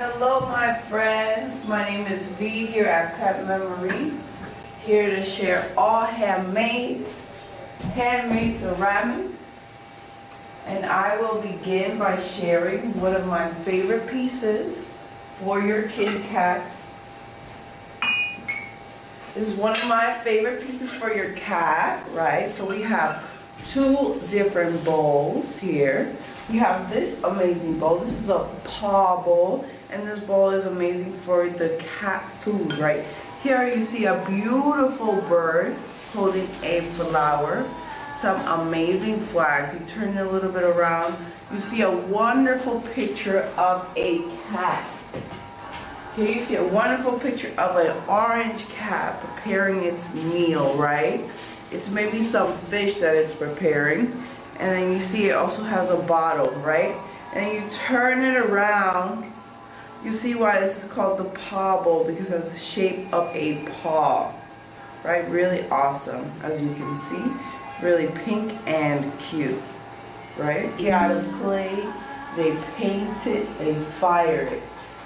Hello my friends, my name is V here at Pet Memory, here to share all handmade ceramics, and I will begin by sharing one of my favorite pieces for your kitty cats. This is one of my favorite pieces for your cat, right? So we have two different bowls here. We have this amazing bowl. This is a paw bowl, and this bowl is amazing for the cat food, right? Here you see a beautiful bird holding a flower, some amazing flags. You turn it a little bit around. You see a wonderful picture of a cat. Here you see a wonderful picture of an orange cat preparing its meal, right? It's maybe some fish that it's preparing. And then you see it also has a bottle, right? And you turn it around. You see why this is called the paw bowl, because it has the shape of a paw, right? Really awesome, as you can see. Really pink and cute, right? Out of clay, they painted, they fired it.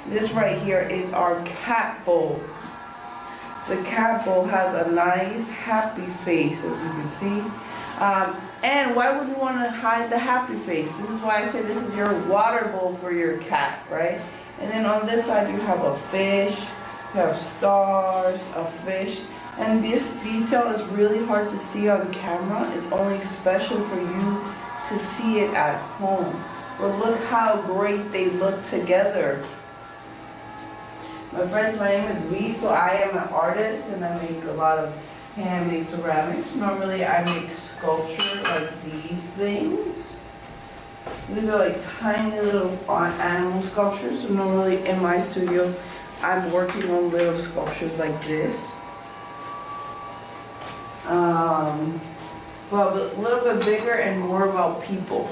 This right here is our cat bowl. The cat bowl has a nice happy face, as you can see. And why would you want to hide the happy face? This is why I say this is your water bowl for your cat, right? And then on this side you have a fish, you have stars, a fish. And this detail is really hard to see on camera. It's only special for you to see it at home. But look how great they look together. My friends, my name is V, so I am an artist and I make a lot of handmade ceramics. Normally I make sculpture like these things. These are like tiny little animal sculptures. So normally in my studio I'm working on little sculptures like this. But a little bit bigger and more about people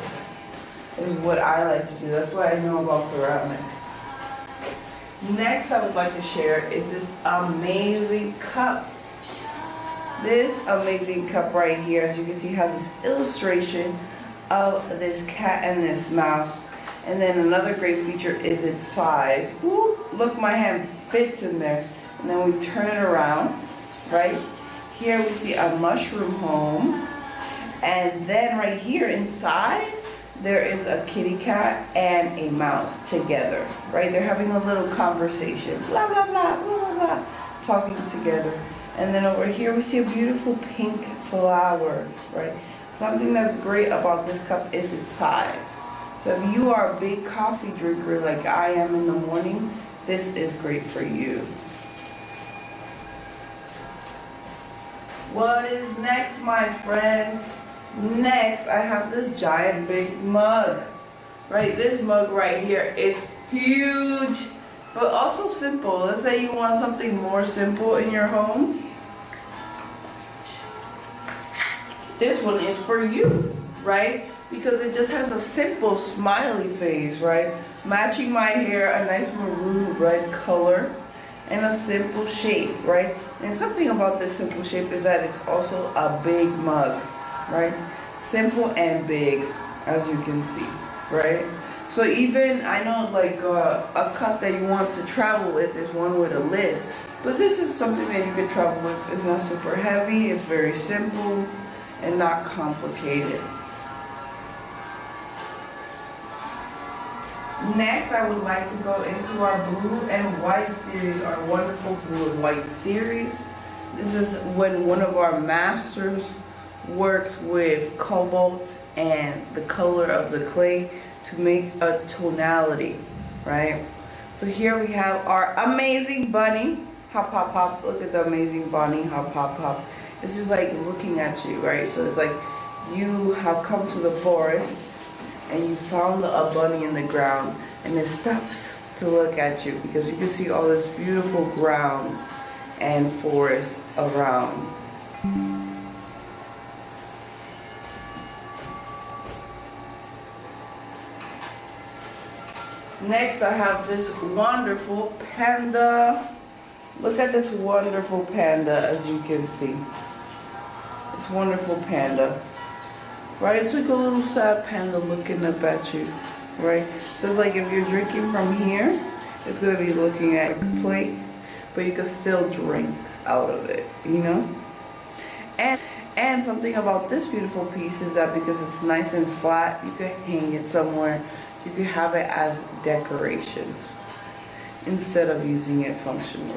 is what I like to do. That's what I know about ceramics. Next I would like to share is this amazing cup. This amazing cup right here, as you can see, has this illustration of this cat and this mouse. And then another great feature is its size. Ooh, look, my hand fits in there. And then we turn it around, right? Here we see a mushroom home. And then right here inside, there is a kitty cat and a mouse together, right? They're having a little conversation, blah, blah, blah, blah, blah, blah, talking together. And then over here we see a beautiful pink flower, right? Something that's great about this cup is its size. So if you are a big coffee drinker like I am in the morning, this is great for you. What is next, my friends? Next, I have this giant big mug, right? This mug right here is huge, but also simple. Let's say you want something more simple in your home. This one is for you, right? Because it just has a simple smiley face, right? Matching my hair, a nice maroon red color, and a simple shape, right? And something about this simple shape is that it's also a big mug, right? Simple and big, as you can see, right? So even, I know like a cup that you want to travel with is one with a lid, but this is something that you could travel with. It's not super heavy, it's very simple and not complicated. Next, I would like to go into our blue and white series, our wonderful blue and white series. This is when one of our masters works with cobalt and the color of the clay to make a tonality, right? So here we have our amazing bunny. Hop, hop, hop. Look at the amazing bunny. Hop, hop, hop. This is like looking at you, right? So it's like you have come to the forest and you found a bunny in the ground, and it stops to look at you because you can see all this beautiful ground and forest around. Next, I have this wonderful panda. Look at this wonderful panda, as you can see. This wonderful panda. Right? It's like a little sad panda looking up at you. Right? Because like if you're drinking from here, It's gonna be looking at a plate, but you can still drink out of it, you know? And something about this beautiful piece is that because it's nice and flat, you could hang it somewhere. You could have it as decoration instead of using it functionally.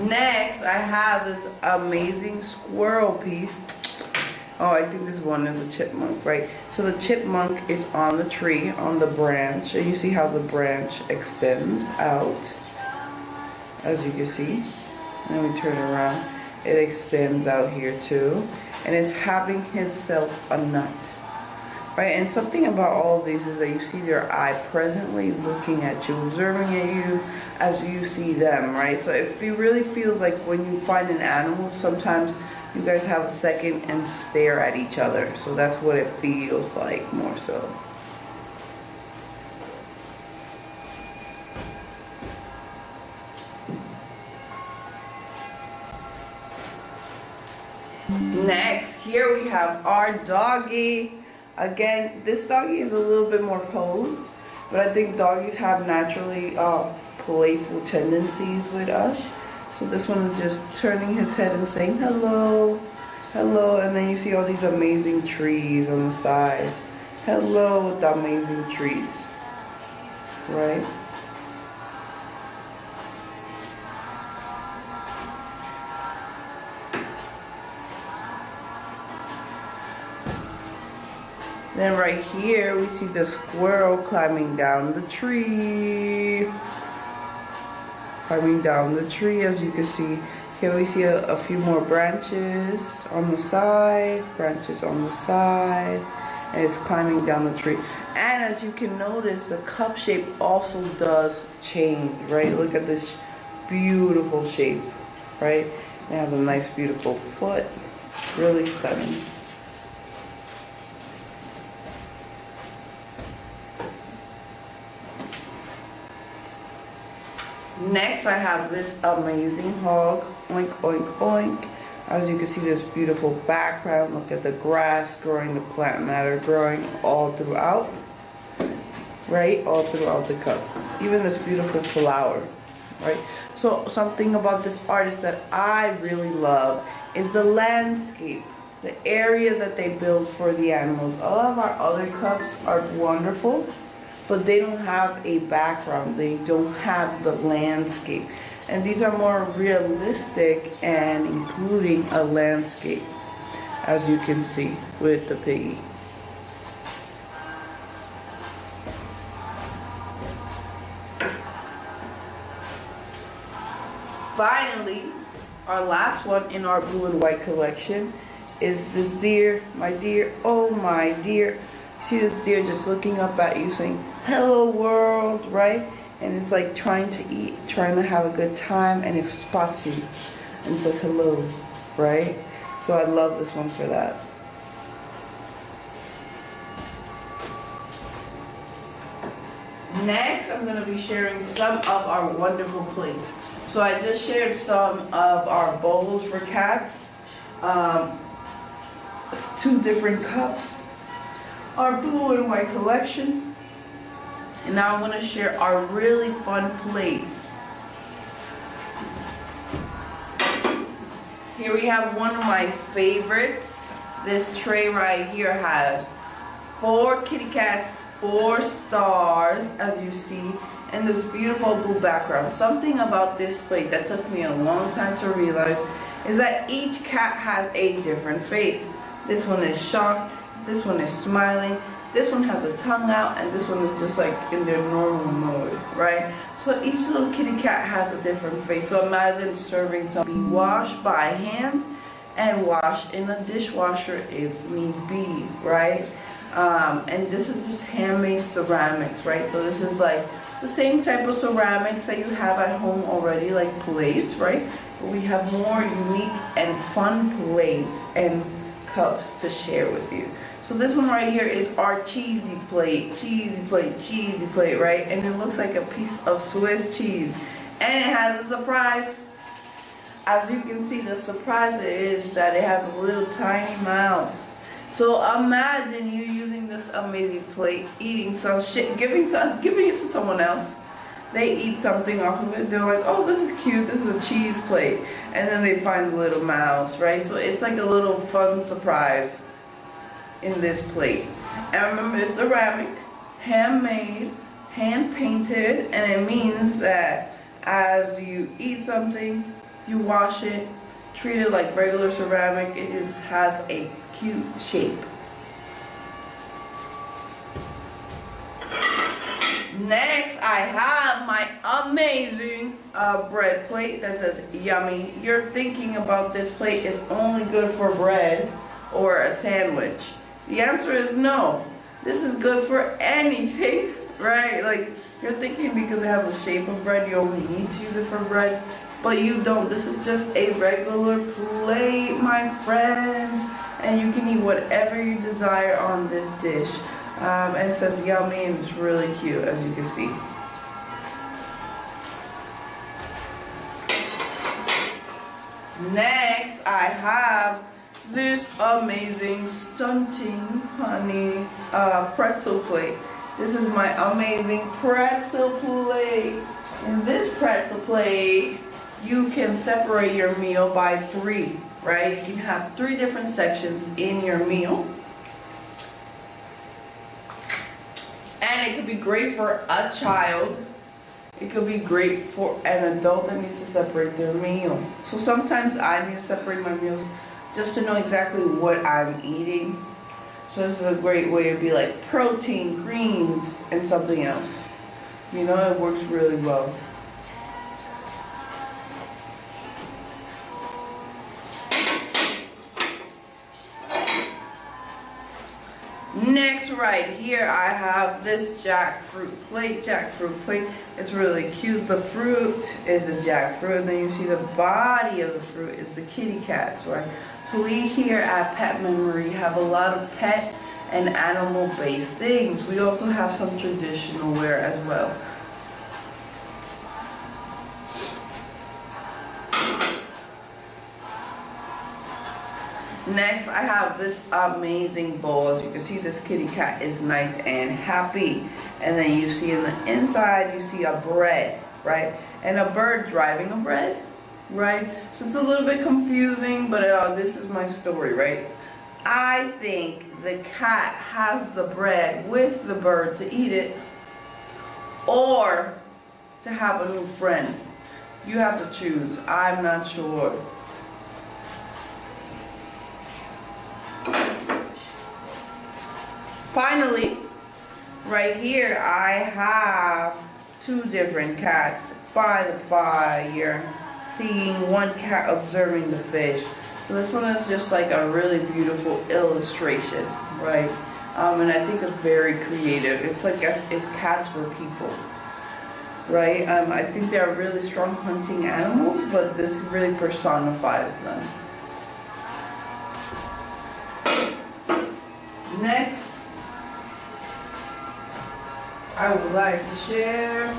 Next, I have this amazing squirrel piece. Oh, I think this one is a chipmunk, right? So the chipmunk is on the tree, on the branch. And you see how the branch extends out, as you can see. And then we turn around. It extends out here too. And it's having himself a nut, right? And something about all of these is that you see their eye presently looking at you, observing at you as you see them, right? So it really feels like when you find an animal, sometimes you guys have a second and stare at each other. So that's what it feels like more so. Next, here we have our doggy. Again, this doggy is a little bit more posed, but I think doggies have naturally playful tendencies with us. So this one is just turning his head and saying hello, hello, and then you see all these amazing trees on the side. Hello with the amazing trees, right? Then right here we see the squirrel climbing down the tree. Climbing down the tree, as you can see. Here we see a few more branches on the side, branches on the side, and it's climbing down the tree. And as you can notice, the cup shape also does change, right? Look at this beautiful shape, right? It has a nice beautiful foot, really stunning. Next, I have this amazing hog, oink, oink, oink. As you can see, this beautiful background. Look at the grass growing, the plant matter growing all throughout, right? All throughout the cup. Even this beautiful flower, right? So something about this artist that I really love is the landscape, the area that they build for the animals. All of our other cups are wonderful, but they don't have a background. They don't have the landscape. And these are more realistic and including a landscape, as you can see with the piggy. Finally, our last one in our blue and white collection is this deer. My deer, oh my deer. See this deer just looking up at you saying, hello world, right? And it's like trying to eat, trying to have a good time, and it spots you and says hello, right? So I love this one for that. Next, I'm going to be sharing some of our wonderful plates. So I just shared some of our bowls for cats, 2 different cups, our blue and white collection, and now I'm going to share our really fun plates. Here we have one of my favorites. This tray right here has 4 kitty cats, 4 stars, as you see, and this beautiful blue background. Something about this plate that took me a long time to realize is that each cat has a different face. This one is shocked, this one is smiling, this one has a tongue out, and this one is just like in their normal mode, right? So each little kitty cat has a different face. So imagine serving some, be washed by hand and washed in a dishwasher if need be, right? And this is just handmade ceramics, right? So this is like the same type of ceramics that you have at home already, like plates, right? But we have more unique and fun plates and cups to share with you. So this one right here is our cheesy plate, right? And it looks like a piece of Swiss cheese. And it has a surprise. as you can see, the surprise is that it has a little tiny mouse. So imagine you using this amazing plate, eating some shit, giving it to someone else. They eat something off of it. They're like, oh, this is cute. This is a cheese plate. And then they find the little mouse, right? So it's like a little fun surprise in this plate. And remember, it's ceramic, handmade, hand painted, and it means that as you eat something, you wash it, treat it like regular ceramic. It just has a cute shape. Next, I have my amazing bread plate that says yummy. You're thinking about this plate is only good for bread or a sandwich. The answer is no. This is good for anything, right? Like, you're thinking because it has the shape of bread, you only need to use it for bread, but you don't. This is just a regular plate, my friends, and you can eat whatever you desire on this dish. And it says yummy, and it's really cute, as you can see. Next, I have this amazing, stunting, honey, pretzel plate. This is my amazing pretzel plate. In this pretzel plate, you can separate your meal by 3, right? You can have 3 different sections in your meal. And it could be great for a child. It could be great for an adult that needs to separate their meal. So sometimes I need to separate my meals just to know exactly what I'm eating. So this is a great way to be like protein, greens, and something else. You know, it works really well. Next, right here, I have this jackfruit plate. Jackfruit plate is really cute. The fruit is a jackfruit, and then you see the body of the fruit is the kitty cats, right? So we here at Pet Memory have a lot of pet and animal-based things. We also have some traditional wear as well. Next, I have this amazing bowl. As you can see, this kitty cat is nice and happy. And then you see in the inside, you see a bread, right? And a bird driving a bread, right? So it's a little bit confusing, but this is my story, right? I think the cat has the bread with the bird to eat it, or to have a new friend. You have to choose. I'm not sure. Finally, right here, I have 2 different cats by the fire, seeing one cat observing the fish. So this one is just like a really beautiful illustration, right? And I think it's very creative. It's like as if cats were people, right? I think they're really strong hunting animals, but this really personifies them. Next, I would like to share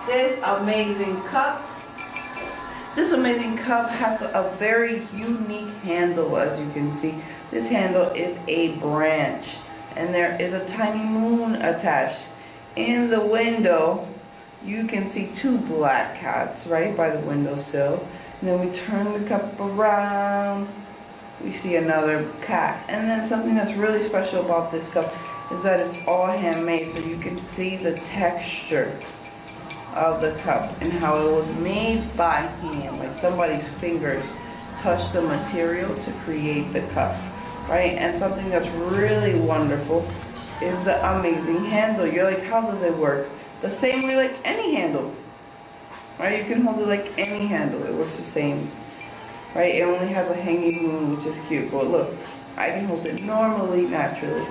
this amazing cup. This amazing cup has a very unique handle, as you can see. This handle is a branch, and there is a tiny moon attached. In the window, you can see 2 black cats right by the windowsill. And then we turn the cup around, we see another cat. And then something that's really special about this cup is that it's all handmade, so you can see the texture of the cup and how it was made by hand, like somebody's fingers touched the material to create the cup, right? And something that's really wonderful is the amazing handle. You're like, how does it work? The same way like any handle, right? You can hold it like any handle. It works the same, right? It only has a hanging moon, which is cute. But look, I can hold it normally, naturally.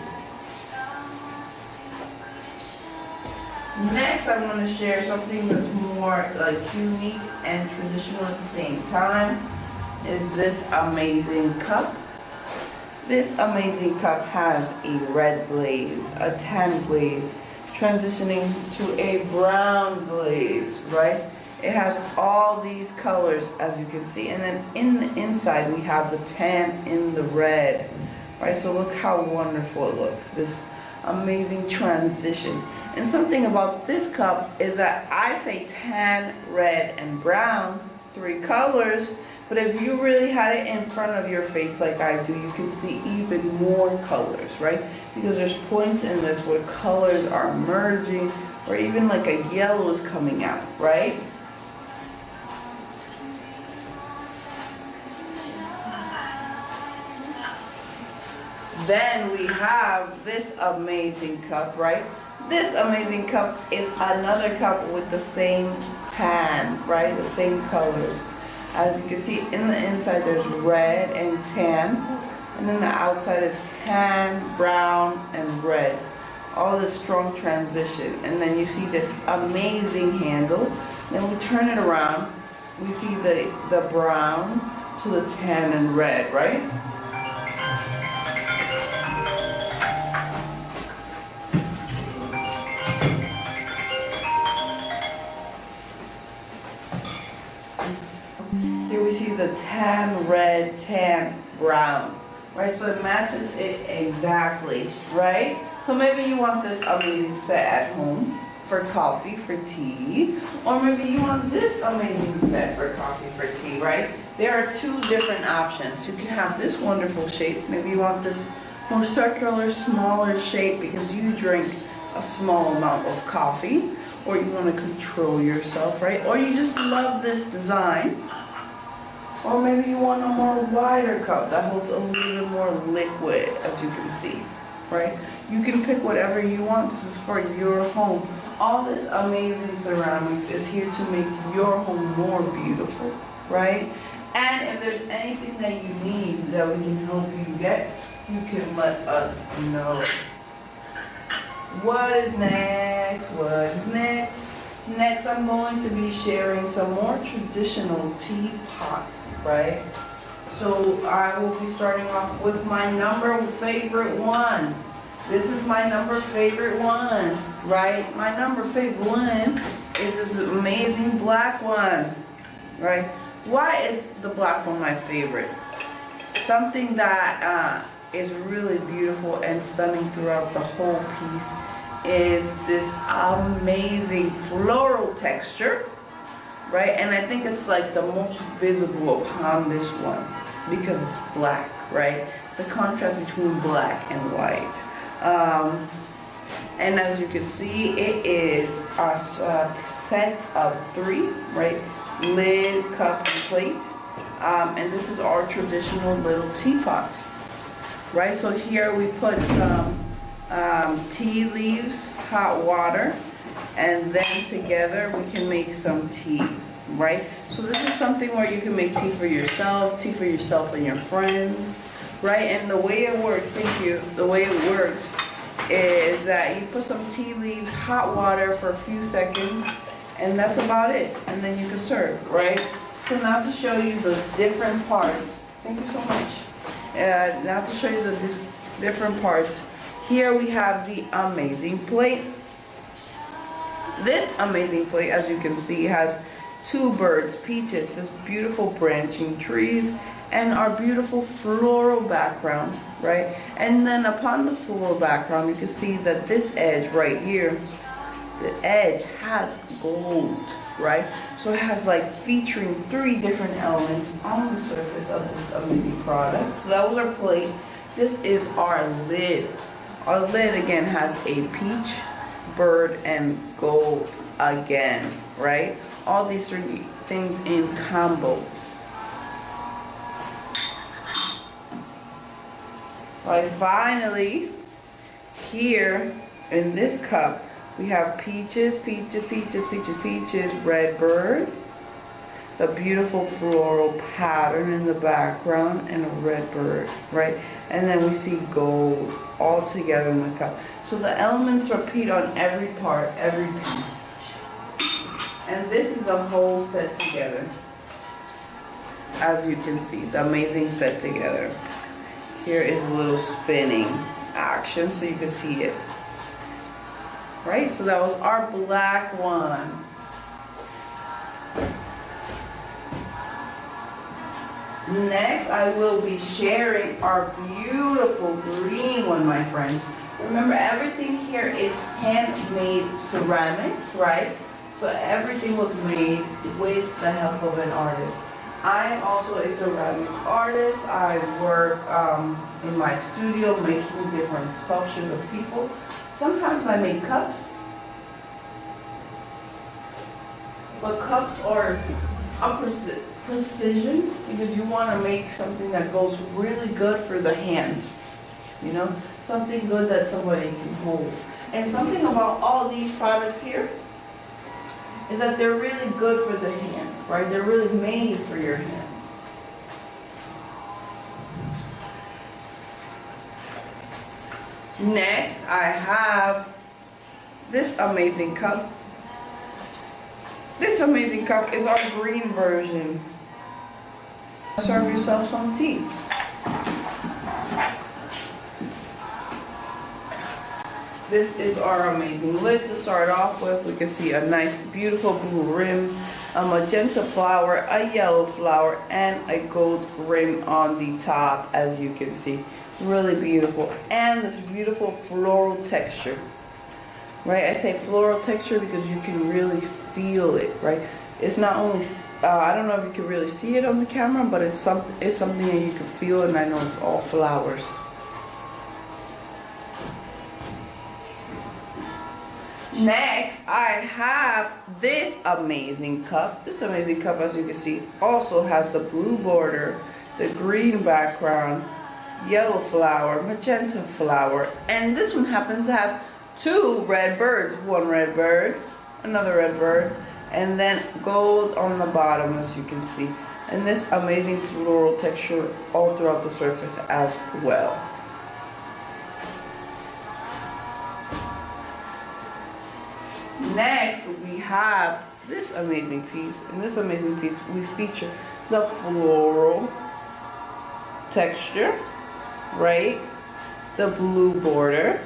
Next, I want to share something that's more like unique and traditional at the same time. Is this amazing cup. This amazing cup has a red glaze, a tan glaze, transitioning to a brown glaze, right? It has all these colors, as you can see, and then in the inside we have the tan in the red, right? So look how wonderful it looks, this amazing transition. And something about this cup is that I say tan, red, and brown, 3 colors, but if you really had it in front of your face like I do, you can see even more colors, right? Because there's points in this where colors are merging, or even like a yellow is coming out, right? Then we have this amazing cup, right? This amazing cup is another cup with the same tan, right? The same colors. As you can see, in the inside there's red and tan, and then the outside is tan, brown, and red. All this strong transition. And then you see this amazing handle. Then we turn it around, we see the brown to the tan and red, right? Here we see the tan, red, tan, brown, right? So it matches it exactly, right? So maybe you want this amazing set at home for coffee, for tea, or maybe you want this amazing set for coffee, for tea, right? There are 2 different options. You can have this wonderful shape. Maybe you want this more circular, smaller shape because you drink a small amount of coffee, or you want to control yourself, right? Or you just love this design. Or maybe you want a more wider cup that holds a little more liquid, as you can see, right? You can pick whatever you want. This is for your home. All this amazing ceramics is here to make your home more beautiful, right? And if there's anything that you need that we can help you get, you can let us know. What is next? What is next? Next, I'm going to be sharing some more traditional teapots, right? So I will be starting off with my number favorite one. This is my number favorite one, right? My number favorite one is this amazing black one, right? Why is the black one my favorite? Something that is really beautiful and stunning throughout the whole piece is this amazing floral texture, right? And I think it's like the most visible upon this one because it's black, right? It's a contrast between black and white. And as you can see, it is a set of 3, right? Lid, cup, and plate. And this is our traditional little teapots, right? So here we put some tea leaves, hot water, and then together we can make some tea, right? So this is something where you can make tea for yourself and your friends, right? And the way it works, thank you, the way it works is that you put some tea leaves, hot water for a few seconds, and that's about it. And then you can serve, right? So now to show you the different parts, thank you so much. Now to show you the different parts, here we have the amazing plate. This amazing plate, as you can see, has 2 birds, peaches, this beautiful branching trees, and our beautiful floral background, right? And then upon the floral background, you can see that this edge right here, the edge has gold, right? So it has like featuring 3 different elements on the surface of this amazing product. So that was our plate. This is our lid. Our lid again has a peach, bird, and gold again, right? All these 3 things in combo. Right, finally, here in this cup, we have peaches, peaches, peaches, peaches, peaches, red bird, the beautiful floral pattern in the background, and a red bird, right? And then we see gold all together in the cup. So the elements repeat on every part, every piece. And this is a whole set together. As you can see, the amazing set together. Here is a little spinning action so you can see it. Right, so that was our black one. Next, I will be sharing our beautiful green one, my friends. Remember, everything here is handmade ceramics, right? So everything was made with the help of an artist. I am also a ceramic artist. I work in my studio making different sculptures of people. Sometimes I make cups, but cups are a precision because you want to make something that goes really good for the hand, you know, something good that somebody can hold. And something about all these products here is that they're really good for the hand, right? They're really made for your hand. Next, I have this amazing cup. This amazing cup is our green version. Serve yourself some tea. This is our amazing lid to start off with. We can see a nice beautiful blue rim, a magenta flower, a yellow flower, and a gold rim on the top, as you can see. Really beautiful. And this beautiful floral texture. Right, I say floral texture because you can really feel it, right? It's not only, I don't know if you can really see it on the camera, but it's something that you can feel, and I know it's all flowers. Next, I have this amazing cup. This amazing cup, as you can see, also has the blue border, the green background, yellow flower, magenta flower, and this one happens to have two red birds. One red bird, another red bird, and then gold on the bottom, as you can see. And this amazing floral texture all throughout the surface as well. Next, we have this amazing piece. In this amazing piece, we feature the floral texture, right? The blue border,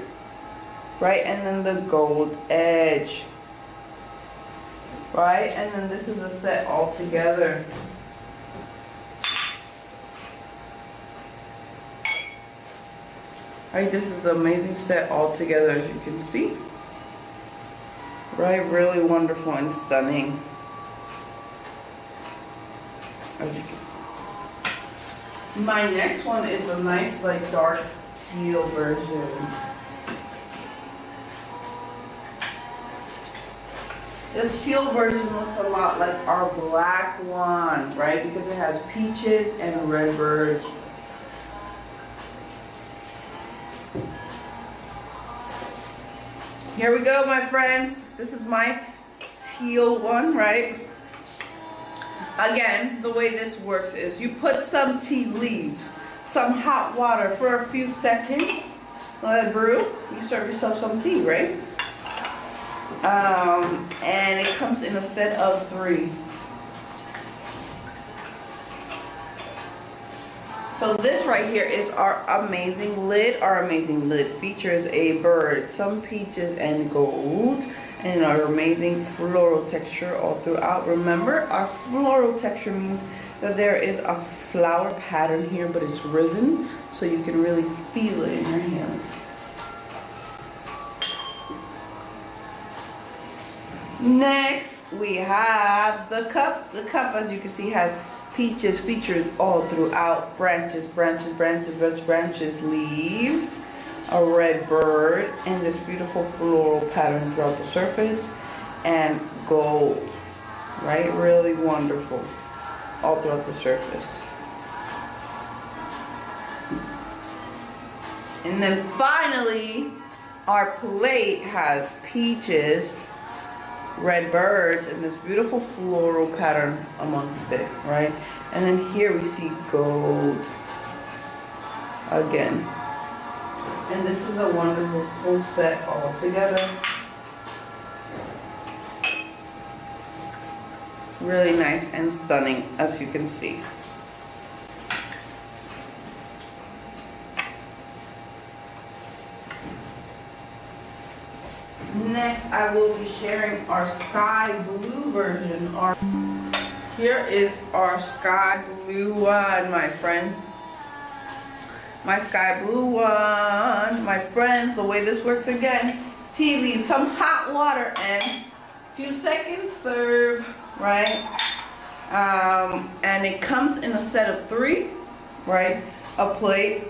right? And then the gold edge, right? And then this is a set all together. Right, this is an amazing set all together, as you can see. Right, really wonderful and stunning, as you can see. My next one is a nice, like, dark teal version. This teal version looks a lot like our black one, right? Because it has peaches and red birds. Here we go, my friends. This is my teal one, right? Again, the way this works is you put some tea leaves, some hot water for a few seconds, let it brew, you serve yourself some tea, right? And it comes in a set of 3. So this right here is our amazing lid. Our amazing lid features a bird, some peaches and gold, and our amazing floral texture all throughout. Remember, our floral texture means that there is a flower pattern here, but it's risen, so you can really feel it in your hands. Next, we have the cup. The cup, as you can see, has peaches featured all throughout, branches, branches, branches, branches, leaves, a red bird, and this beautiful floral pattern throughout the surface, and gold, right? Really wonderful all throughout the surface. And then finally, our plate has peaches, red birds, and this beautiful floral pattern amongst it, right? And then here we see gold again. And this is a wonderful full set all together. Really nice and stunning, as you can see. Next, I will be sharing our sky blue version. Here is our sky blue one, my friends. My sky blue one, my friends. The way this works again, tea leaves, some hot water, and a few seconds serve, right? And it comes in a set of 3, right? A plate,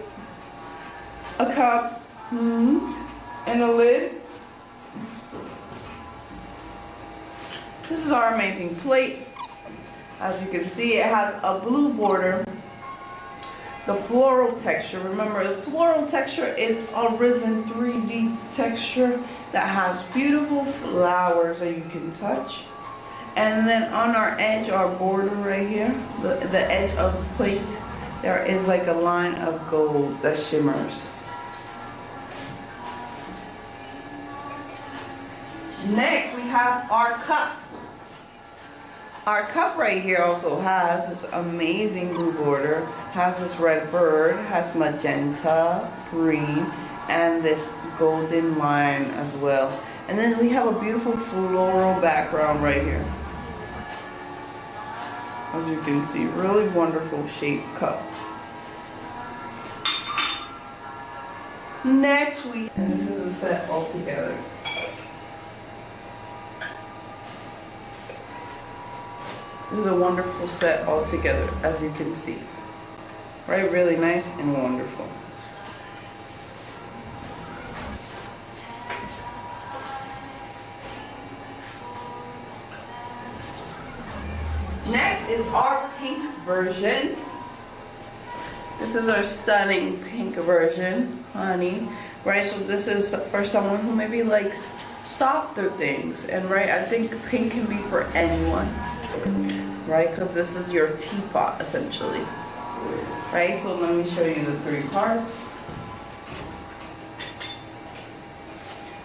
a cup, and a lid. This is our amazing plate. As you can see, it has a blue border. The floral texture, remember the floral texture is a resin 3D texture that has beautiful flowers that you can touch. And then on our edge, our border right here, the edge of the plate, there is like a line of gold that shimmers. Next, we have our cup. Our cup right here also has this amazing blue border, has this red bird, has magenta, green, and this golden line as well. And then we have a beautiful floral background right here. As you can see, really wonderful shaped cup. Next and this is the set all together. This is a wonderful set all together, as you can see. Right, really nice and wonderful. Next is our pink version. This is our stunning pink version, honey. Right, so this is for someone who maybe likes softer things. And right, I think pink can be for anyone. Right, because this is your teapot essentially. Right, so let me show you the 3 parts.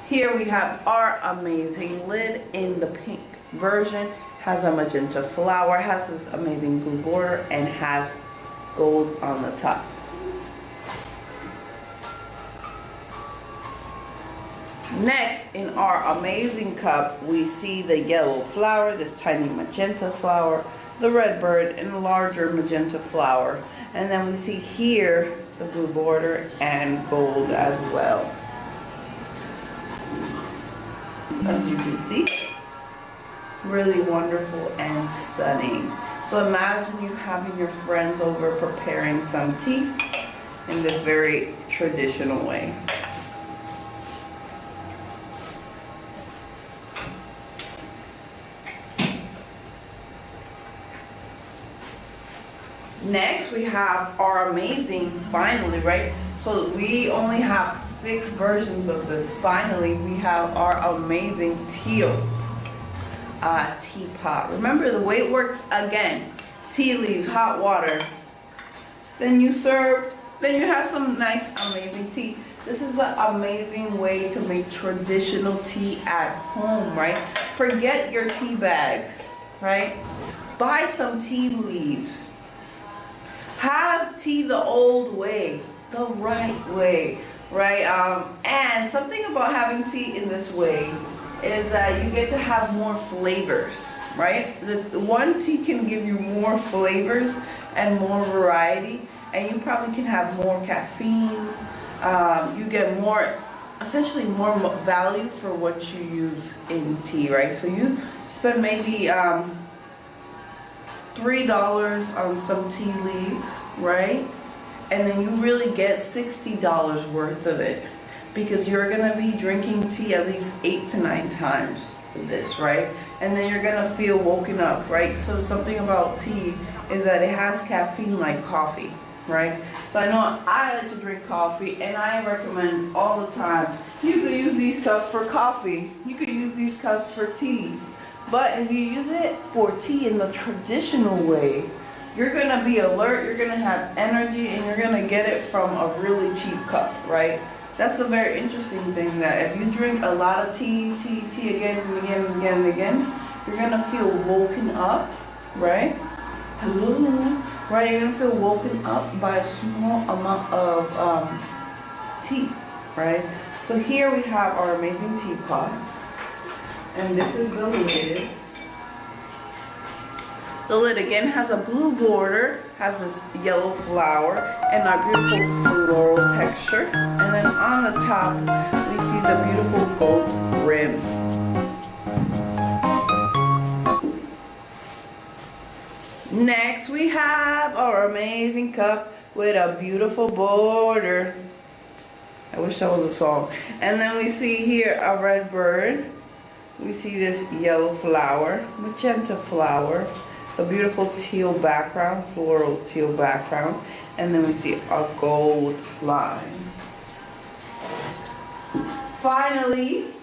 Here we have our amazing lid in the pink version. Has a magenta flower, has this amazing blue border, and has gold on the top. Next, in our amazing cup, we see the yellow flower, this tiny magenta flower, the red bird, and a larger magenta flower. And then we see here the blue border and gold as well. As you can see, really wonderful and stunning. So imagine you having your friends over preparing some tea in this very traditional way. Next, we have our amazing, finally, right? So we only have 6 versions of this. Finally, we have our amazing teal teapot. Remember the way it works again. Tea leaves, hot water. Then you serve, then you have some nice, amazing tea. This is an amazing way to make traditional tea at home, right? Forget your tea bags, right? Buy some tea leaves. Have tea the old way, the right way, right? And something about having tea in this way is that you get to have more flavors, right? The one tea can give you more flavors and more variety, and you probably can have more caffeine. You get more, essentially more value for what you use in tea, right? So you spend maybe $3 on some tea leaves, right? And then you really get $60 worth of it, because you're gonna be drinking tea at least 8 to 9 times this, right? And then you're gonna feel woken up, right? So something about tea is that it has caffeine like coffee, right? So I know I like to drink coffee, and I recommend all the time, you could use these cups for coffee, you could use these cups for tea. But if you use it for tea in the traditional way, you're gonna be alert, you're gonna have energy, and you're gonna get it from a really cheap cup, right? That's a very interesting thing, that if you drink a lot of tea again and again and again and again, you're gonna feel woken up, right? Hello, right? You're gonna feel woken up by a small amount of tea, right? So here we have our amazing teapot. And this is the lid. The lid again has a blue border, has this yellow flower, and our beautiful floral texture. And then on the top, we see the beautiful gold rim. Next, we have our amazing cup with a beautiful border. I wish that was a song. And then we see here a red bird. We see this yellow flower, magenta flower, a beautiful teal background, floral teal background, and then we see a gold line. Finally,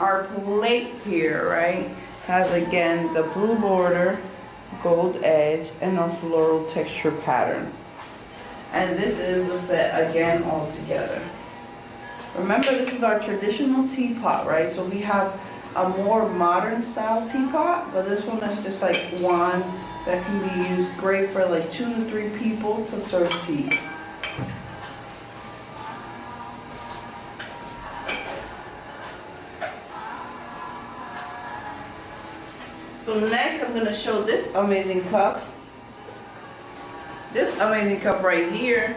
our plate here, right, has again the blue border, gold edge, and a floral texture pattern. And this is the set again all together. Remember, this is our traditional teapot, right? So we have a more modern style teapot, but this one is just like one that can be used great for like 2 to 3 people to serve tea. So next I'm going to show this amazing cup. This amazing cup right here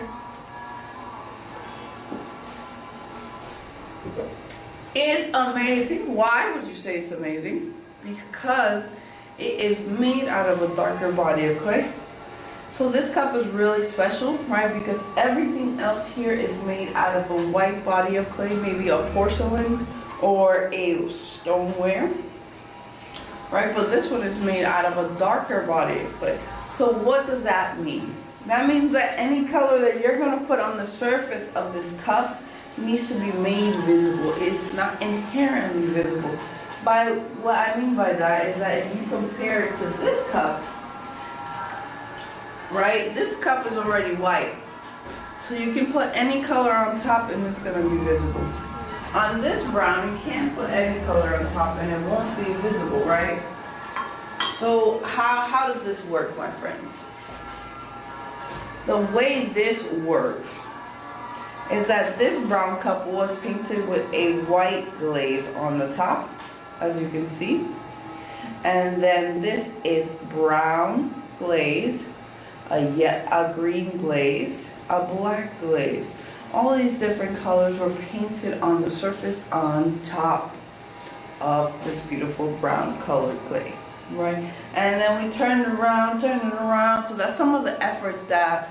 is amazing. Why would you say it's amazing? Because it is made out of a darker body of clay. So this cup is really special, right? Because everything else here is made out of a white body of clay, maybe a porcelain or a stoneware, right? But this one is made out of a darker body of clay. So what does that mean? That means that any color that you're going to put on the surface of this cup needs to be made visible. It's not inherently visible. By what I mean by that is that if you compare it to this cup, right, this cup is already white. So you can put any color on top and it's going to be visible. On this brown, you can't put any color on top and it won't be visible, right? So how does this work, my friends? The way this works is that this brown cup was painted with a white glaze on the top, as you can see. And then this is brown glaze, a green glaze, a black glaze. All these different colors were painted on the surface on top of this beautiful brown colored clay, right? And then we turn it around. So that's some of the effort that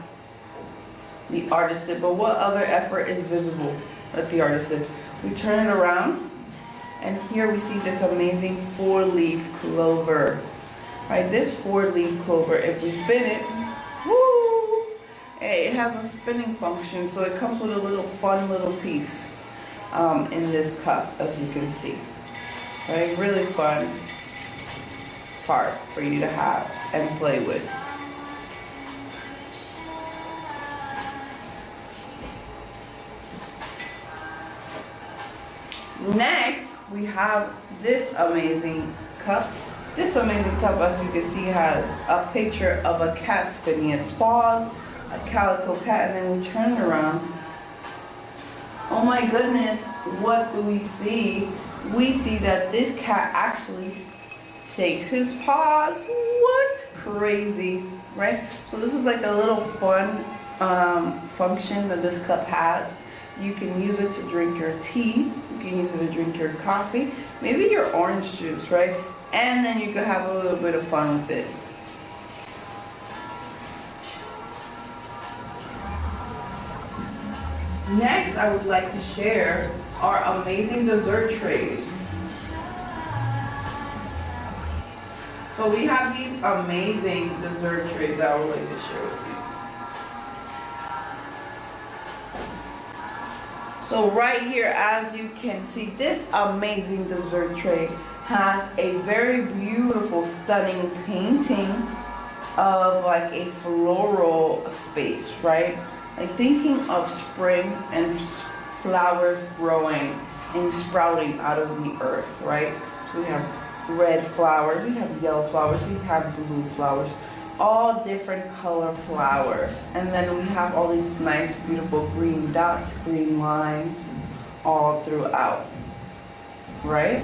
the artist did. But what other effort is visible that the artist did? We turn it around, and here we see this amazing 4-leaf clover, right? This 4-leaf clover, if we spin it, woo, it has a spinning function, so it comes with a little fun little piece in this cup, as you can see, right? Really fun part for you to have and play with. Next, we have this amazing cup. This amazing cup, as you can see, has a picture of a cat spinning its paws, a calico cat, and then we turn it around. Oh my goodness, what do we see? We see that this cat actually shakes his paws. What? Crazy, right? So this is like a little fun function that this cup has. You can use it to drink your tea. You can use it to drink your coffee, maybe your orange juice, right? And then you can have a little bit of fun with it. Next, I would like to share our amazing dessert trays. So we have these amazing dessert trays that I would like to share with you. So right here, as you can see, this amazing dessert tray has a very beautiful, stunning painting of like a floral space, right? Like thinking of spring and flowers growing and sprouting out of the earth, right? So we have red flowers, we have yellow flowers, we have blue flowers, all different color flowers. And then we have all these nice, beautiful green dots, green lines all throughout, right?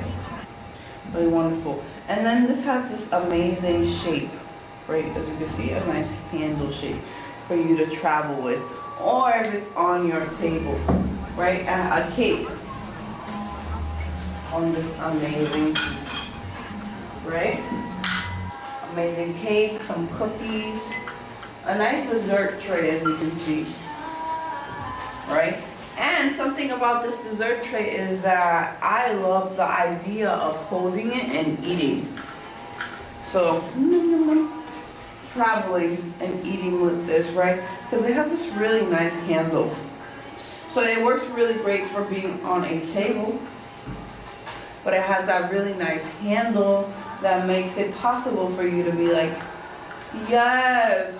Really wonderful. And then this has this amazing shape, right? As you can see, a nice handle shape for you to travel with. Or if it's on your table, right? A cape on this amazing piece, right? Amazing cake, some cookies, a nice dessert tray as you can see, right? And something about this dessert tray is that I love the idea of holding it and eating. So, traveling and eating with this, right? Because it has this really nice handle. So it works really great for being on a table, but it has that really nice handle that makes it possible for you to be like, yes,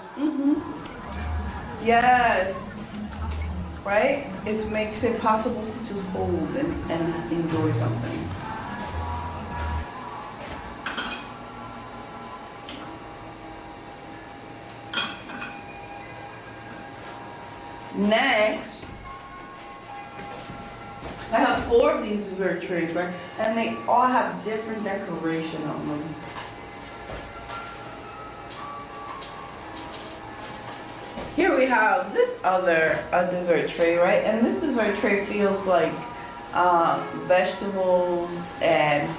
yes, right? It makes it possible to just hold and enjoy something. Next, I have 4 of these dessert trays, right? And they all have different decoration on them. Here we have this other dessert tray, right? And this dessert tray feels like vegetables and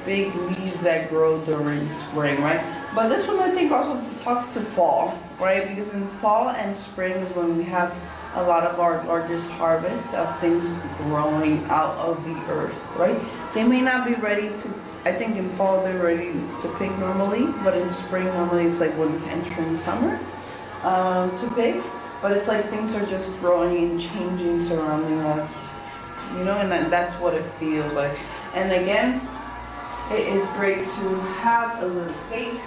big leaves that grow during spring, right? But this one I think also talks to fall, right? Because in fall and spring is when we have a lot of our largest harvest of things growing out of the earth, right? They may not be ready to, I think in fall they're ready to pick normally, but in spring normally it's like when it's entering summer to pick. But it's like things are just growing and changing surrounding us, you know, and that's what it feels like. And again, it is great to have a little cake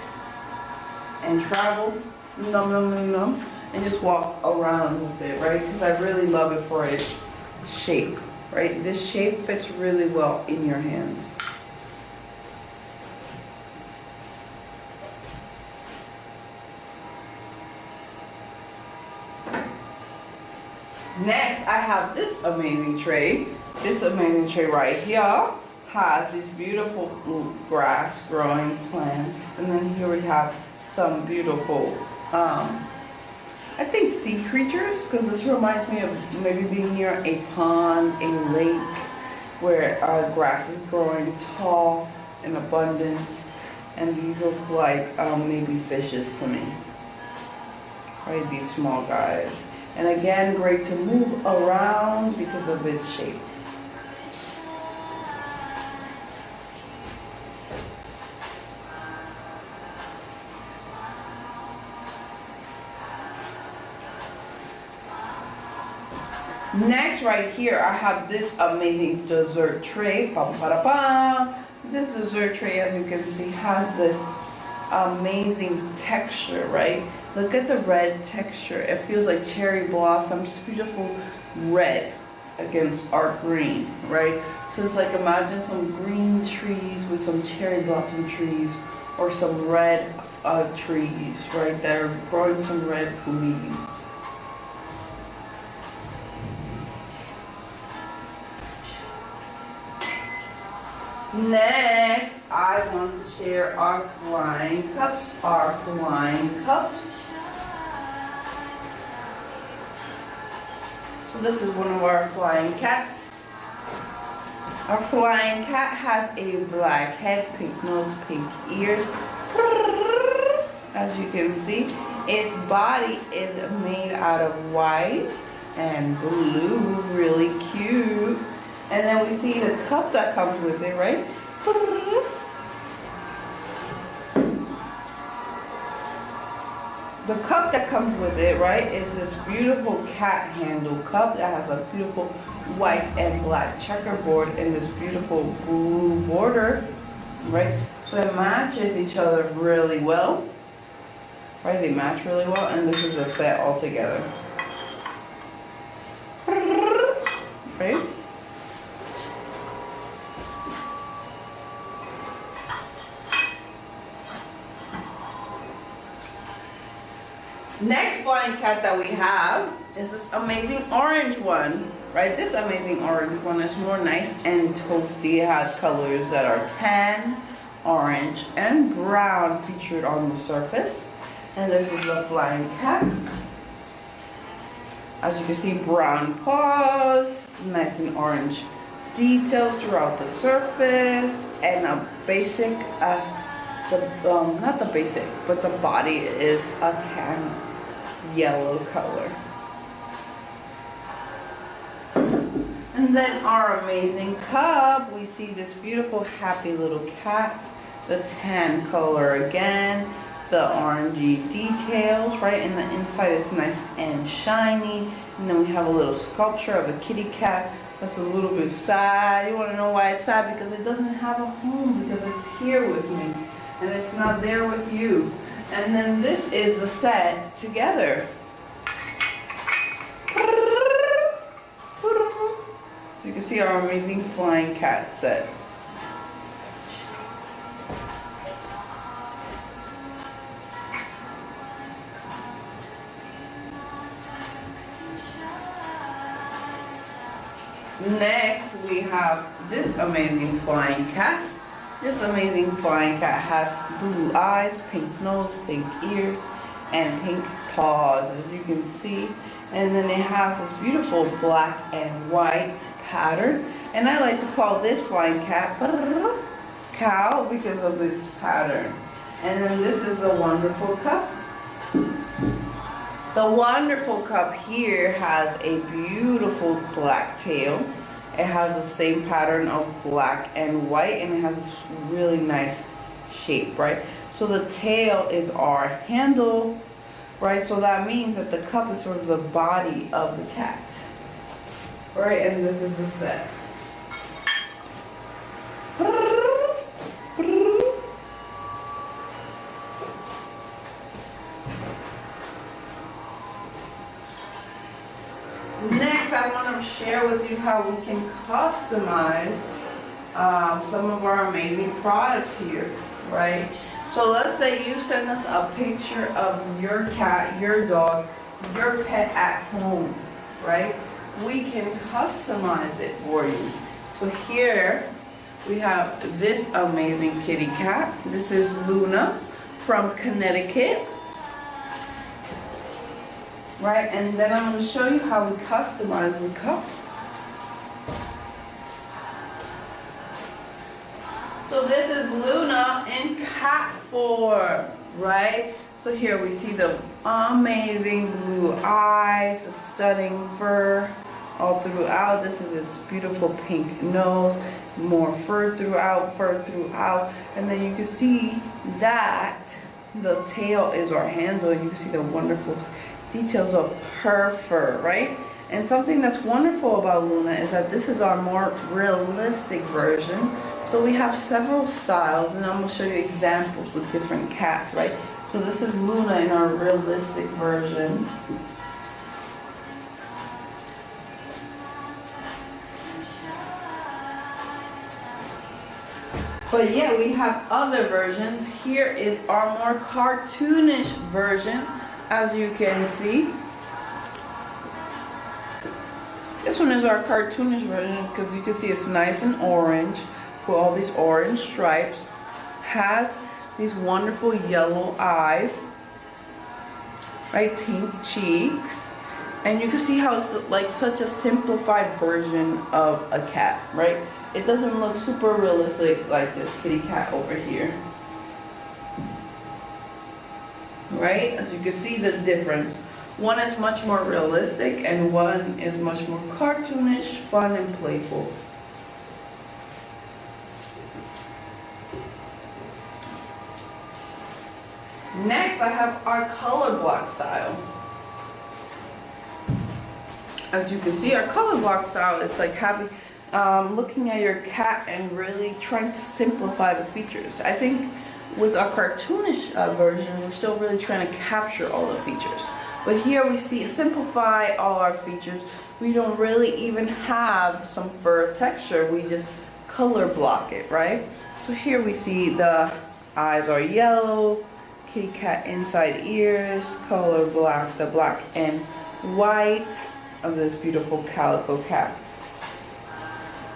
and travel, and just walk around with it, right? Because I really love it for its shape, right? This shape fits really well in your hands. Next, I have this amazing tray. This amazing tray right here has these beautiful grass growing plants. And then here we have some beautiful, I think sea creatures, because this reminds me of maybe being near a pond, a lake, where grass is growing tall and abundant. And these look like maybe fishes to me. Right, these small guys. And again, great to move around because of its shape. Next, right here, I have this amazing dessert tray. This dessert tray, as you can see, has this amazing texture, right? Look at the red texture. It feels like cherry blossoms, beautiful red against our green, right? So it's like imagine some green trees with some cherry blossom trees, or some red trees, right? That are growing some red leaves. Next, I want to share our flying cups. So this is one of our flying cats. Our flying cat has a black head, pink nose, pink ears. As you can see, its body is made out of white and blue, really cute. And then we see the cup that comes with it, right? The cup that comes with it, right, is this beautiful cat handle cup that has a beautiful white and black checkerboard and this beautiful blue border, right? So it matches each other really well, right? They match really well, and this is a set all together, right? Next flying cat that we have is this amazing orange one, right? This amazing orange one is more nice and toasty. It has colors that are tan, orange, and brown featured on the surface. And this is the flying cat. As you can see, brown paws, nice and orange details throughout the surface, and a basic, not the basic, but the body is a tan yellow color. And then our amazing cub, we see this beautiful happy little cat, the tan color again, the orangey details, right? And the inside is nice and shiny. And then we have a little sculpture of a kitty cat that's a little bit sad. You want to know why it's sad? Because it doesn't have a home, because it's here with me and it's not there with you. And then this is the set together. You can see our amazing flying cat set. Next, we have this amazing flying cat. This amazing flying cat has blue eyes, pink nose, pink ears, and pink paws, as you can see. And then it has this beautiful black and white pattern. And I like to call this flying cat cow because of this pattern. And then this is a wonderful cup. The wonderful cup here has a beautiful black tail. It has the same pattern of black and white, and it has this really nice shape, right? So the tail is our handle, right? So that means that the cup is sort of the body of the cat, right? And this is the set. Next, I want to share with you how we can customize some of our amazing products here, right? So let's say you send us a picture of your cat, your dog, your pet at home, right? We can customize it for you. So here we have this amazing kitty cat. This is Luna from Connecticut. Right, and then I'm going to show you how we customize the cups. So this is Luna in cat form, right? So here we see the amazing blue eyes, the stunning fur all throughout. This is this beautiful pink nose, more fur throughout, and then you can see that the tail is our handle. You can see the wonderful details of her fur, right? And something that's wonderful about Luna is that this is our more realistic version. So we have several styles, and I'm going to show you examples with different cats, right? So this is Luna in our realistic version. But yeah, we have other versions. Here is our more cartoonish version. As you can see, this one is our cartoonish version because you can see it's nice and orange with all these orange stripes, has these wonderful yellow eyes, right, pink cheeks, and you can see how it's like such a simplified version of a cat, right? It doesn't look super realistic like this kitty cat over here. Right? As you can see the difference. One is much more realistic and one is much more cartoonish, fun and playful. Next, I have our color block style. As you can see, our color block style is like having, looking at your cat and really trying to simplify the features. I think with our cartoonish version, we're still really trying to capture all the features. But here we see simplify all our features. We don't really even have some fur texture. We just color block it, right? So here we see the eyes are yellow, kitty cat inside ears, color black, the black and white of this beautiful calico cat.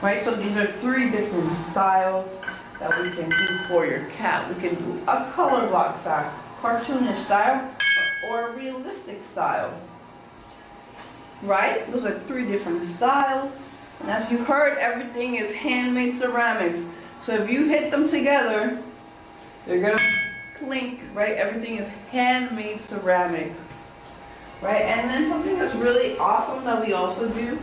Right, so these are three different styles. that we can do for your cat. We can do a color block style, cartoonish style, or a realistic style. Right? Those are 3 different styles. And as you heard, everything is handmade ceramics. So if you hit them together, they're gonna clink, right? Everything is handmade ceramic. Right? And then something that's really awesome that we also do,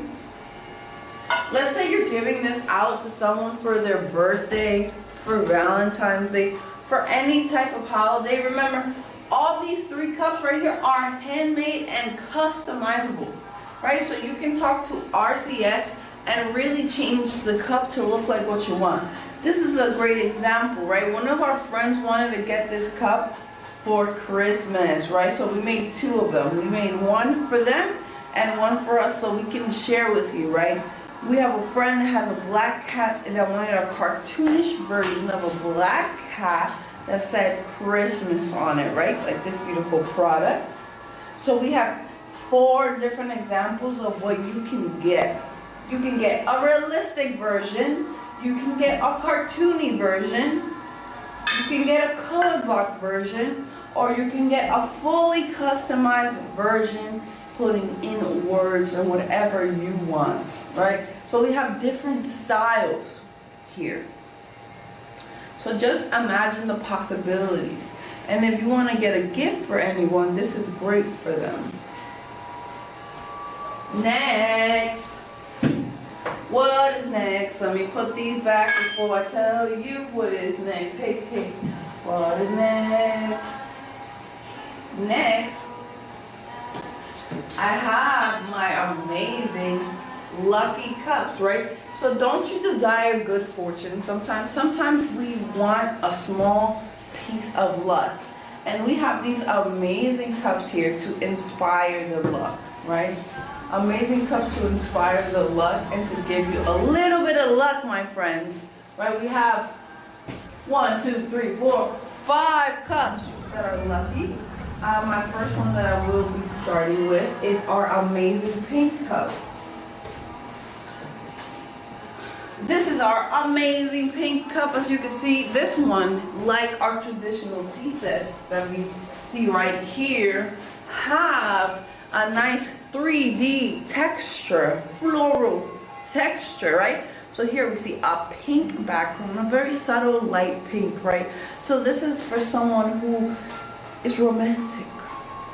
let's say you're giving this out to someone for their birthday, for Valentine's Day, for any type of holiday. Remember, all these 3 cups right here are handmade and customizable, right? So you can talk to RCS and really change the cup to look like what you want. This is a great example, right? One of our friends wanted to get this cup for Christmas, right? So we made 2 of them. We made one for them and one for us so we can share with you, right? We have a friend that has a black cat that wanted a cartoonish version of a black cat that said Christmas on it, right? Like this beautiful product. So we have 4 different examples of what you can get. You can get a realistic version, you can get a cartoony version, you can get a color block version, or you can get a fully customized version putting in words or whatever you want, right? So we have different styles here. So just imagine the possibilities. And if you want to get a gift for anyone, this is great for them. Next. What is next? Let me put these back before I tell you what is next. Hey, what is next? Next, I have my amazing lucky cups, right? So don't you desire good fortune sometimes we want a small piece of luck. And we have these amazing cups here to inspire the luck, right? Amazing cups to inspire the luck and to give you a little bit of luck, my friends. Right? We have 1, 2, 3, 4, 5 cups that are lucky. My first one that I will be starting with is our amazing pink cup. This is our amazing pink cup. As you can see, this one, like our traditional tea sets that we see right here, have a nice 3D texture, floral texture, right? So here we see a pink background, a very subtle light pink, right? So this is for someone who is romantic,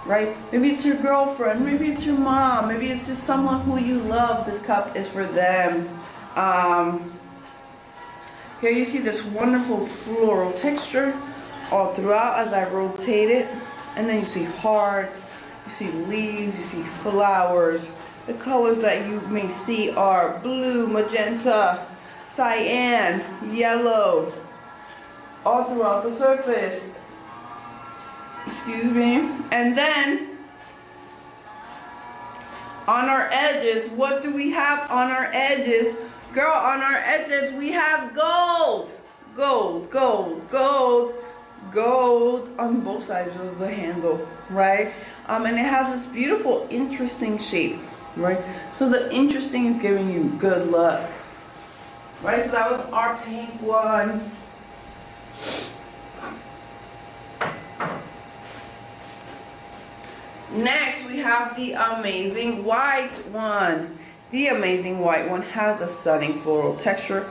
right? Maybe it's your girlfriend, maybe it's your mom, maybe it's just someone who you love. This cup is for them. Here you see this wonderful floral texture all throughout as I rotate it. And then you see hearts, you see leaves, you see flowers. The colors that you may see are blue, magenta, cyan, yellow, all throughout the surface. Excuse me. And then on our edges, what do we have on our edges? Girl, on our edges we have gold. Gold, gold, gold, gold on both sides of the handle, right? And it has this beautiful, interesting shape, right? So the interesting is giving you good luck, right? So that was our pink one. Next, we have the amazing white one. The amazing white one has a stunning floral texture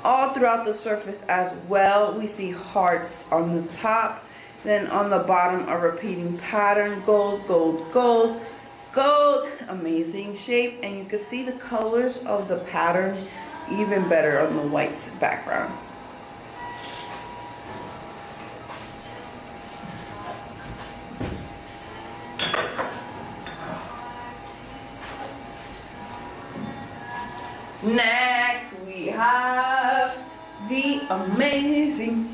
all throughout the surface as well. We see hearts on the top, then on the bottom a repeating pattern, gold, gold, gold, gold. Amazing shape, and you can see the colors of the pattern even better on the white background. Next, we have the amazing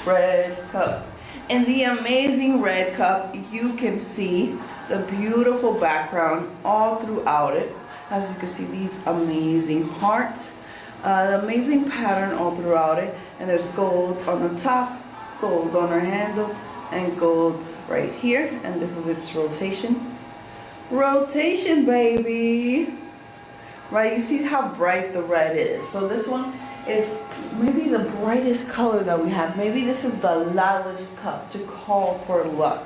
red cup. In the amazing red cup, you can see the beautiful background all throughout it. As you can see, these amazing hearts, the amazing pattern all throughout it. And there's gold on the top, gold on our handle, and gold right here. And this is its rotation. Rotation, baby. Right, you see how bright the red is. So this one is maybe the brightest color that we have. Maybe this is the loudest cup to call for luck,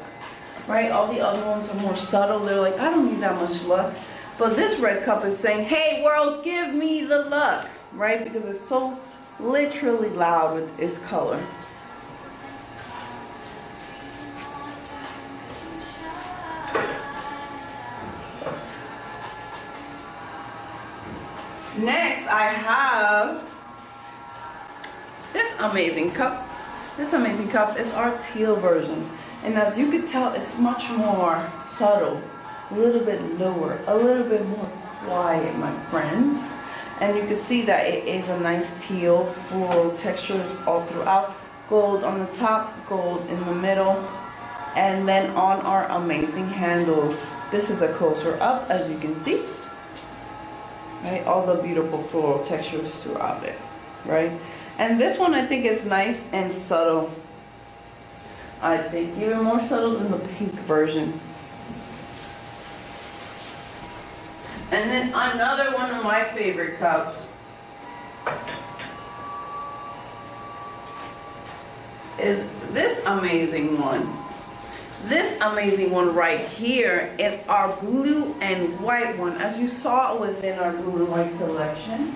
right? All the other ones are more subtle. They're like, I don't need that much luck. But this red cup is saying, hey world, give me the luck, right? Because it's so literally loud with its color. Next, I have this amazing cup. This amazing cup is our teal version. And as you can tell, it's much more subtle, a little bit lower, a little bit more quiet, my friends. And you can see that it is a nice teal, floral textures all throughout. Gold on the top, gold in the middle. And then on our amazing handle, this is a closer up, as you can see. Right, all the beautiful floral textures throughout it, right? And this one I think is nice and subtle. I think even more subtle than the pink version. And then another one of my favorite cups is this amazing one. This amazing one right here is our blue and white one, as you saw within our blue and white collection.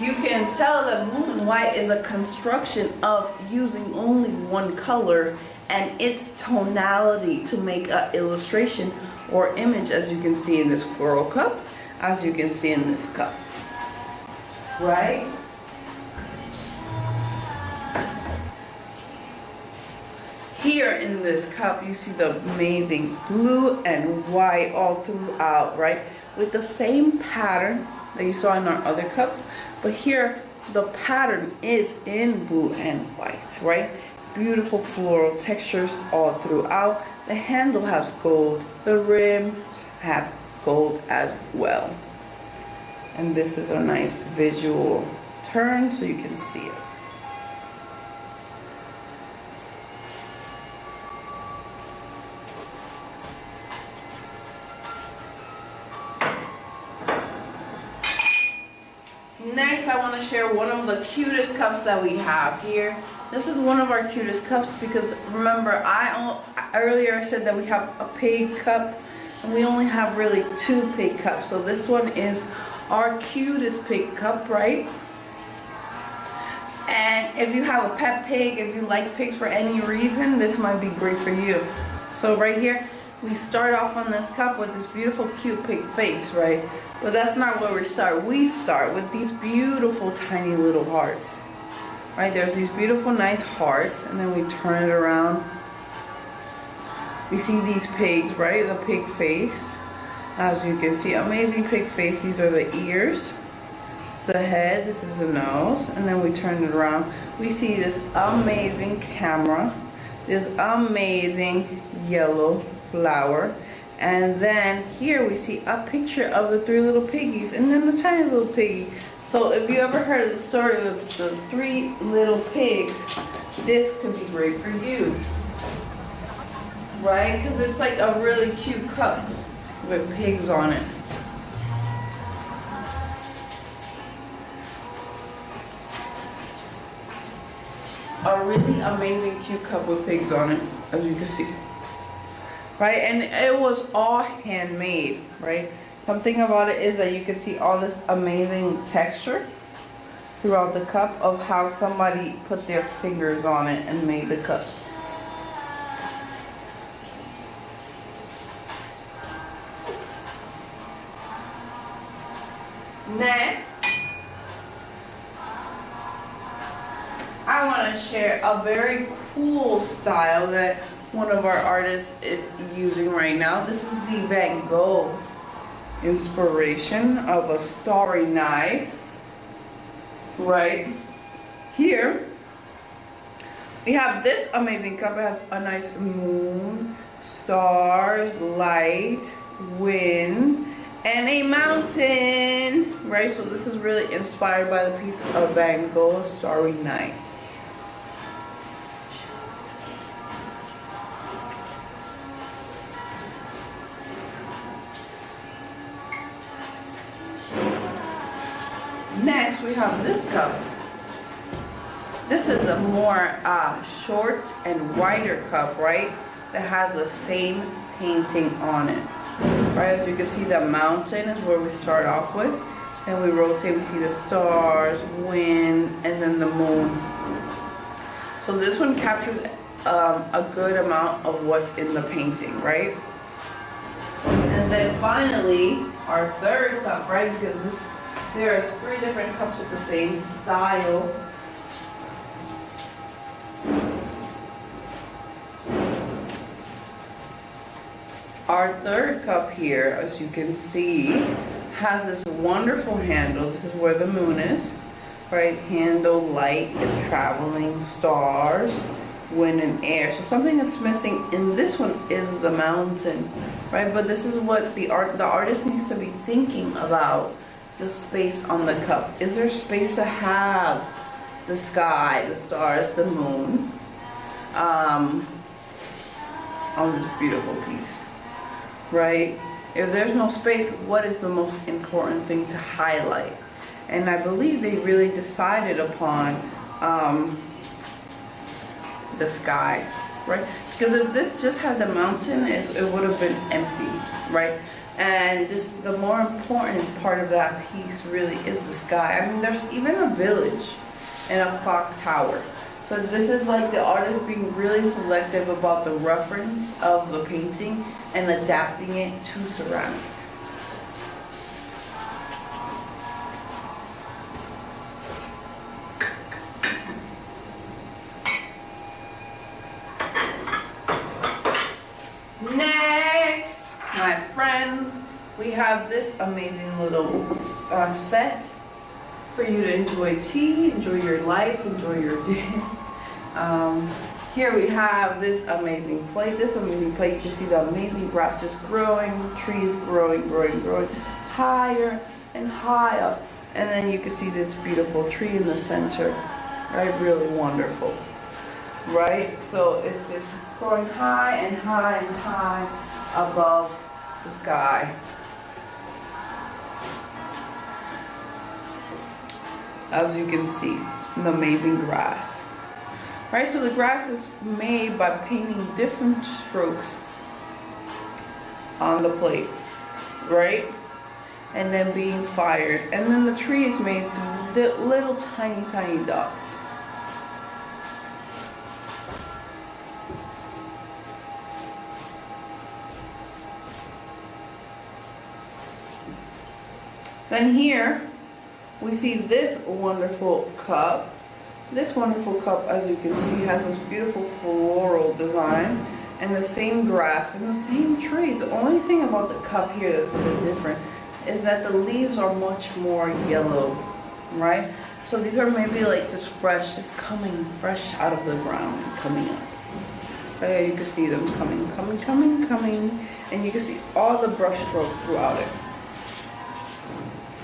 You can tell that blue and white is a construction of using only one color and its tonality to make an illustration or image, as you can see in this floral cup, as you can see in this cup, right? Here in this cup, you see the amazing blue and white all throughout, right? With the same pattern that you saw in our other cups, but here the pattern is in blue and white, right? Beautiful floral textures all throughout. The handle has gold, the rims have gold as well. And this is a nice visual turn so you can see it. Next, I want to share one of the cutest cups that we have here. This is one of our cutest cups because remember, earlier I said that we have a pig cup and we only have really 2 pig cups. So this one is our cutest pig cup, right? And if you have a pet pig, if you like pigs for any reason, this might be great for you. So right here, we start off on this cup with this beautiful cute pig face, right? But that's not where we start. We start with these beautiful tiny little hearts, right? There's these beautiful nice hearts, and then we turn it around. We see these pigs, right? The pig face. As you can see, amazing pig face. These are the ears. It's the head, this is the nose, and then we turn it around. We see this amazing camera, this amazing yellow flower. And then here we see a picture of the 3 little piggies and then the tiny little piggy. So if you ever heard of the story of the 3 little pigs, this could be great for you, right? Because it's like a really cute cup with pigs on it. A really amazing cute cup with pigs on it, as you can see. Right, and it was all handmade, right? Something about it is that you can see all this amazing texture throughout the cup of how somebody put their fingers on it and made the cup. Next, I want to share a very cool style that one of our artists is using right now. This is the Van Gogh inspiration of a starry night. Right here we have this amazing cup. It has a nice moon, stars, light, wind, and a mountain, right? So this is really inspired by the piece of Van Gogh, Starry Night. Next, we have this cup. This is a more short and wider cup, right? That has the same painting on it. Right, as you can see, the mountain is where we start off with. And we rotate, we see the stars, wind, and then the moon. So this one captured a good amount of what's in the painting, right? And then finally, our third cup, right? Because there are 3 different cups with the same style. Our third cup here, as you can see, has this wonderful handle. This is where the moon is, right? Handle, light is traveling, stars, wind and air. So something that's missing in this one is the mountain, right? But this is what the artist needs to be thinking about, the space on the cup. Is there space to have the sky, the stars, the moon on this beautiful piece, right? If there's no space, what is the most important thing to highlight? And I believe they really decided upon the sky, right? Because if this just had the mountain, it would have been empty, right? And the more important part of that piece really is the sky. I mean, there's even a village and a clock tower. So this is like the artist being really selective about the reference of the painting and adapting it to ceramic. Next, my friends, we have this amazing little set for you to enjoy tea, enjoy your life, enjoy your day. Here we have this amazing plate. This amazing plate, you can see the amazing grass just growing, trees growing, higher and higher. And then you can see this beautiful tree in the center, right? Really wonderful, right? So it's just growing high and high and high above the sky. As you can see, an amazing grass. Right, so the grass is made by painting different strokes on the plate, right? And then being fired. And then the tree is made through little tiny dots. Then here, we see this wonderful cup. This wonderful cup, as you can see, has this beautiful floral design and the same grass and the same trees. The only thing about the cup here that's a bit different is that the leaves are much more yellow, right? So these are maybe like just fresh, just coming fresh out of the ground and coming up. Right, you can see them coming, and you can see all the brush strokes throughout it,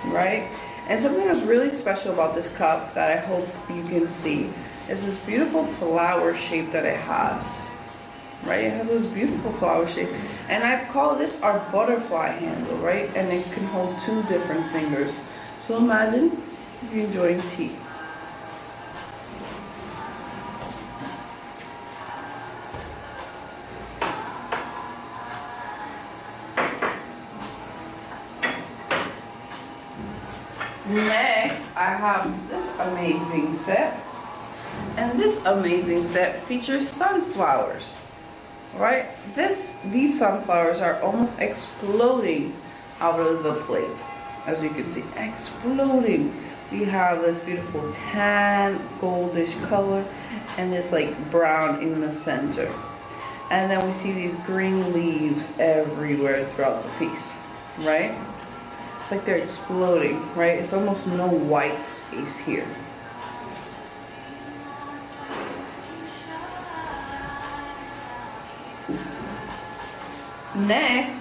right? And something that's really special about this cup that I hope you can see is this beautiful flower shape that it has. Right? It has this beautiful flower shape. And I call this our butterfly handle, right? And it can hold 2 different fingers. So imagine you're enjoying tea. Next, I have this amazing set. And this amazing set features sunflowers. Right? These sunflowers are almost exploding out of the plate. As you can see, exploding. We have this beautiful tan, goldish color, and this like brown in the center. And then we see these green leaves everywhere throughout the piece. Right? It's like they're exploding, right? It's almost no white space here. Next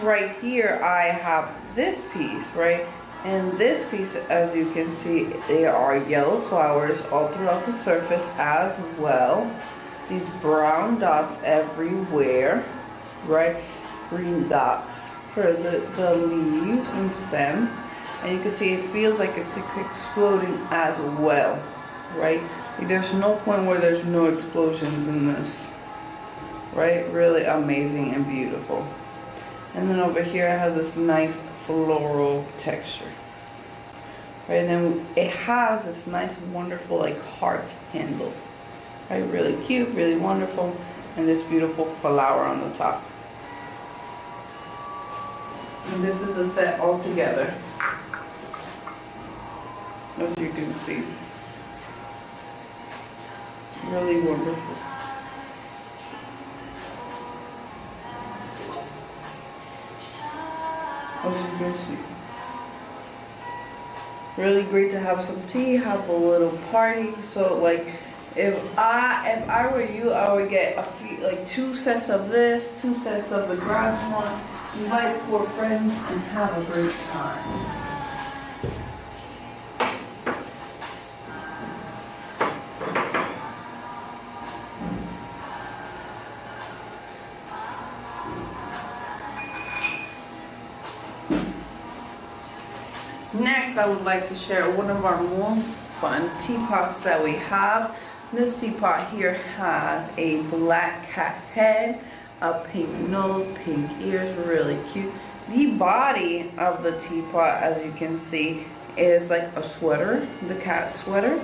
right here I have this piece, right? And this piece, as you can see, there are yellow flowers all throughout the surface as well. These brown dots everywhere, right? Green dots for the leaves and stems. And you can see it feels like it's exploding as well, right? There's no point where there's no explosions in this, right? Really amazing and beautiful. And then over here it has this nice floral texture, right? And then it has this nice, wonderful, like heart handle, right? Really cute, really wonderful, and this beautiful flower on the top. And this is the set all together, as you can see. Really wonderful. As you can see. Really great to have some tea, have a little party. So like if I were you, I would get a few, like 2 sets of this, 2 sets of the grass one, invite 4 friends and have a great time. Next, I would like to share one of our most fun teapots that we have. This teapot here has a black cat head, a pink nose, pink ears, really cute. The body of the teapot, as you can see, is like a sweater, the cat sweater,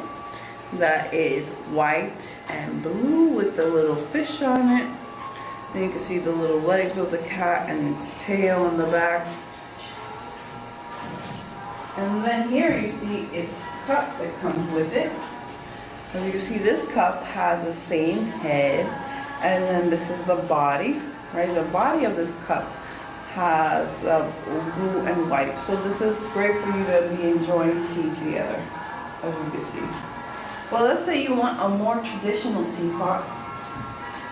that is white and blue with the little fish on it. Then you can see the little legs of the cat and its tail in the back. And then here you see its cup that comes with it. As you can see, this cup has the same head, and then this is the body, right? The body of this cup has blue and white. So this is great for you to be enjoying tea together, as you can see. Well, let's say you want a more traditional teapot.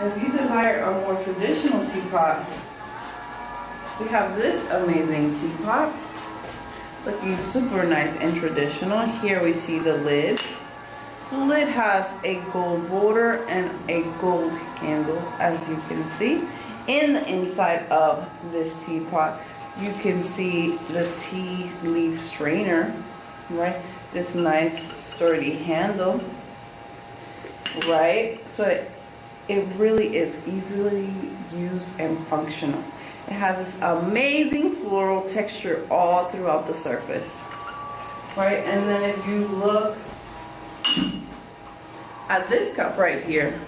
If you desire a more traditional teapot, we have this amazing teapot. Looking super nice and traditional. Here we see the lid. The lid has a gold border and a gold handle, as you can see. In the inside of this teapot, you can see the tea leaf strainer, right? This nice sturdy handle, right? So it really is easily used and functional. It has this amazing floral texture all throughout the surface, right? And then if you look at this cup right here,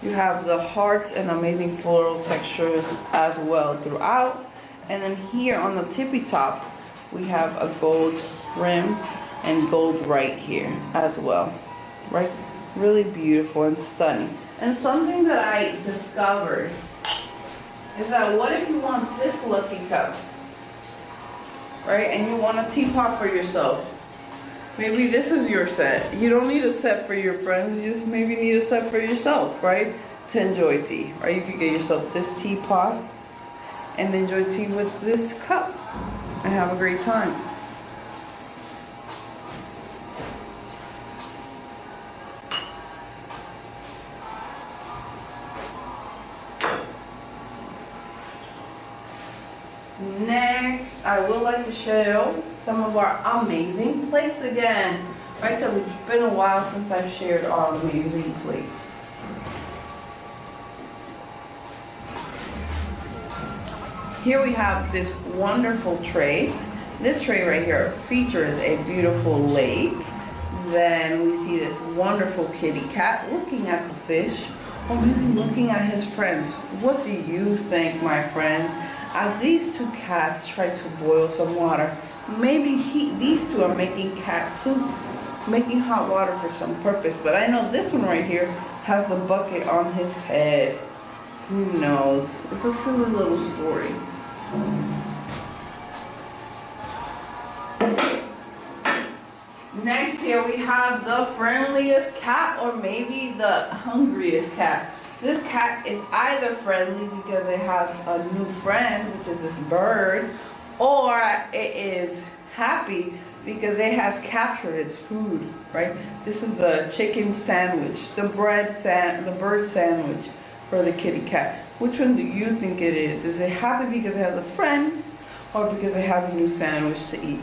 you have the hearts and amazing floral textures as well throughout. And then here on the tippy top, we have a gold rim and gold right here as well, right? Really beautiful and stunning. And something that I discovered is that what if you want this lucky cup, right? And you want a teapot for yourself. Maybe this is your set. You don't need a set for your friends. You just maybe need a set for yourself, right? To enjoy tea, right? You could get yourself this teapot and enjoy tea with this cup and have a great time. Next, I would like to show some of our amazing plates again, right? Because it's been a while since I've shared our amazing plates. Here we have this wonderful tray. This tray right here features a beautiful lake. Then we see this wonderful kitty cat looking at the fish, or maybe looking at his friends. What do you think, my friends? As these 2 cats try to boil some water, maybe these 2 are making cat soup, making hot water for some purpose. But I know this one right here has the bucket on his head. Who knows? It's a silly little story. Next here we have the friendliest cat, or maybe the hungriest cat. This cat is either friendly because it has a new friend, which is this bird, or it is happy because it has captured its food, right? This is a chicken sandwich, the bird sandwich for the kitty cat. Which one do you think it is? Is it happy because it has a friend, or because it has a new sandwich to eat.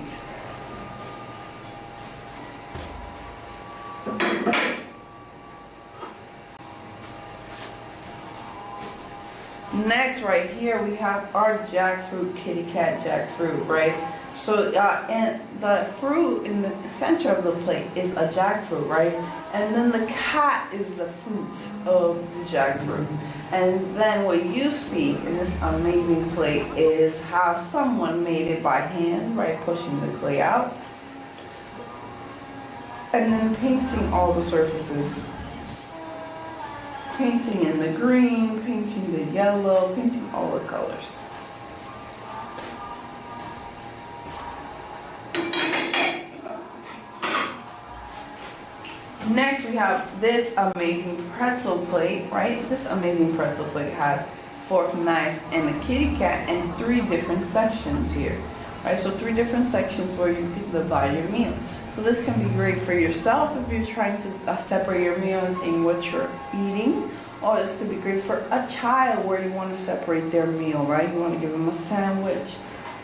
Next, right here, we have our jackfruit, kitty cat jackfruit, right? So, and the fruit in the center of the plate is a jackfruit, right? And then the cat is the fruit of the jackfruit. And then what you see in this amazing plate is how someone made it by hand, right? Pushing the clay out. And then painting all the surfaces. Painting in the green, painting the yellow, painting all the colors. Next, we have this amazing pretzel plate, right? This amazing pretzel plate has fork, knife, and a kitty cat, and 3 different sections here, right? So 3 different sections where you can divide your meal. So this can be great for yourself if you're trying to separate your meal and seeing what you're eating. Or this could be great for a child where you want to separate their meal, right? You want to give them a sandwich,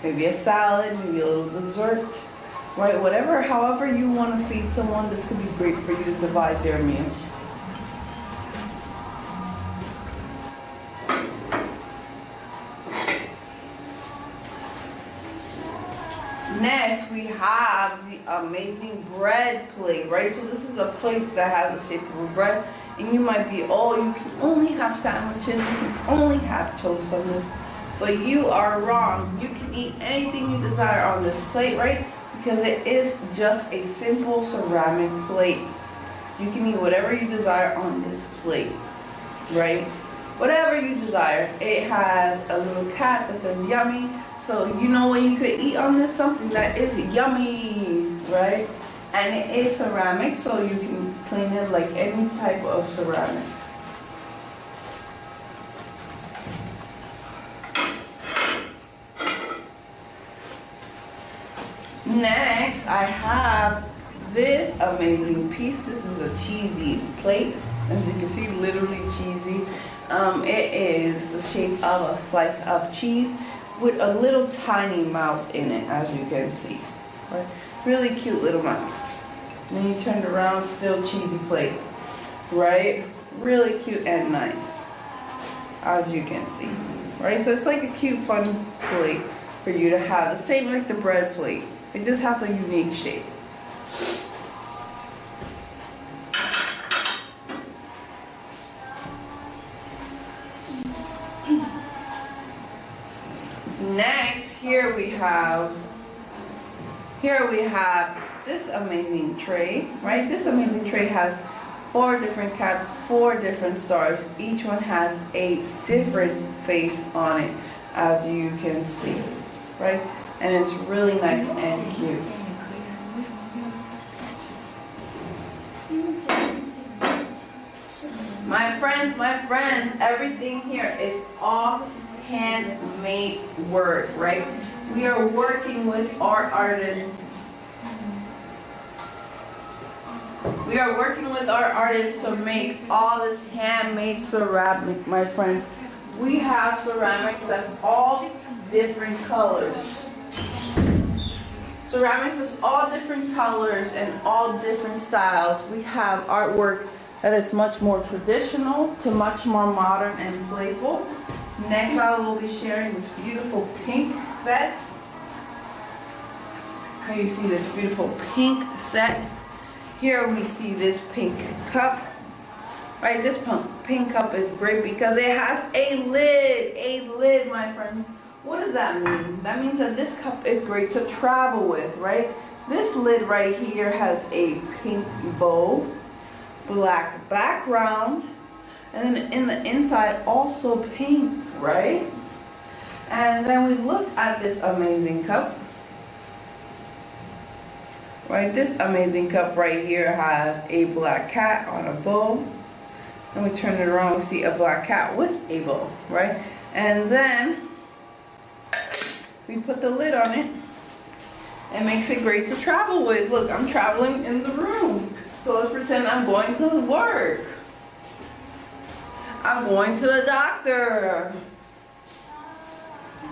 maybe a salad, maybe a little dessert, right? Whatever, however you want to feed someone, this could be great for you to divide their meal. Next, we have the amazing bread plate, right? So this is a plate that has the shape of a bread, and you might be, oh, you can only have sandwiches, you can only have toast on this, but you are wrong. You can eat anything you desire on this plate, right? Because it is just a simple ceramic plate. You can eat whatever you desire on this plate, right? Whatever you desire. It has a little cat that says yummy. So you know what you could eat on this? Something that is yummy, right? And it is ceramic, so you can clean it like any type of ceramics. Next, I have this amazing piece. This is a cheesy plate. As you can see, literally cheesy. It is the shape of a slice of cheese with a little tiny mouse in it, as you can see. Right? Really cute little mouse. Then you turn it around, still cheesy plate. Right? Really cute and nice, as you can see. Right? So it's like a cute, fun plate for you to have. The same like the bread plate. It just has a unique shape. Next, here we have this amazing tray, right? This amazing tray has 4 different cats, 4 different stars. Each one has a different face on it, as you can see, right? And it's really nice and cute. My friends, everything here is all handmade work, right? We are working with our artists. We are working with our artists to make all this handmade ceramic, my friends. We have ceramics that's all different colors. Ceramics is all different colors and all different styles. We have artwork that is much more traditional to much more modern and playful. Next, I will be sharing this beautiful pink set. Here you see this beautiful pink set. Here we see this pink cup. Right, this pink cup is great because it has a lid, my friends. What does that mean? That means that this cup is great to travel with, right? This lid right here has a pink bow, black background, and then in the inside also pink, right? And then we look at this amazing cup. Right, this amazing cup right here has a black cat on a bow. And we turn it around, we see a black cat with a bow, right? And then we put the lid on it. It makes it great to travel with. Look, I'm traveling in the room. So let's pretend I'm going to work. I'm going to the doctor.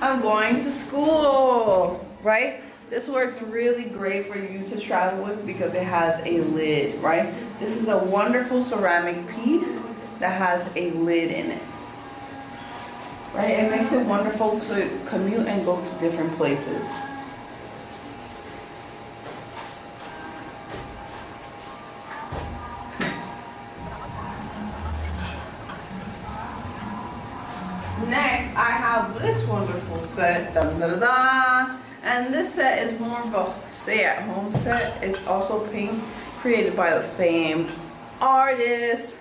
I'm going to school, right? This works really great for you to travel with because it has a lid, right? This is a wonderful ceramic piece that has a lid in it, right? It makes it wonderful to commute and go to different places. Next, I have this wonderful set, dun, dun, dun, dun. And this set is more of a stay-at-home set. It's also created by the same artist.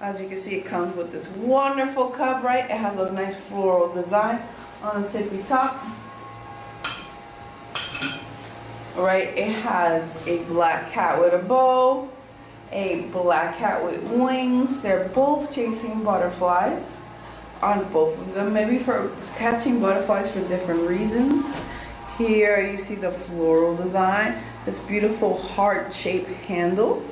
As you can see, it comes with this wonderful cup, right? It has a nice floral design on the tippy top. Right, it has a black cat with a bow, a black cat with wings. They're both chasing butterflies on both of them, maybe for catching butterflies for different reasons. Here you see the floral design, this beautiful heart-shaped handle,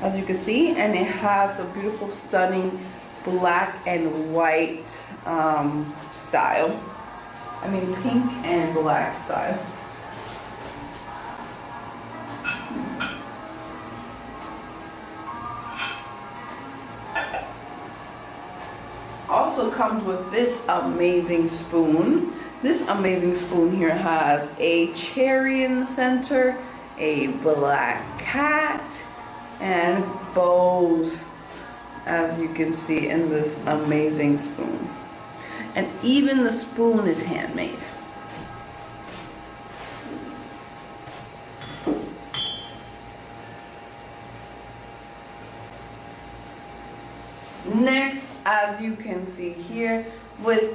as you can see, and it has a beautiful, stunning black and white style. I mean, pink and black style. Also comes with this amazing spoon. This amazing spoon here has a cherry in the center, a black cat, and bows, as you can see in this amazing spoon. And even the spoon is handmade. Next, as you can see here, with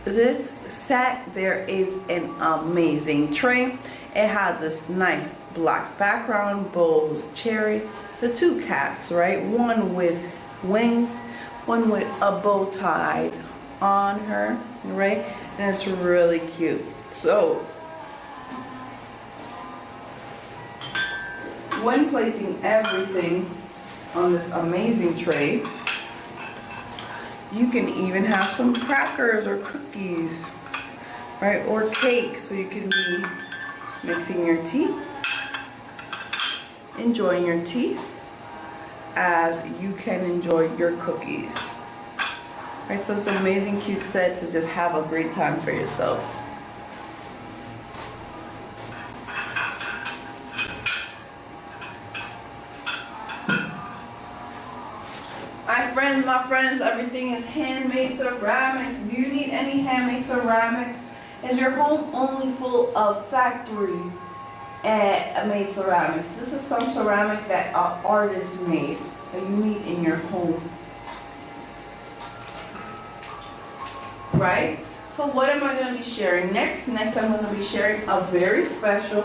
this set, there is an amazing tray. It has this nice black background, bows, cherry, the two cats, right? One with wings, one with a bow tied on her, right? And it's really cute. So, when placing everything on this amazing tray, you can even have some crackers or cookies, right? Or cake, so you can be mixing your tea, enjoying your tea, as you can enjoy your cookies. Right, so it's an amazing, cute set to just have a great time for yourself. My friends, everything is handmade ceramics. Do you need any handmade ceramics? Is your home only full of factory made ceramics? This is some ceramic that an artist made that you need in your home. Right? So what am I going to be sharing next? Next I'm going to be sharing a very special,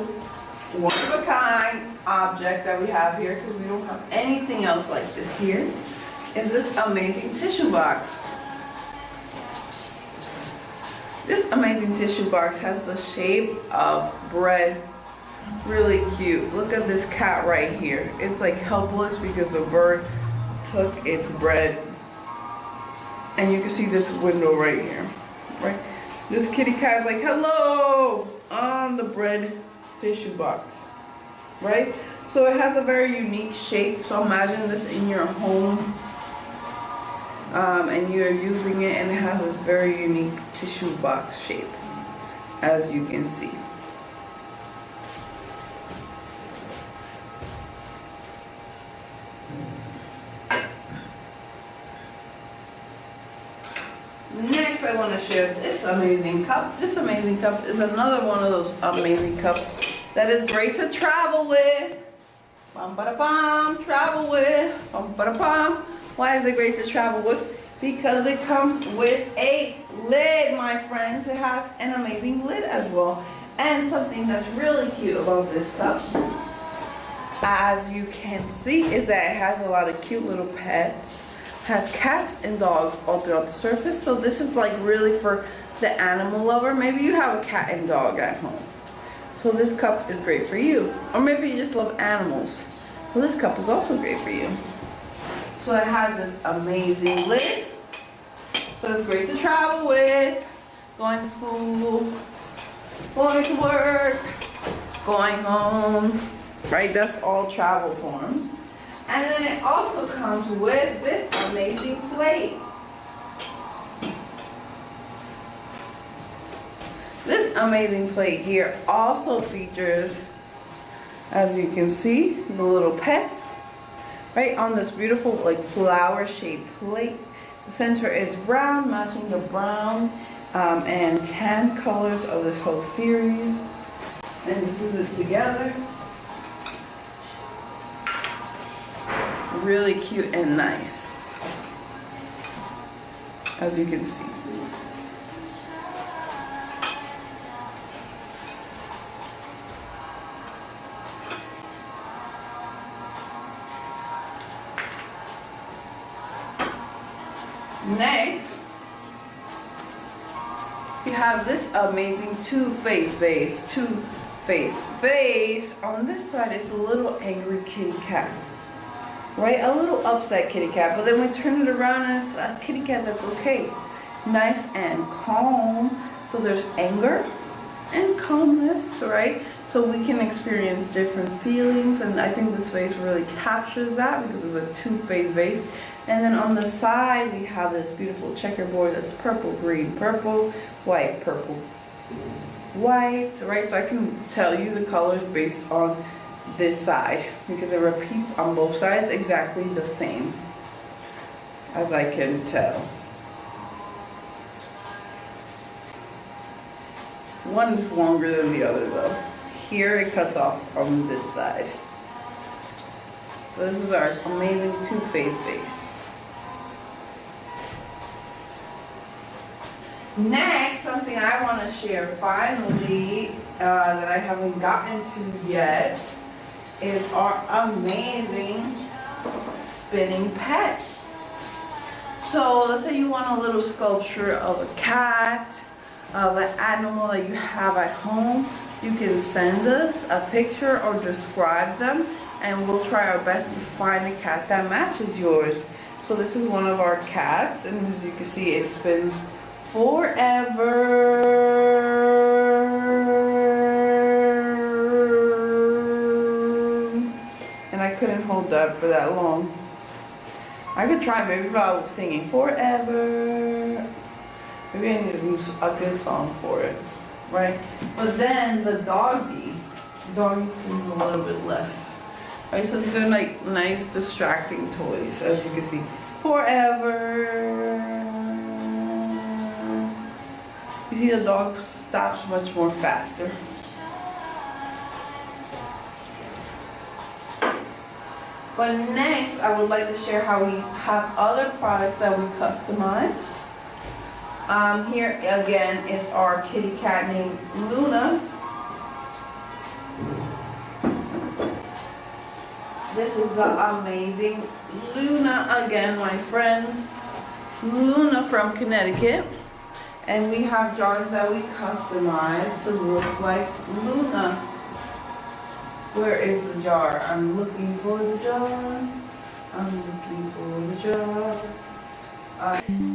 one-of-a-kind object that we have here, because we don't have anything else like this here. Is this amazing tissue box. This amazing tissue box has the shape of bread. Really cute. Look at this cat right here. It's like helpless because the bird took its bread. And you can see this window right here, right? This kitty cat is like, hello, on the bread tissue box, right? So it has a very unique shape. So imagine this in your home. And you're using it, and it has this very unique tissue box shape, as you can see. Next, I want to share this amazing cup. This amazing cup is another one of those amazing cups that is great to travel with. Bum ba da bum, travel with. Bum ba da bum. Why is it great to travel with? Because it comes with a lid, my friends. It has an amazing lid as well. And something that's really cute about this cup, as you can see, is that it has a lot of cute little pets. It has cats and dogs all throughout the surface. So this is like really for the animal lover. Maybe you have a cat and dog at home. So this cup is great for you. Or maybe you just love animals. Well, this cup is also great for you. So it has this amazing lid. So it's great to travel with. going to school, going to work, going home, right? That's all travel forms. And then it also comes with this amazing plate. This amazing plate here also features, as you can see, the little pets right on this beautiful like flower shaped plate. The center is brown, matching the brown and tan colors of this whole series. And this is it together. Really cute and nice, as you can see. Next, you have this amazing two-face vase. Two-face vase. On this side, it's a little angry kitty cat. Right? A little upset kitty cat. But then we turn it around and it's a kitty cat that's okay. Nice and calm. So there's anger and calmness, right? So we can experience different feelings. And I think this vase really captures that because it's a two-face vase. And then on the side, we have this beautiful checkerboard that's purple, green, purple, white, purple, white, right? So I can tell you the colors based on this side because it repeats on both sides exactly the same, as I can tell. One is longer than the other though. Here it cuts off on this side. This is our amazing two-face vase. Next, something I want to share finally that I haven't gotten to yet is our amazing spinning pets. So let's say you want a little sculpture of a cat, of an animal that you have at home. You can send us a picture or describe them and we'll try our best to find a cat that matches yours. So this is one of our cats, and as you can see it spins forever. And I couldn't hold that for that long. I could try maybe if I was singing forever. Maybe I need to do a good song for it, right? But then the doggy sings a little bit less. Right, so these are like nice distracting toys, as you can see. Forever. You see the dog stops much more faster. But next, I would like to share how we have other products that we customize. Here again is our kitty cat named Luna. This is the amazing Luna again, my friends. Luna from Connecticut. And we have jars that we customize to look like Luna. Where is the jar? I'm looking for the jar. I'm looking for the jar.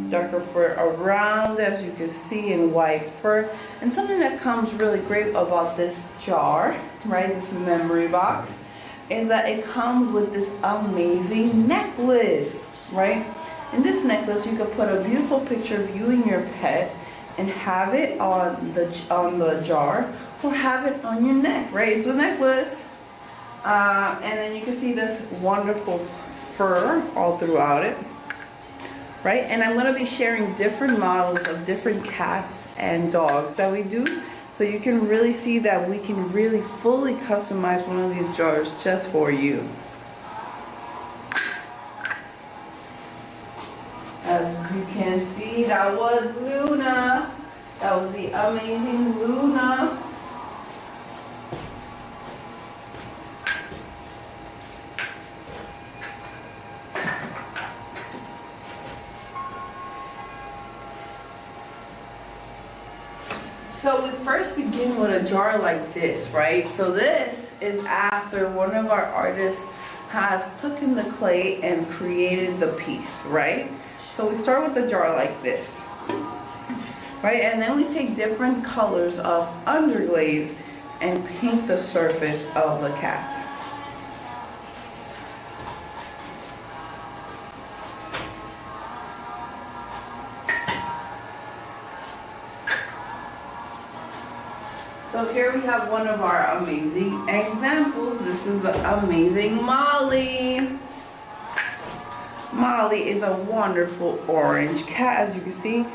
Darker fur around, as you can see, in white fur. And something that comes really great about this jar, right, this memory box, is that it comes with this amazing necklace, right? In this necklace, you could put a beautiful picture of you and your pet and have it on the jar, or have it on your neck, right? It's a necklace. And then you can see this wonderful fur all throughout it, right? And I'm going to be sharing different models of different cats and dogs that we do, so you can really see that we can really fully customize one of these jars just for you. As you can see, that was Luna. That was the amazing Luna. So we first begin with a jar like this, right? So this is after one of our artists has taken the clay and created the piece, right? So we start with the jar like this, right? And then we take different colors of underglaze and paint the surface of the cat. So here we have one of our amazing examples. This is the amazing Molly. Molly is a wonderful orange cat, as you can see.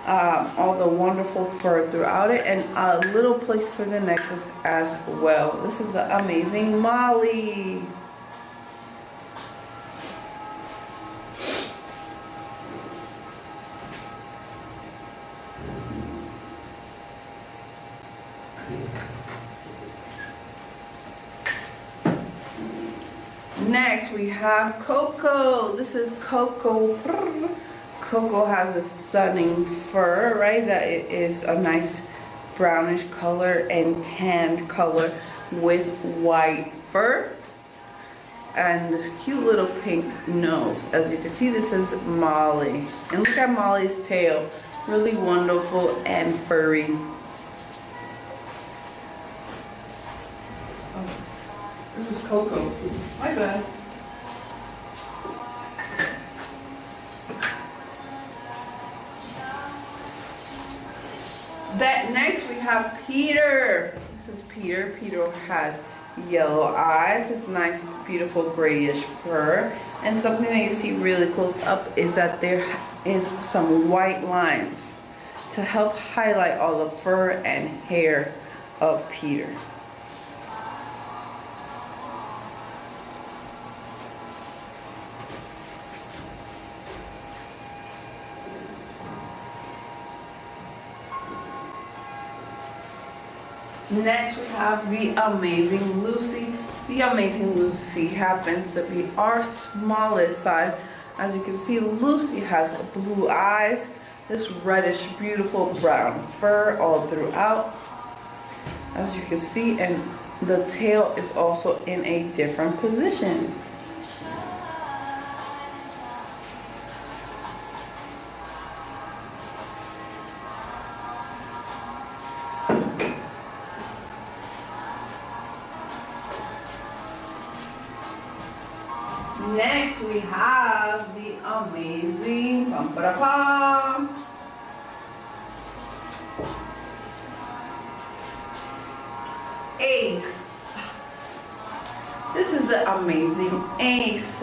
All the wonderful fur throughout it, and a little place for the necklace as well. This is the amazing Molly. Next we have Coco. This is Coco. Coco has a stunning fur, right? That it is a nice brownish color and tanned color with white fur. And this cute little pink nose. As you can see, this is Molly. And look at Molly's tail. Really wonderful and furry. This is Coco. My bad. Next we have Peter. This is Peter. Peter has yellow eyes. It's nice, beautiful grayish fur. And something that you see really close up is that there is some white lines to help highlight all the fur and hair of Peter. Next we have the amazing Lucy. The amazing Lucy happens to be our smallest size. As you can see, Lucy has blue eyes, this reddish beautiful brown fur all throughout, as you can see, and the tail is also in a different position. Next we have the amazing Ace. This is the amazing Ace,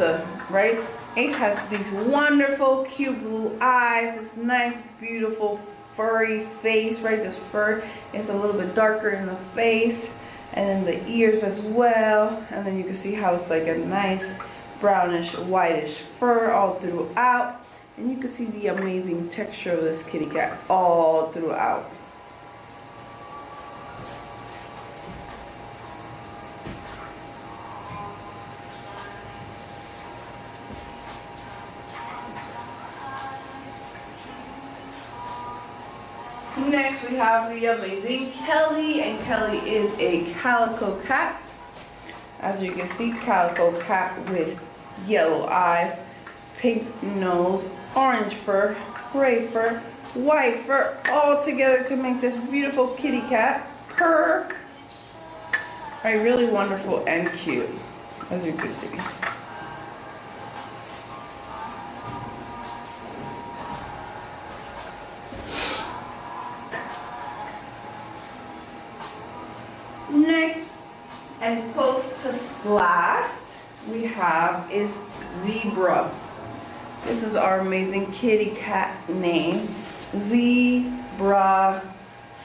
right? Ace has these wonderful cute blue eyes, this nice beautiful furry face, right? This fur is a little bit darker in the face, and then the ears as well, and then you can see how it's like a nice brownish whitish fur all throughout, and you can see the amazing texture of this kitty cat all throughout. Next we have the amazing Kelly, and Kelly is a calico cat. As you can see, calico cat with yellow eyes, pink nose, orange fur, gray fur, white fur, all together to make this beautiful kitty cat purr. Right, really wonderful and cute, as you can see. Next, and close to last, we have is Zebra. This is our amazing kitty cat name, Zebra.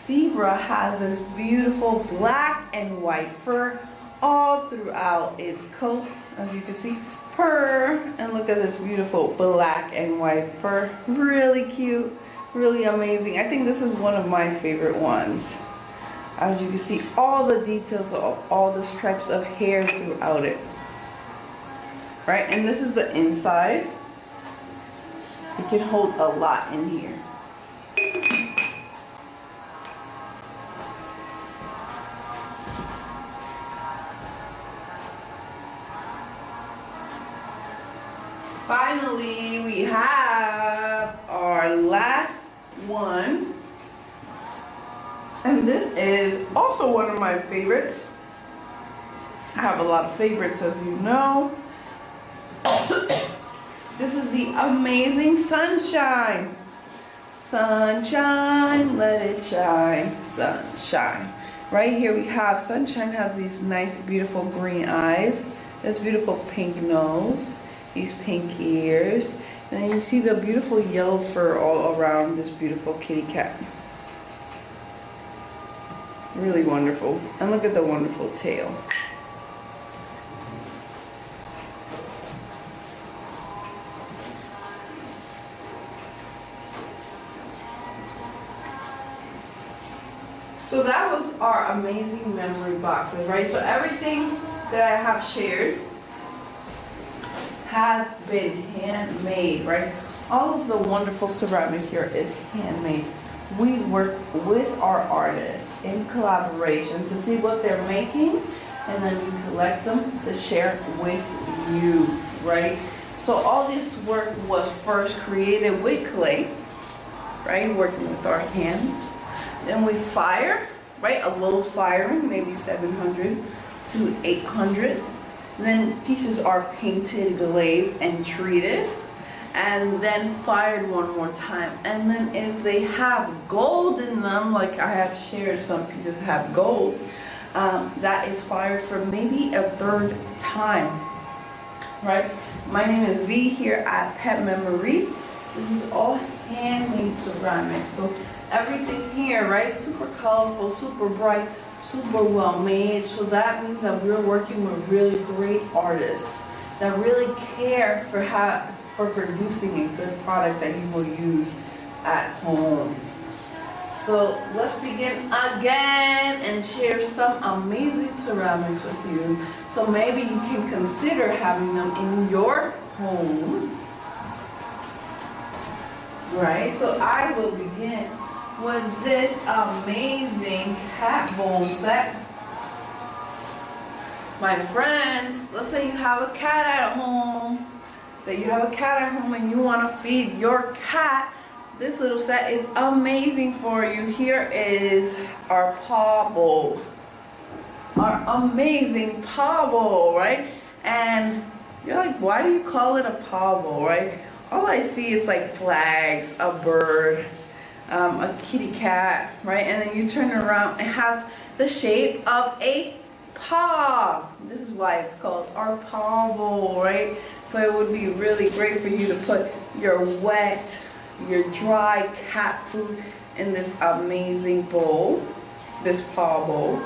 Zebra has this beautiful black and white fur all throughout its coat, as you can see, purr, and look at this beautiful black and white fur. Really cute, really amazing. I think this is one of my favorite ones. As you can see, all the details of all the stripes of hair throughout it. Right, and this is the inside. It can hold a lot in here. Finally, we have our last one. And this is also one of my favorites. I have a lot of favorites, as you know. This is the amazing Sunshine. Sunshine, let it shine, sunshine. Right here we have Sunshine has these nice, beautiful green eyes, this beautiful pink nose, these pink ears, and then you see the beautiful yellow fur all around this beautiful kitty cat. Really wonderful. And look at the wonderful tail. So that was our amazing memory boxes, right? So everything that I have shared has been handmade, right? All of the wonderful ceramic here is handmade. We work with our artists in collaboration to see what they're making, and then we collect them to share with you, right? So all this work was first created with clay, right? Working with our hands. Then we fire, right? A low firing, maybe 700 to 800. Then pieces are painted, glazed, and treated, and then fired one more time. And then if they have gold in them, like I have shared, some pieces have gold, that is fired for maybe a third time, right? My name is V here at Pet Memory. This is all handmade ceramics. So everything here, right? Super colorful, super bright, super well made. So that means that we're working with really great artists that really care for producing a good product that you will use at home. So let's begin again and share some amazing ceramics with you. So maybe you can consider having them in your home. Right, so I will begin with this amazing cat bowl set. My friends, let's say you have a cat at home. Say you have a cat at home and you want to feed your cat. This little set is amazing for you. Here is our paw bowl. Our amazing paw bowl, right? And you're like, why do you call it a paw bowl, right? All I see is like flags, a bird, a kitty cat, right? And then you turn it around, it has the shape of a paw. This is why it's called our paw bowl, right? So it would be really great for you to put your wet, your dry cat food in this amazing bowl, this paw bowl.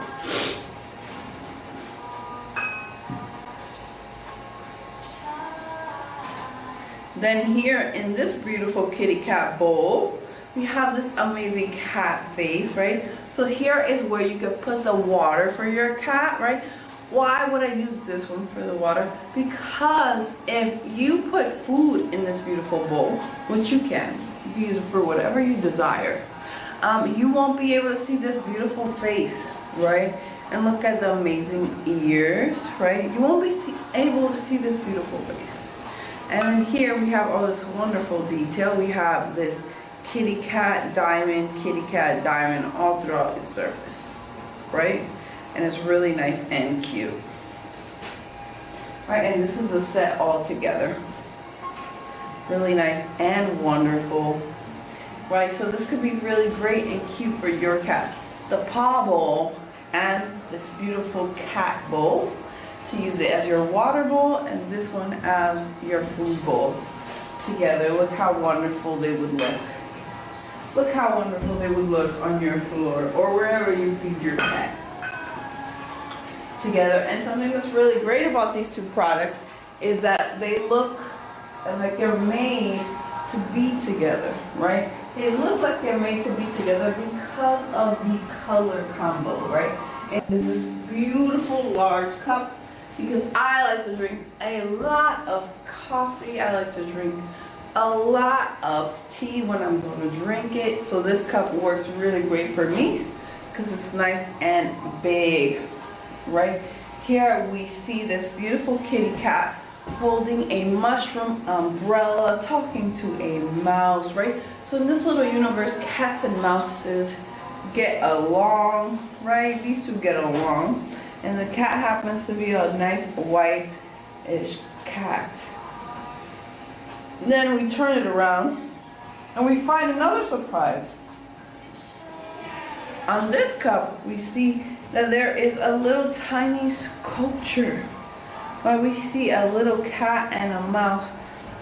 Then here in this beautiful kitty cat bowl, we have this amazing cat face, right? So here is where you can put the water for your cat, right? Why would I use this one for the water? Because if you put food in this beautiful bowl, which you can use it for whatever you desire, you won't be able to see this beautiful face, right? And look at the amazing ears, right? You won't be able to see this beautiful face. And then here we have all this wonderful detail. We have this kitty cat diamond all throughout its surface, right? And it's really nice and cute. Right, and this is the set all together. Really nice and wonderful. Right, so this could be really great and cute for your cat. The paw bowl and this beautiful cat bowl, to use it as your water bowl, and this one as your food bowl together. Look how wonderful they would look. Look how wonderful they would look on your floor or wherever you feed your cat together. And something that's really great about these two products is that they look like they're made to be together, right? They look like they're made to be together because of the color combo, right? And this is beautiful large cup, because I like to drink a lot of coffee. I like to drink a lot of tea when I'm going to drink it. So this cup works really great for me because it's nice and big, right? Here we see this beautiful kitty cat holding a mushroom umbrella, talking to a mouse, right? So in this little universe, cats and mouses get along, right? These two get along. And the cat happens to be a nice white-ish cat. Then we turn it around and we find another surprise. On this cup, we see that there is a little tiny sculpture. But we see a little cat and a mouse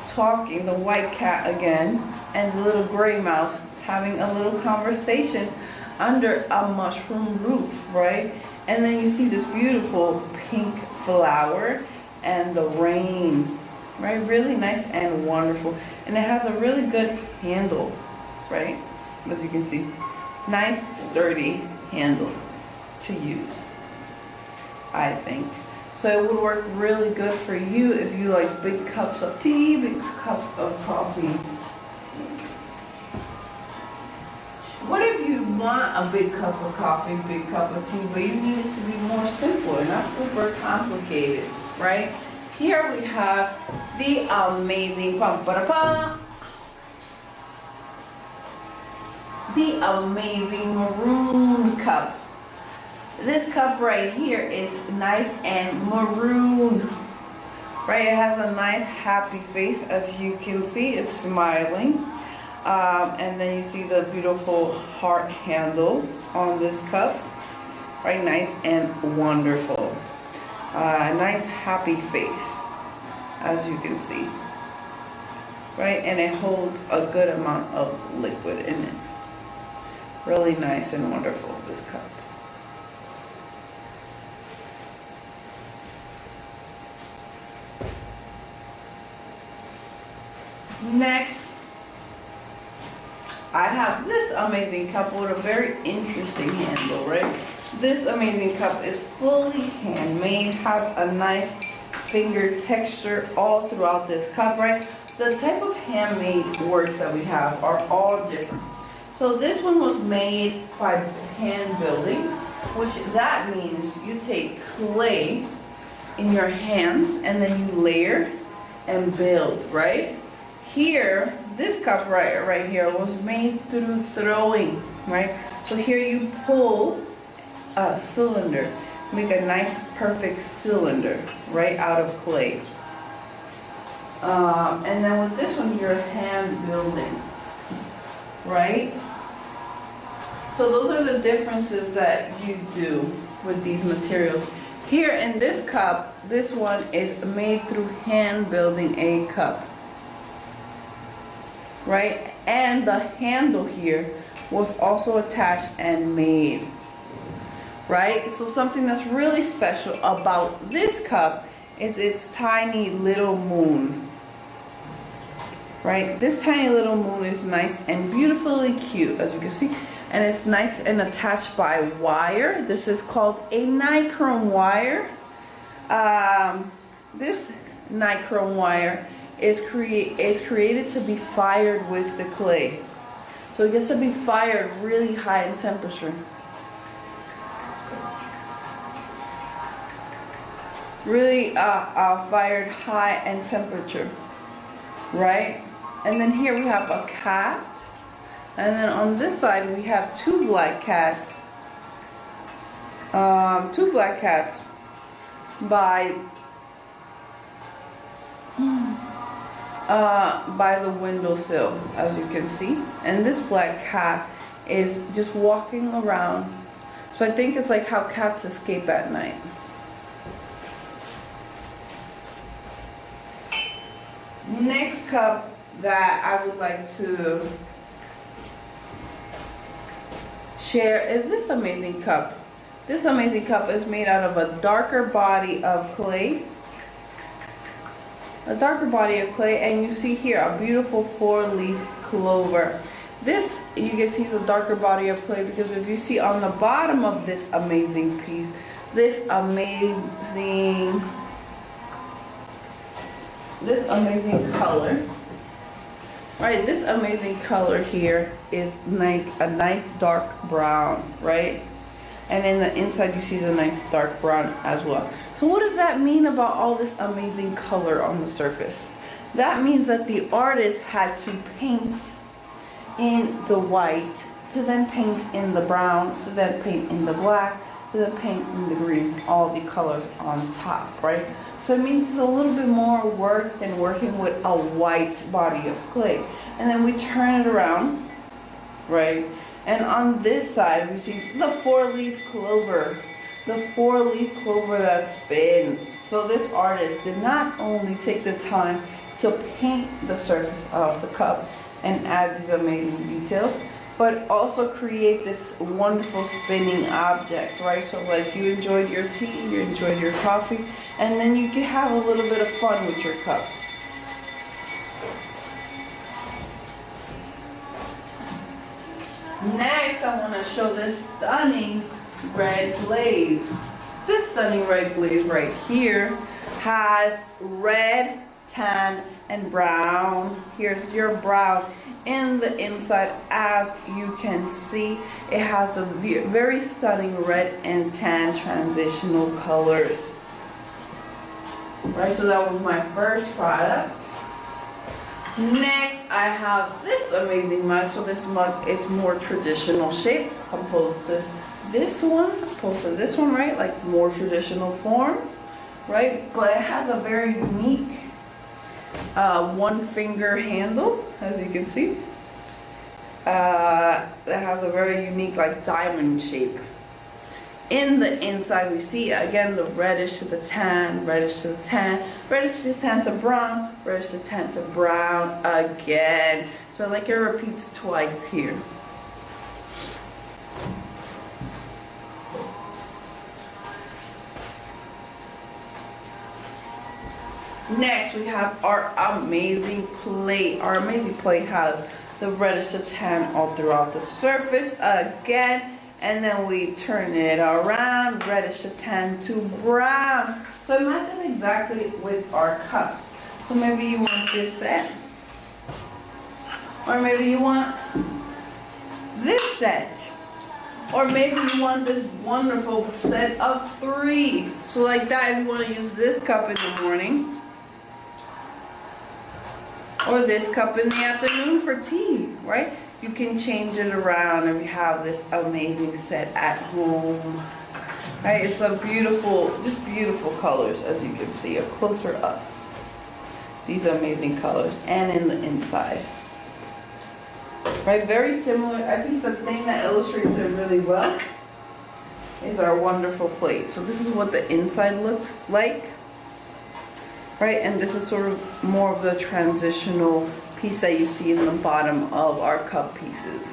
talking, the white cat again, and the little gray mouse having a little conversation under a mushroom roof, right? And then you see this beautiful pink flower and the rain, right? Really nice and wonderful. And it has a really good handle, right? As you can see, nice sturdy handle to use, I think. So it would work really good for you if you like big cups of tea, big cups of coffee. What if you want a big cup of coffee, big cup of tea, but you need it to be more simple and not super complicated, right? Here we have the amazing the amazing maroon cup. This cup right here is nice and maroon, right? It has a nice happy face, as you can see, it's smiling. And then you see the beautiful heart handle on this cup, right? Nice and wonderful. Nice happy face, as you can see, right? And it holds a good amount of liquid in it. Really nice and wonderful, this cup. Next, I have this amazing cup with a very interesting handle, right? This amazing cup is fully handmade, has a nice finger texture all throughout this cup, right? The type of handmade works that we have are all different. So this one was made by hand building, which that means you take clay in your hands and then you layer and build, right? Here, this cup right here was made through throwing, right? So here you pull a cylinder, make a nice perfect cylinder right out of clay. And then with this one, you're hand building, right? So those are the differences that you do with these materials. Here in this cup, this one is made through hand building a cup, right? And the handle here was also attached and made, right? So something that's really special about this cup is its tiny little moon, right? This tiny little moon is nice and beautifully cute, as you can see, and it's nice and attached by wire. This is called a nichrome wire. This nichrome wire is created to be fired with the clay. So it gets to be fired really high in temperature. Really fired high in temperature, right? And then here we have a cat. And then on this side we have two black cats. Two black cats by the windowsill, as you can see. And this black cat is just walking around. So I think it's like how cats escape at night. Next cup that I would like to share is this amazing cup. This amazing cup is made out of a darker body of clay. A darker body of clay, and you see here a beautiful 4-leaf clover. This, you can see the darker body of clay because if you see on the bottom of this amazing piece, this amazing color, right? This amazing color here is like a nice dark brown, right? And in the inside you see the nice dark brown as well. So what does that mean about all this amazing color on the surface? That means that the artist had to paint in the white to then paint in the brown, to then paint in the black, to then paint in the green, all the colors on top, right? So it means it's a little bit more work than working with a white body of clay. And then we turn it around, right? And on this side, we see the four-leaf clover. The four-leaf clover that spins. So this artist did not only take the time to paint the surface of the cup and add these amazing details, but also create this wonderful spinning object, right? So like you enjoyed your tea, you enjoyed your coffee, and then you can have a little bit of fun with your cup. Next, I want to show this stunning red glaze. This stunning red glaze right here has red, tan, and brown. Here's your brown in the inside. As you can see, it has a very stunning red and tan transitional colors. Right, so that was my first product. Next, I have this amazing mug. So this mug is more traditional shape opposed to this one, right? Like more traditional form, right? But it has a very unique one finger handle, as you can see. That has a very unique like diamond shape. In the inside, we see again the reddish to the tan, reddish to the tan, reddish to tan to brown, reddish to tan to brown again. So like it repeats twice here. Next, we have our amazing plate. Our amazing plate has the reddish to tan all throughout the surface again. And then we turn it around, reddish to tan to brown. So it matches exactly with our cups. So maybe you want this set. Or maybe you want this set. Or maybe you want this wonderful set of 3. So like that, if you want to use this cup in the morning. Or this cup in the afternoon for tea, right? You can change it around and we have this amazing set at home. Right, it's a beautiful, just beautiful colors as you can see, a closer up. These amazing colors and in the inside. Right, very similar. I think the thing that illustrates it really well is our wonderful plate. So this is what the inside looks like. Right, and this is sort of more of the transitional piece that you see in the bottom of our cup pieces.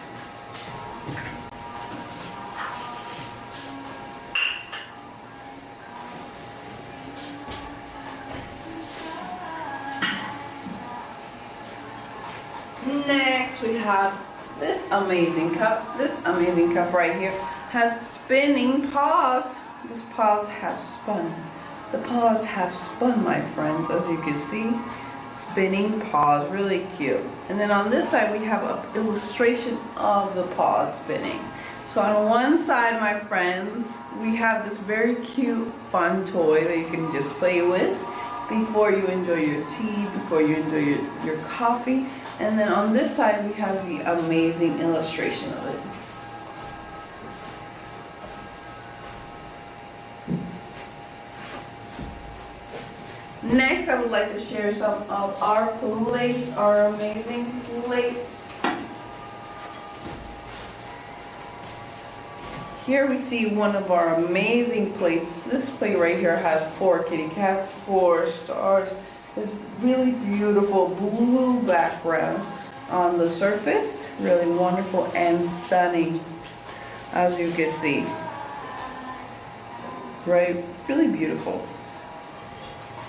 Next, we have this amazing cup. This amazing cup right here has spinning paws. These paws have spun. The paws have spun, my friends, as you can see. Spinning paws, really cute. And then on this side we have an illustration of the paws spinning. So on one side, my friends, we have this very cute fun toy that you can just play with before you enjoy your tea, before you enjoy your coffee. And then on this side we have the amazing illustration of it. Next, I would like to share some of our plates, our amazing plates. Here we see one of our amazing plates. This plate right here has 4 kitty cats, 4 stars. This really beautiful blue background on the surface. Really wonderful and stunning, as you can see. Right, really beautiful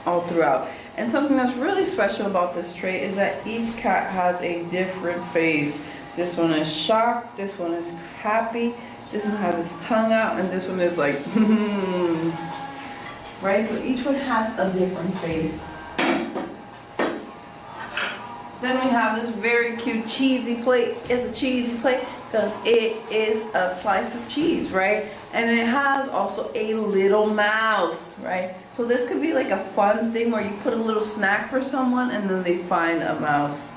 all throughout. And something that's really special about this tray is that each cat has a different face. This one is shocked, this one is happy, this one has his tongue out, and this one is like, right? So each one has a different face. Then we have this very cute cheesy plate. It's a cheesy plate because it is a slice of cheese, right? And it has also a little mouse, right? So this could be like a fun thing where you put a little snack for someone and then they find a mouse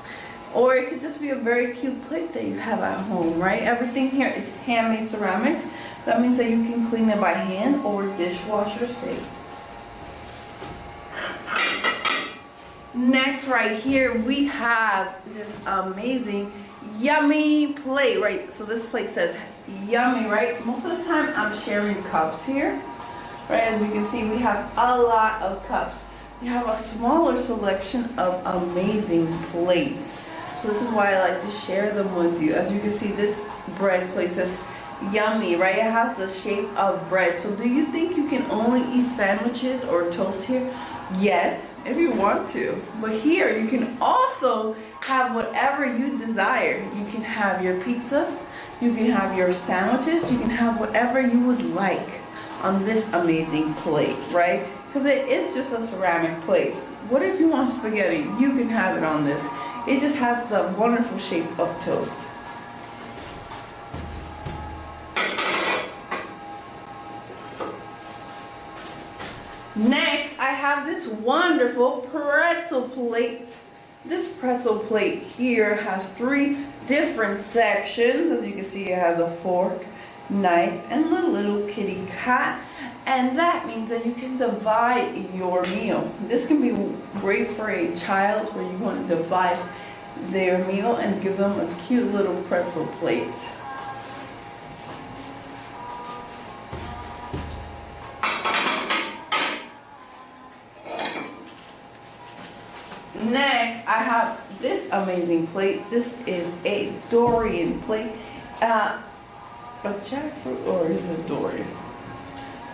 Or it could just be a very cute plate that you have at home, right? Everything here is handmade ceramics. That means that you can clean it by hand or dishwasher safe. Next, right here, we have this amazing yummy plate, right? So this plate says yummy, right? Most of the time I'm sharing cups here, right? As you can see, we have a lot of cups. We have a smaller selection of amazing plates. So this is why I like to share them with you. As you can see, this bread plate says yummy, right? It has the shape of bread. So do you think you can only eat sandwiches or toast here? Yes, if you want to. But here you can also have whatever you desire. You can have your pizza, you can have your sandwiches, you can have whatever you would like on this amazing plate, right? Because it is just a ceramic plate. What if you want spaghetti? You can have it on this. It just has the wonderful shape of toast. Next, I have this wonderful pretzel plate. This pretzel plate here has 3 different sections. As you can see, it has a fork, knife, and a little kitty cat. And that means that you can divide your meal. This can be great for a child where you want to divide their meal and give them a cute little pretzel plate. Next, I have this amazing plate. This is a durian plate. A jackfruit, or is it durian?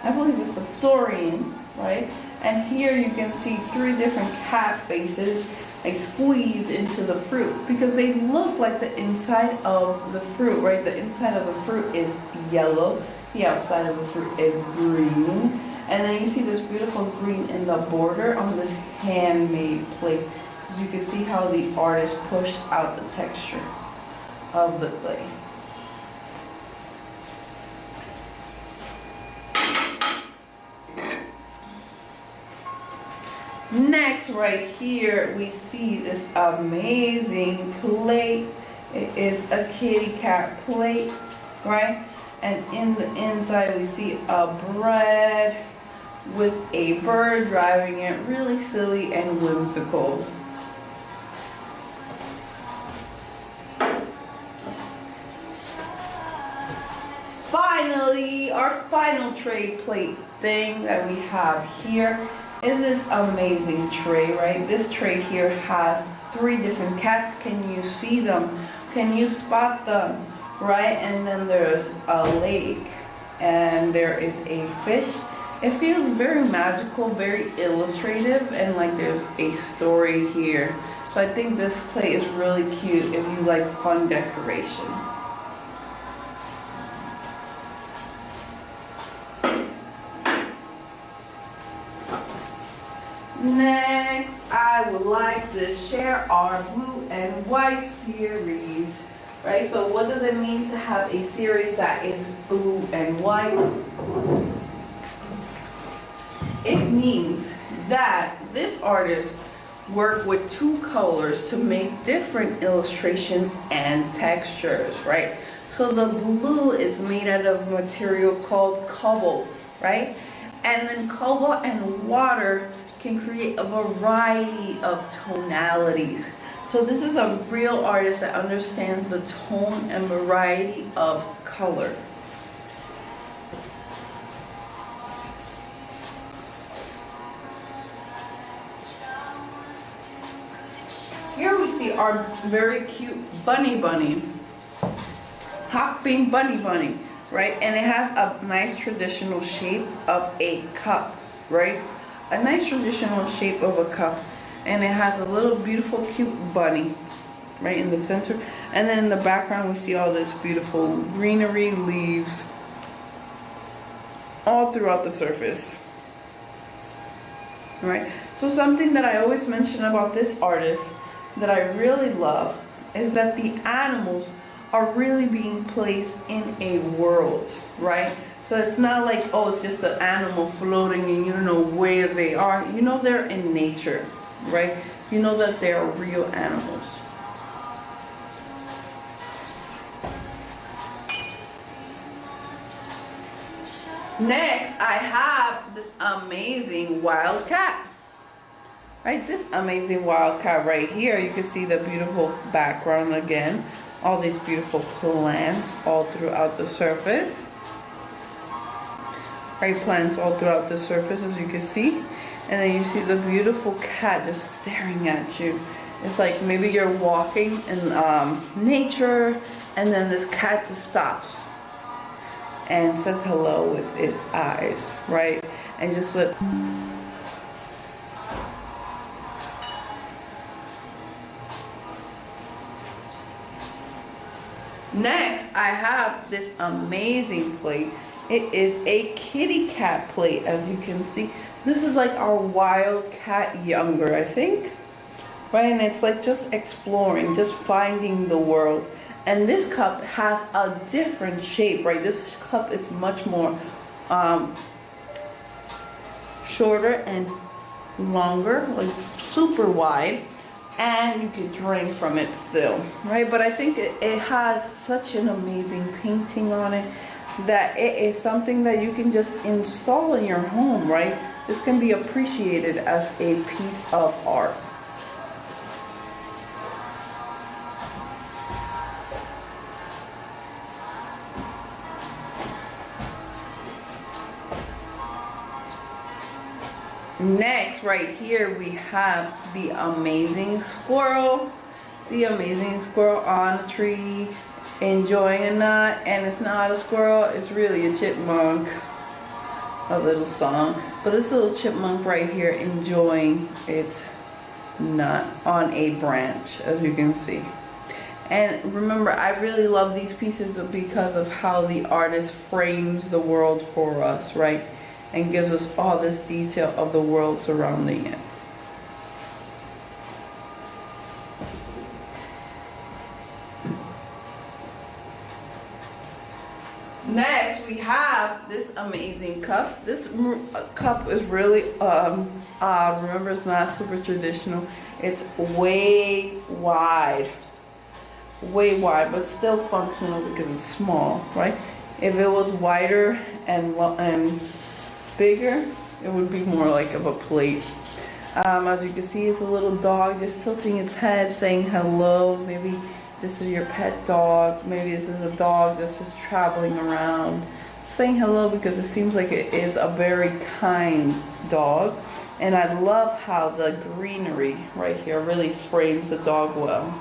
I believe it's a durian, right? And here you can see 3 different cat faces. They squeeze into the fruit because they look like the inside of the fruit, right? The inside of the fruit is yellow. The outside of the fruit is green. And then you see this beautiful green in the border on this handmade plate. As you can see how the artist pushed out the texture of the clay. Next, right here, we see this amazing plate. It is a kitty cat plate, right? And in the inside, we see a bread with a bird driving it, really silly and whimsical. Finally, our final tray plate thing that we have here is this amazing tray, right? This tray here has 3 different cats. Can you see them? Can you spot them? Right? And then there's a lake and there is a fish. It feels very magical, very illustrative, and like there's a story here. So I think this plate is really cute if you like fun decoration. Next, I would like to share our blue and white series. Right, so what does it mean to have a series that is blue and white? It means that this artist worked with 2 colors to make different illustrations and textures, right? So the blue is made out of a material called cobalt, right? And then cobalt and water can create a variety of tonalities. So this is a real artist that understands the tone and variety of color. Here we see our very cute bunny, hopping bunny, right? And it has a nice traditional shape of a cup, right? A nice traditional shape of a cup. And it has a little beautiful cute bunny right in the center. And then in the background we see all this beautiful greenery, leaves all throughout the surface. Right? So something that I always mention about this artist that I really love is that the animals are really being placed in a world, right? So it's not like, oh, it's just an animal floating and you don't know where they are. You know they're in nature. Right? You know that they are real animals. Next, I have this amazing wild cat. Right, this amazing wild cat right here. You can see the beautiful background again. All these beautiful plants all throughout the surface. Right, plants all throughout the surface, as you can see. And then you see the beautiful cat just staring at you. It's like maybe you're walking in nature, and then this cat just stops and says hello with its eyes, right? And just let. Next, I have this amazing plate. It is a kitty cat plate, as you can see. This is like our wild cat younger, I think. Right, and it's like just exploring, just finding the world. And this cup has a different shape, right? This cup is much more shorter and longer, like super wide. And you can drink from it still, right? But I think it has such an amazing painting on it that it is something that you can just install in your home, right? This can be appreciated as a piece of art. Next, right here, we have the amazing squirrel. The amazing squirrel on a tree, enjoying a nut. And it's not a squirrel, it's really a chipmunk. A little song. But this little chipmunk right here enjoying its nut on a branch, as you can see. And remember, I really love these pieces because of how the artist frames the world for us, right? And gives us all this detail of the world surrounding it. Next, we have this amazing cup. This cup is really odd. Remember, it's not super traditional. It's way wide, but still functional because it's small, right? If it was wider and bigger, it would be more like of a plate. As you can see, it's a little dog just tilting its head, saying hello. Maybe this is your pet dog. Maybe this is a dog that's just traveling around, saying hello because it seems like it is a very kind dog. And I love how the greenery right here really frames the dog well,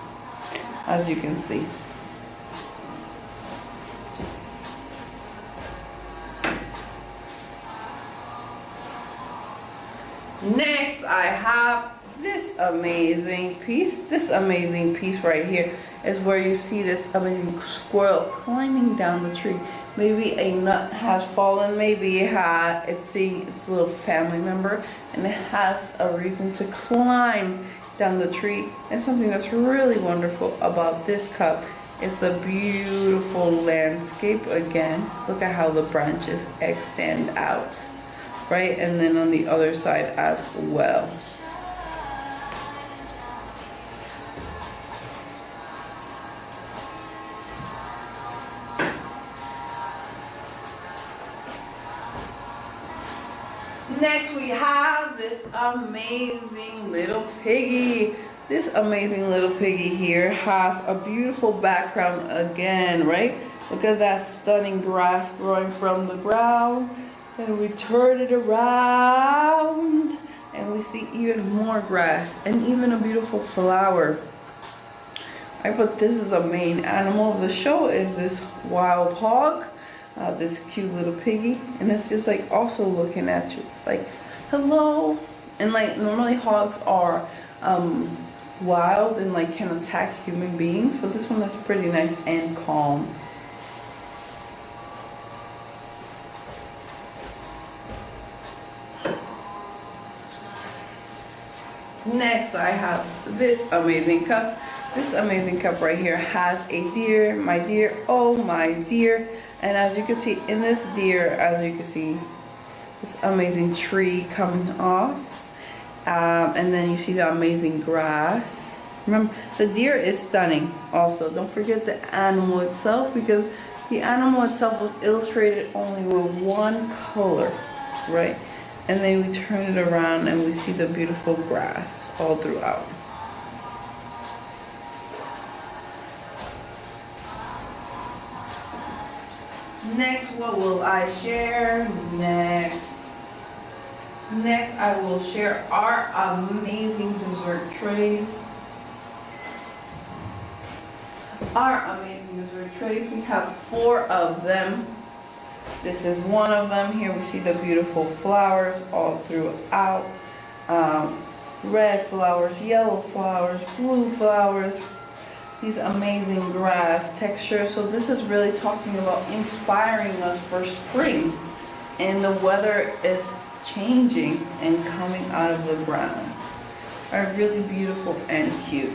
as you can see. Next, I have this amazing piece. This amazing piece right here is where you see this amazing squirrel climbing down the tree. Maybe a nut has fallen, maybe it's seeing its little family member, and it has a reason to climb down the tree. And something that's really wonderful about this cup is the beautiful landscape. Again, look at how the branches extend out. Right, and then on the other side as well. Next, we have this amazing little piggy. This amazing little piggy here has a beautiful background again, right? Look at that stunning grass growing from the ground. Then we turn it around and we see even more grass and even a beautiful flower. Right, but this is a main animal of the show is this wild hog, this cute little piggy, and it's just like also looking at you. It's like, hello. And like normally hogs are wild and like can attack human beings, but this one is pretty nice and calm. Next, I have this amazing cup. This amazing cup right here has a deer, my deer, oh my deer. And as you can see in this deer, as you can see, this amazing tree coming off. And then you see the amazing grass. Remember, the deer is stunning also. Don't forget the animal itself because The animal itself was illustrated only with one color, right? And then we turn it around and we see the beautiful grass all throughout. Next, what will I share? Next, I will share our amazing dessert trays. Our amazing dessert trays, we have 4 of them. This is one of them. Here we see the beautiful flowers all throughout. Red flowers, yellow flowers, blue flowers. These amazing grass textures. So this is really talking about inspiring us for spring. And the weather is changing and coming out of the ground. Are really beautiful and cute.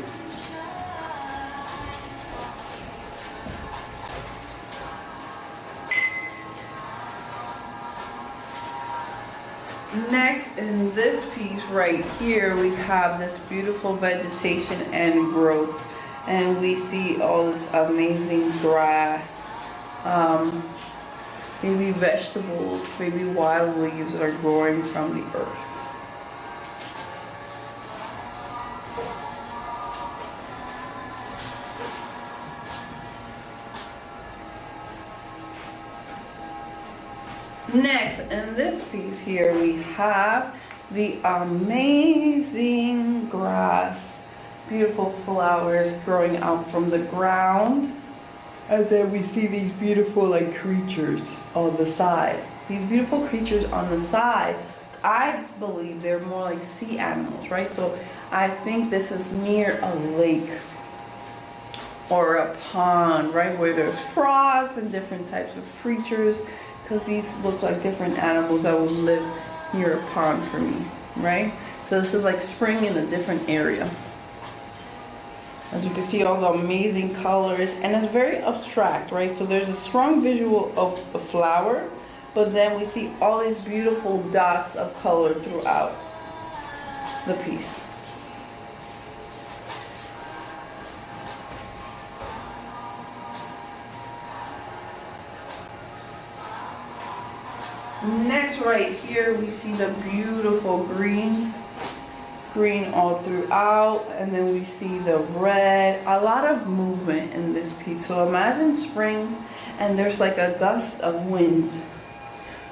Next, in this piece right here, we have this beautiful vegetation and growth. And we see all this amazing grass, maybe vegetables, maybe wild leaves that are growing from the earth. Next, in this piece here, we have the amazing grass. Beautiful flowers growing out from the ground. And then we see these beautiful like creatures on the side. These beautiful creatures on the side, I believe they're more like sea animals, right? So I think this is near a lake or a pond, right? Where there's frogs and different types of creatures. Because these look like different animals that would live near a pond for me, right? So this is like spring in a different area. As you can see, all the amazing colors, and it's very abstract, right? So there's a strong visual of a flower, but then we see all these beautiful dots of color throughout the piece. Next, right here, we see the beautiful green all throughout, and then we see the red. A lot of movement in this piece. So imagine spring and there's like a gust of wind,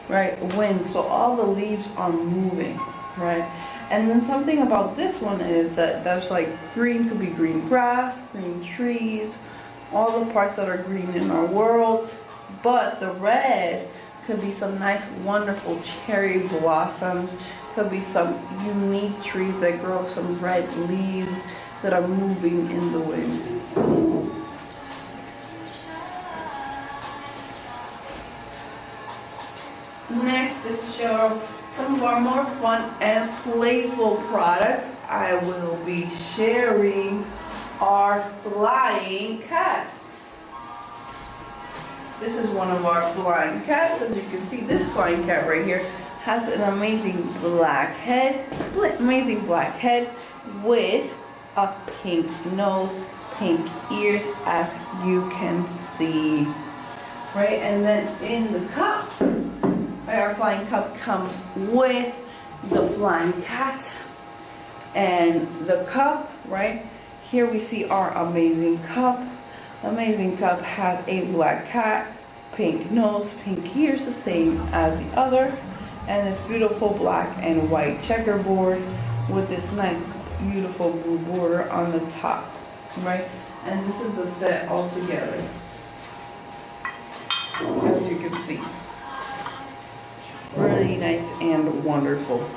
right? Wind, so all the leaves are moving, right? And then something about this one is that there's like green, could be green grass, green trees, all the parts that are green in our world, but the red could be some nice wonderful cherry blossoms. Could be some unique trees that grow some red leaves that are moving in the wind. Next is to show some of our more fun and playful products. I will be sharing our flying cats. This is one of our flying cats. As you can see, this flying cat right here has an amazing black head with a pink nose, pink ears, as you can see, right? And then in the cup, our flying cup comes with the flying cat and the cup, right? Here we see our amazing cup. Amazing cup has a black cat, pink nose, pink ears, the same as the other. And this beautiful black and white checkerboard with this nice beautiful blue border on the top, right? And this is the set all together, as you can see. Really nice and wonderful.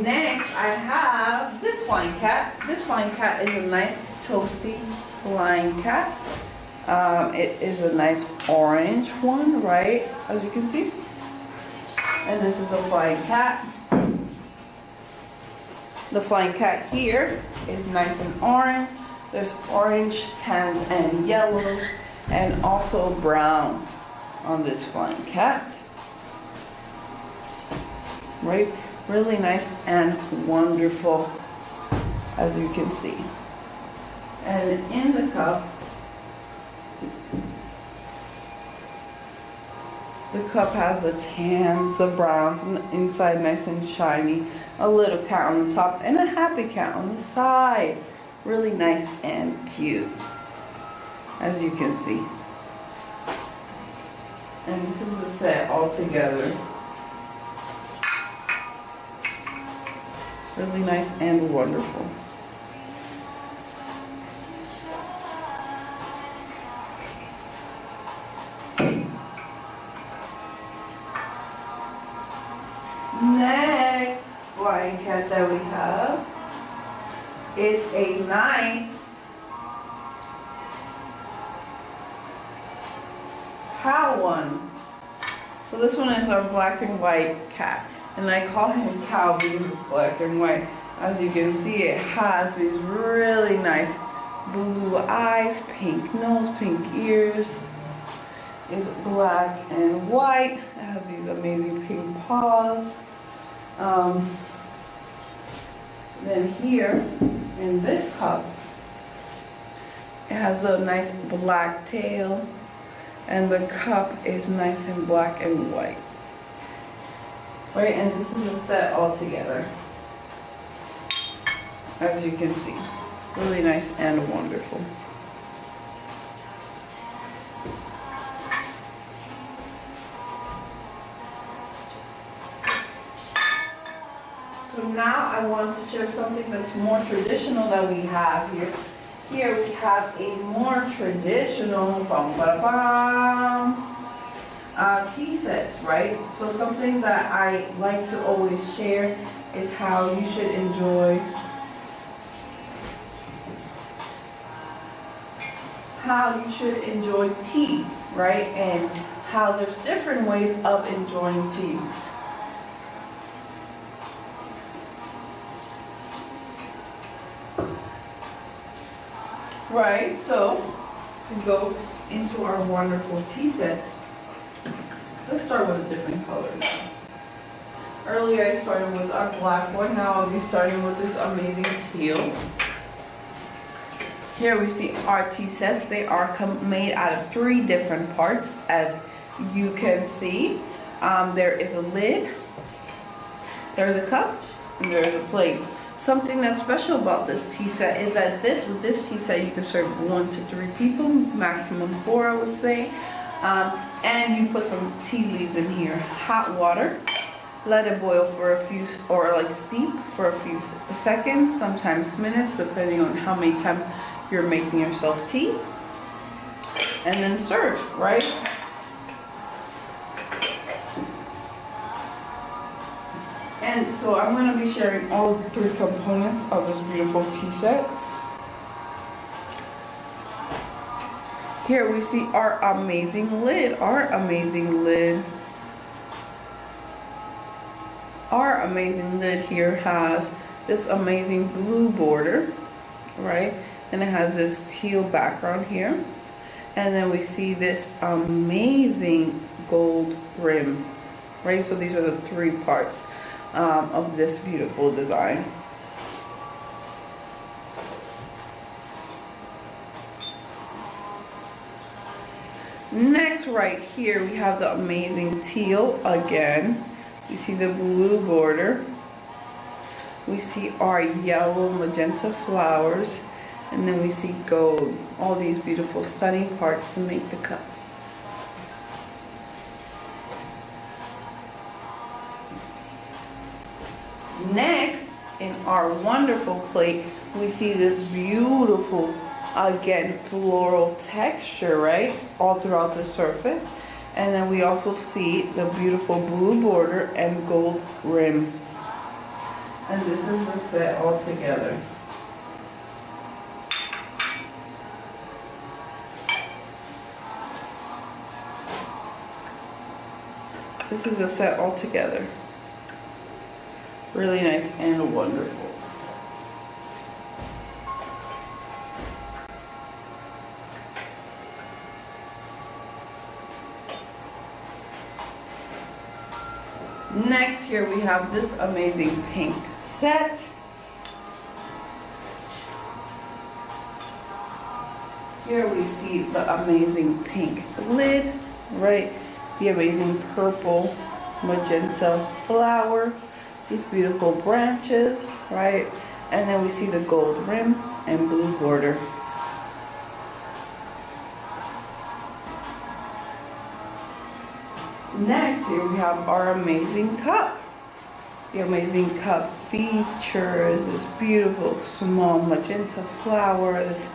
Next, I have this flying cat. This flying cat is a nice toasty flying cat. It is a nice orange one, right? As you can see. And this is the flying cat. The flying cat here is nice and orange. There's orange, tan, and yellows, and also brown on this flying cat. Right? Really nice and wonderful. as you can see. And in the cup has the tans, the browns, and the inside nice and shiny. A little cat on the top and a happy cat on the side. Really nice and cute, as you can see. And this is the set all together. Really nice and wonderful. Next flying cat that we have is a nice cow one. So this one is our black and white cat, and I call him Cow because it's black and white. As you can see, it has these really nice blue eyes, pink nose, pink ears. It's black and white. It has these amazing pink paws. Then here in this cup, it has a nice black tail, and the cup is nice and black and white. Right, and this is a set all together, as you can see. Really nice and wonderful. So now I want to share something that's more traditional that we have here. Here we have a more traditional tea sets, right? So something that I like to always share is how you should enjoy tea, right? And how there's different ways of enjoying tea. Right, so to go into our wonderful tea sets, let's start with a different color now. Earlier I started with our black one, now I'll be starting with this amazing teal. Here we see our tea sets. They are made out of 3 different parts, as you can see. There is a lid, there's a cup, and there's a plate. Something that's special about this tea set is that with this tea set you can serve 1 to 3 people, maximum 4 I would say. And you put some tea leaves in here, hot water, let it boil for a few, or like steep for a few seconds, sometimes minutes, depending on how many times you're making yourself tea, and then serve, right? And so I'm going to be sharing all the 3 components of this beautiful tea set. Here we see our amazing lid. Our amazing lid here has this amazing blue border, right? And it has this teal background here. And then we see this amazing gold rim, right? So these are the 3 parts of this beautiful design. Next, right here we have the amazing teal again. You see the blue border. We see our yellow magenta flowers, and then we see gold. All these beautiful stunning parts to make the cup. Next, in our wonderful plate, we see this beautiful, again, floral texture, right? All throughout the surface. And then we also see the beautiful blue border and gold rim. And this is the set all together. This is the set all together. Really nice and wonderful. Next, here we have this amazing pink set. Here we see the amazing pink lid, right? The amazing purple magenta flower, these beautiful branches, right? And then we see the gold rim and blue border. Next, here we have our amazing cup. The amazing cup features this beautiful small magenta flower, this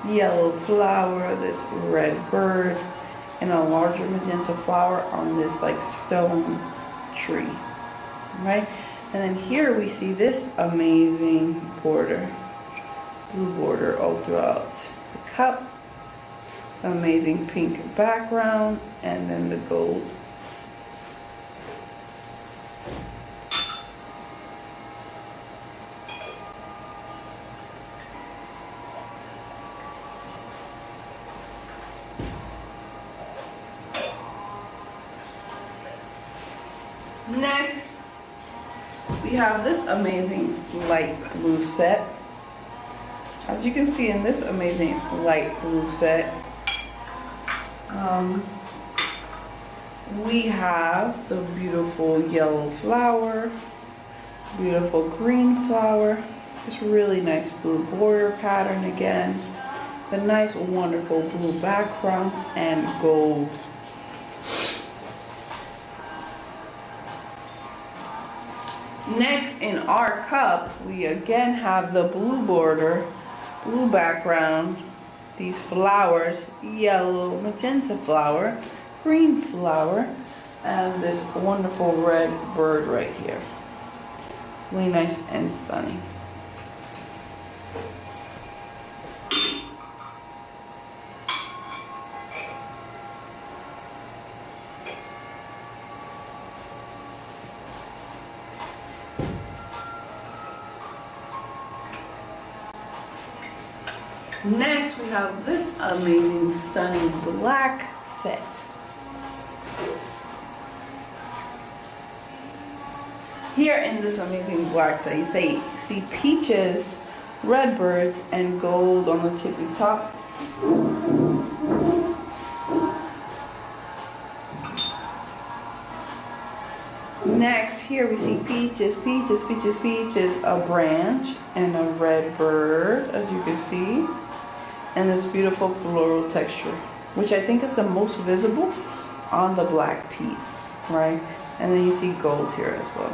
yellow flower, this red bird, and a larger magenta flower on this like stone tree, right? And then here we see this amazing border, blue border all throughout the cup, amazing pink background, and then the gold. Next, we have this amazing light blue set. As you can see in this amazing light blue set, we have the beautiful yellow flower, beautiful green flower, this really nice blue border pattern again, the nice wonderful blue background, and gold. Next, in our cup, we again have the blue border, blue background, these flowers, yellow, magenta flower, green flower, and this wonderful red bird right here. Really nice and stunning. Next, we have this amazing, stunning black set. Here in this amazing black set, you see peaches, red birds, and gold on the tippy top. Next, here we see peaches, peaches, peaches, peaches, a branch, and a red bird, as you can see. And this beautiful floral texture, which I think is the most visible on the black piece, right? And then you see gold here as well.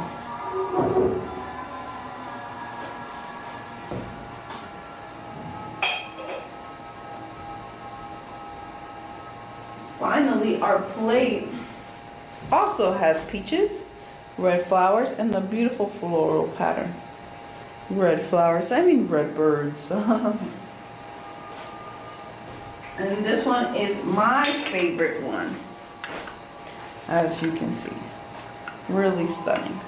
Finally, our plate also has peaches, red flowers, and the beautiful floral pattern. Red flowers, red birds. And this one is my favorite one, as you can see. Really stunning.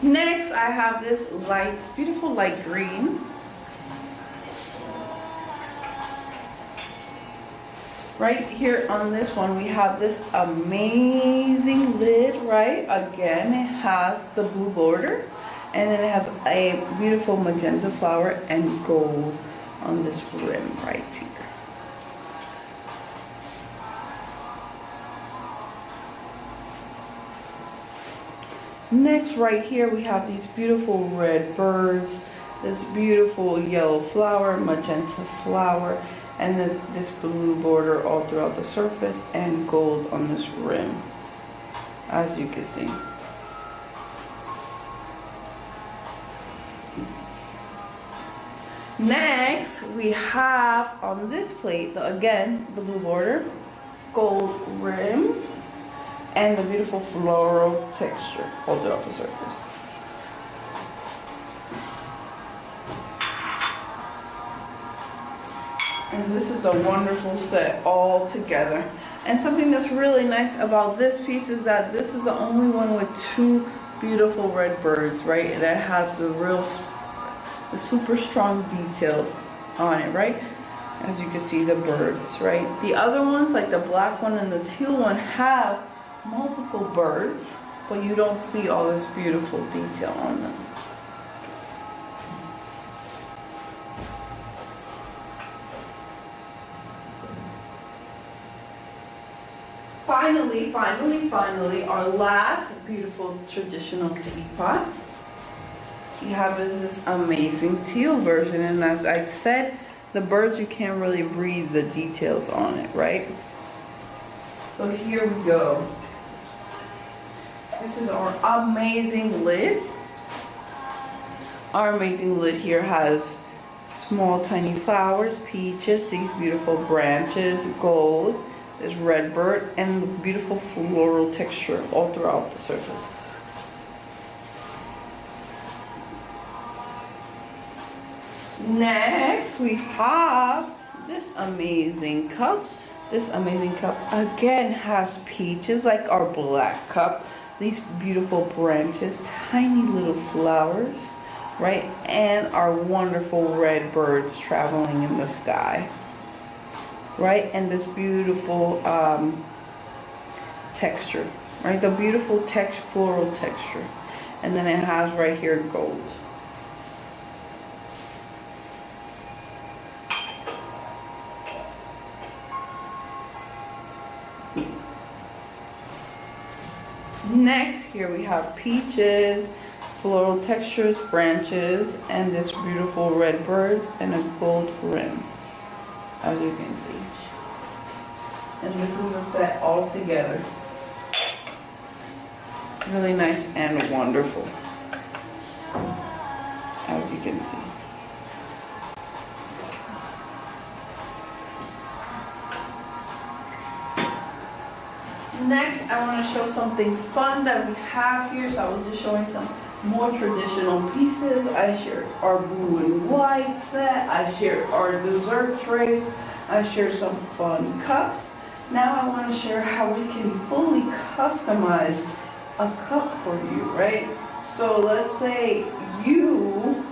Next, I have this beautiful light green. Right here on this one, we have this amazing lid, right? Again, it has the blue border, and then it has a beautiful magenta flower and gold on this rim right here. Next, right here, we have these beautiful red birds, this beautiful yellow flower, magenta flower, and then this blue border all throughout the surface, and gold on this rim, as you can see. Next, we have on this plate, again, the blue border, gold rim, and the beautiful floral texture all throughout the surface. And this is a wonderful set all together. And something that's really nice about this piece is that this is the only one with two beautiful red birds, right? That has the super strong detail on it, right? As you can see, the birds, right? The other ones, like the black one and the teal one, have multiple birds, but you don't see all this beautiful detail on them. Finally, our last beautiful traditional teapot. You have is this amazing teal version, and as I said, the birds, you can't really read the details on it, right? So here we go. This is our amazing lid. Our amazing lid here has small tiny flowers, peaches, these beautiful branches, gold, this red bird, and beautiful floral texture all throughout the surface. Next, we have this amazing cup. This amazing cup again has peaches like our black cup. These beautiful branches, tiny little flowers, right? And our wonderful red birds traveling in the sky, right? And this beautiful texture, right? The beautiful floral texture. And then it has right here gold. Next, here we have peaches, floral textures, branches, and this beautiful red birds and a gold rim, as you can see. And this is the set all together. Really nice and wonderful, as you can see. Next, I want to show something fun that we have here. So I was just showing some more traditional pieces. I shared our blue and white set. I shared our dessert trays. I shared some fun cups. Now I want to share how we can fully customize a cup for you, right? So let's say you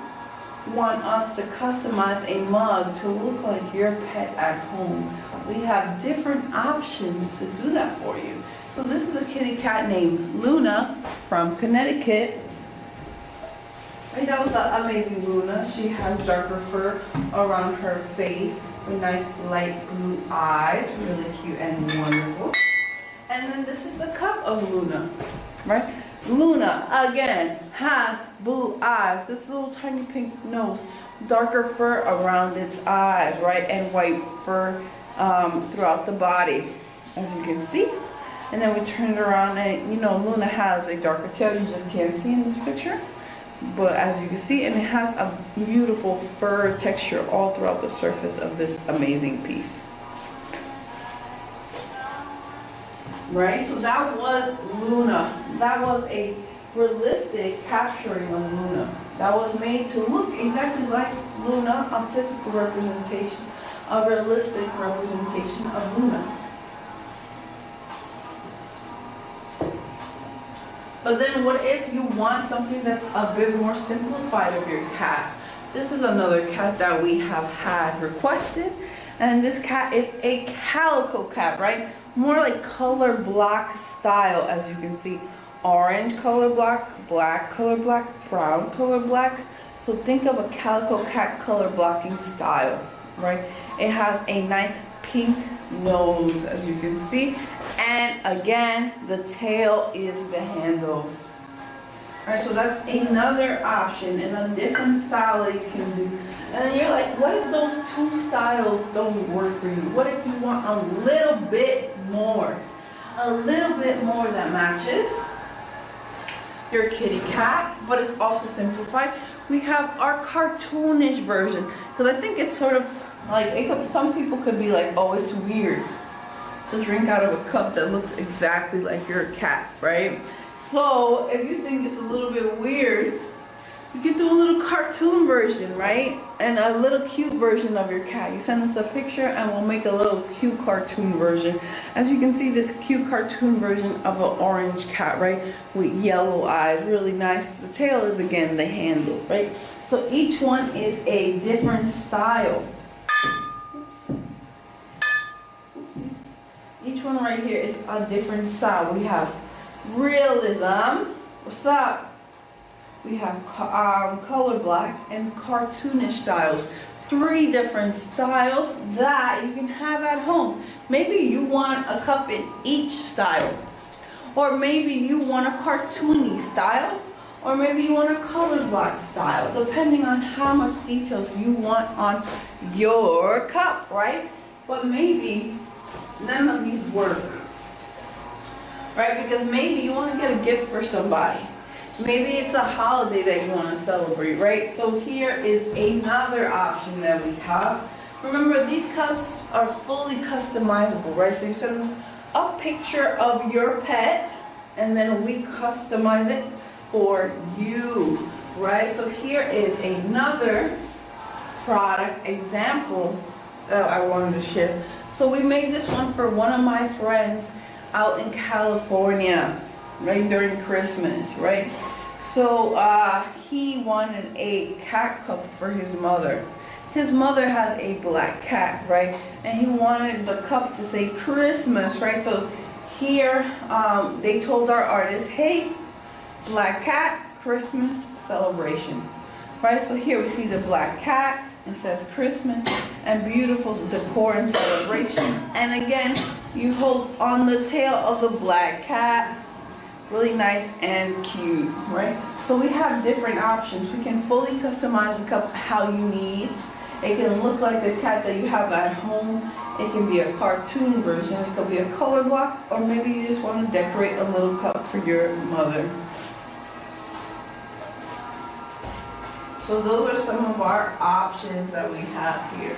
want us to customize a mug to look like your pet at home. We have different options to do that for you. So this is a kitty cat named Luna from Connecticut. Right, that was the amazing Luna. She has darker fur around her face with nice light blue eyes, really cute and wonderful. And then this is a cup of Luna, right? Luna, again, has blue eyes, this little tiny pink nose, darker fur around its eyes, right? And white fur throughout the body, as you can see. And then we turn it around and, you know, Luna has a darker tail, you just can't see in this picture. But as you can see, and it has a beautiful fur texture all throughout the surface of this amazing piece. Right, so that was Luna. That was a realistic capturing of Luna. That was made to look exactly like Luna, a physical representation, a realistic representation of Luna. But then what if you want something that's a bit more simplified of your cat? This is another cat that we have had requested, and this cat is a calico cat, right? More like color block style, as you can see. Orange color block, black color block, brown color black. So think of a calico cat color blocking style, right? It has a nice pink nose, as you can see. And again, the tail is the handle. Alright, so that's another option and a different style that you can do. And then you're like, what if those two styles don't work for you? What if you want a little bit more? A little bit more that matches your kitty cat, but it's also simplified. We have our cartoonish version, because I think it's sort of like, some people could be like, oh, it's weird to drink out of a cup that looks exactly like your cat, right? So if you think it's a little bit weird, you can do a little cartoon version, right? and a little cute version of your cat. You send us a picture and we'll make a little cute cartoon version. As you can see, this cute cartoon version of an orange cat, right? With yellow eyes, really nice. The tail is again the handle, right? So each one is a different style. Oops. Oopsies. Each one right here is a different style. We have realism. What's up? We have color black and cartoonish styles. 3 different styles that you can have at home. Maybe you want a cup in each style. Or maybe you want a cartoony style. Or maybe you want a color black style. Depending on how much details you want on your cup, right? But maybe none of these work. Right? Because maybe you want to get a gift for somebody. Maybe it's a holiday that you want to celebrate, right? So here is another option that we have. Remember, these cups are fully customizable, right? So you send a picture of your pet, and then we customize it for you, right? So here is another product example that I wanted to share. So we made this one for one of my friends out in California, right, during Christmas, right? So he wanted a cat cup for his mother. His mother has a black cat, right? And he wanted the cup to say Christmas, right? So here they told our artist, hey, black cat, Christmas celebration, right? So here we see the black cat. It says Christmas and beautiful decor and celebration. And again, you hold on the tail of the black cat. Really nice and cute, right? So we have different options. We can fully customize the cup how you need. It can look like the cat that you have at home. It can be a cartoon version. It could be a color block, or maybe you just want to decorate a little cup for your mother. So those are some of our options that we have here.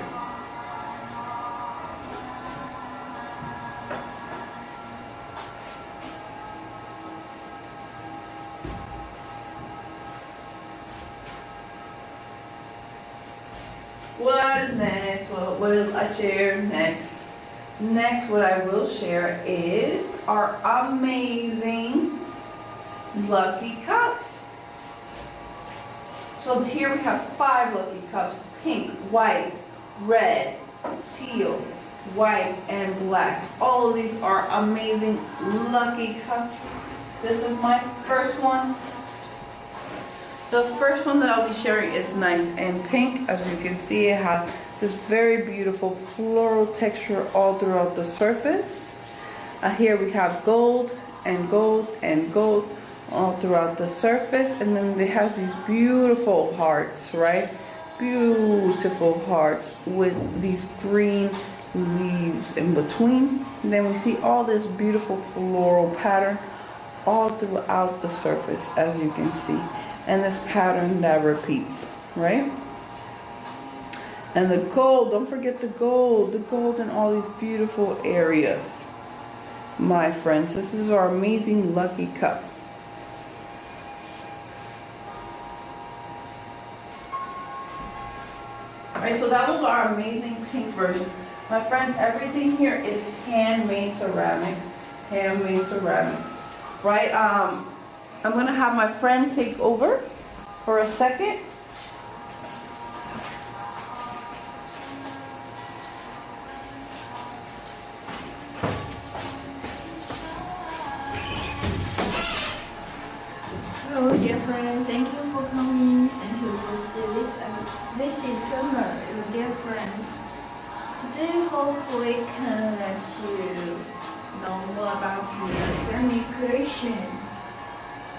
What is next? What will I share next? Next, what I will share is our amazing lucky cups. So here we have 5 lucky cups: pink, white, red, teal, white, and black. All of these are amazing lucky cups. This is my first one. The first one that I'll be sharing is nice and pink. As you can see, it has this very beautiful floral texture all throughout the surface. Here we have gold and gold and gold all throughout the surface, and then it has these beautiful hearts, right? Beautiful hearts with these green leaves in between. And then we see all this beautiful floral pattern all throughout the surface, as you can see. And this pattern that repeats, right? And the gold, don't forget the gold in all these beautiful areas. My friends, this is our amazing lucky cup. Alright, so that was our amazing pink version. My friends, everything here is handmade ceramics. Handmade ceramics. Right? I'm going to have my friend take over for a second. Hello dear friends, thank you for coming. Thank you for staying with us. This is Summer, dear friends. Today hope we can let you know more about the ceramic creation.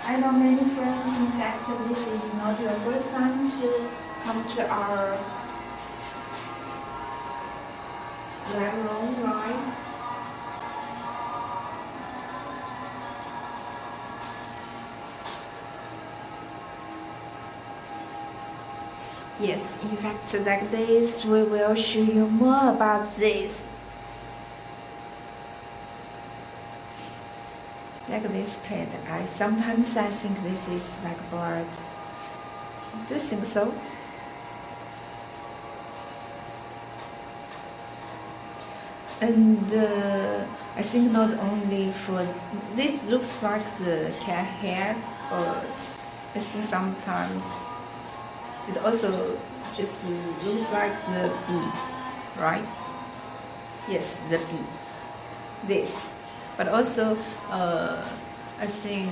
I know many friends, in fact, this is not your first time to come to our lab room, right? Yes, in fact, like this, we will show you more about this. Like this plate, sometimes I think this is like a bird. Do you think so? And I think not only for this looks like the cat head, but I think sometimes it also just looks like the bee, right? Yes, the bee. This, but also I think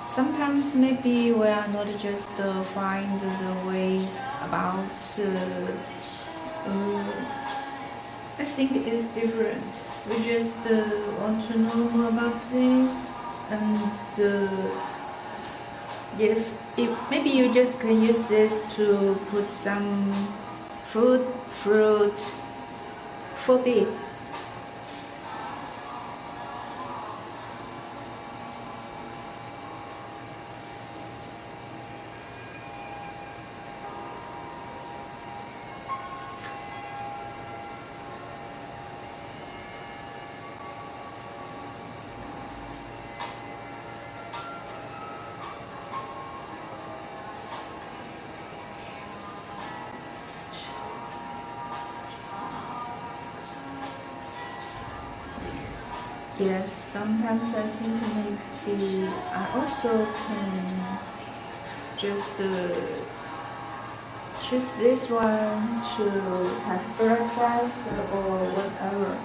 sometimes maybe we are not just find the way about. I think it's different. We just want to know more about this, and yes, maybe you just can use this to put some fruit for bee. Yes, sometimes I think maybe I also can just choose this one to have breakfast or whatever.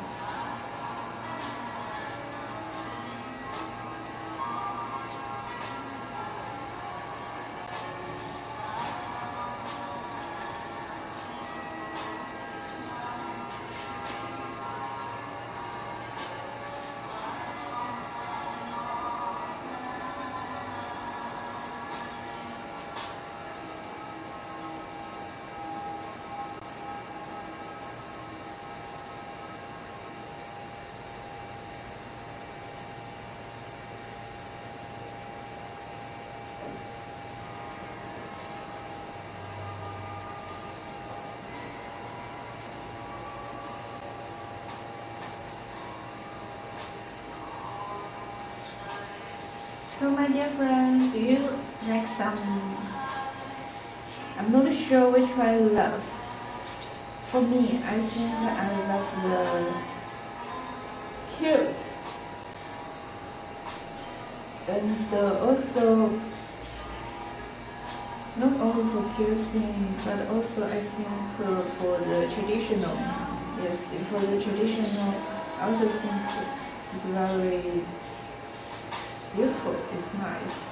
So my dear friend, do you like some? I'm not sure which one you love. For me, I think I love the cute and also not only for cute thing, but also I think for the traditional. Yes, for the traditional, I also think it's very beautiful. It's nice.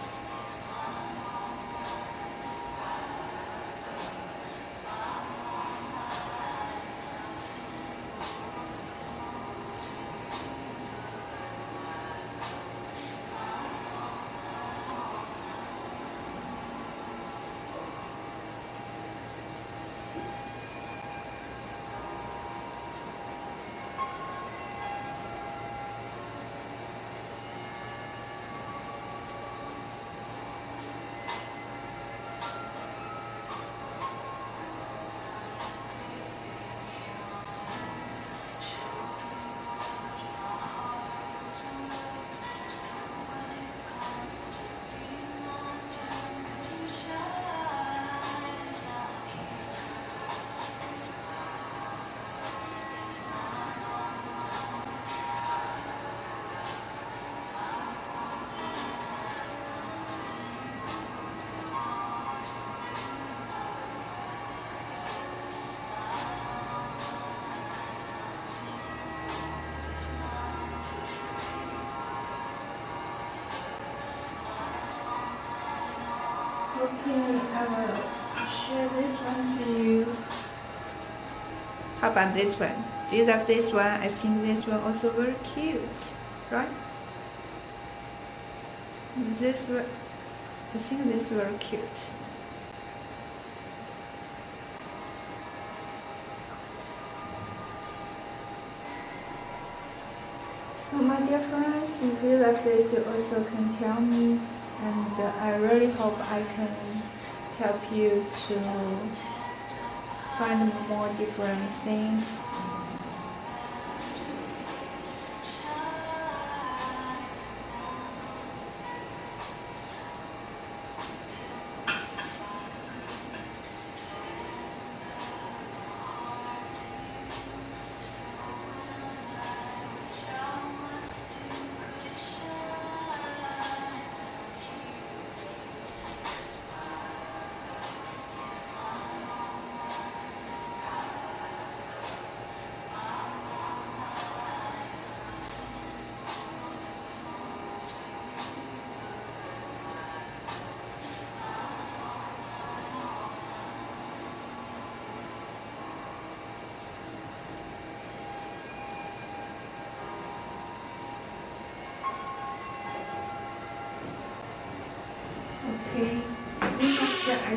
Okay, I will share this one to you. How about this one? Do you love this one? I think this one also very cute, right? This one, I think this very cute. So my dear friends, if you like this, you also can tell me, and I really hope I can help you to find more different things.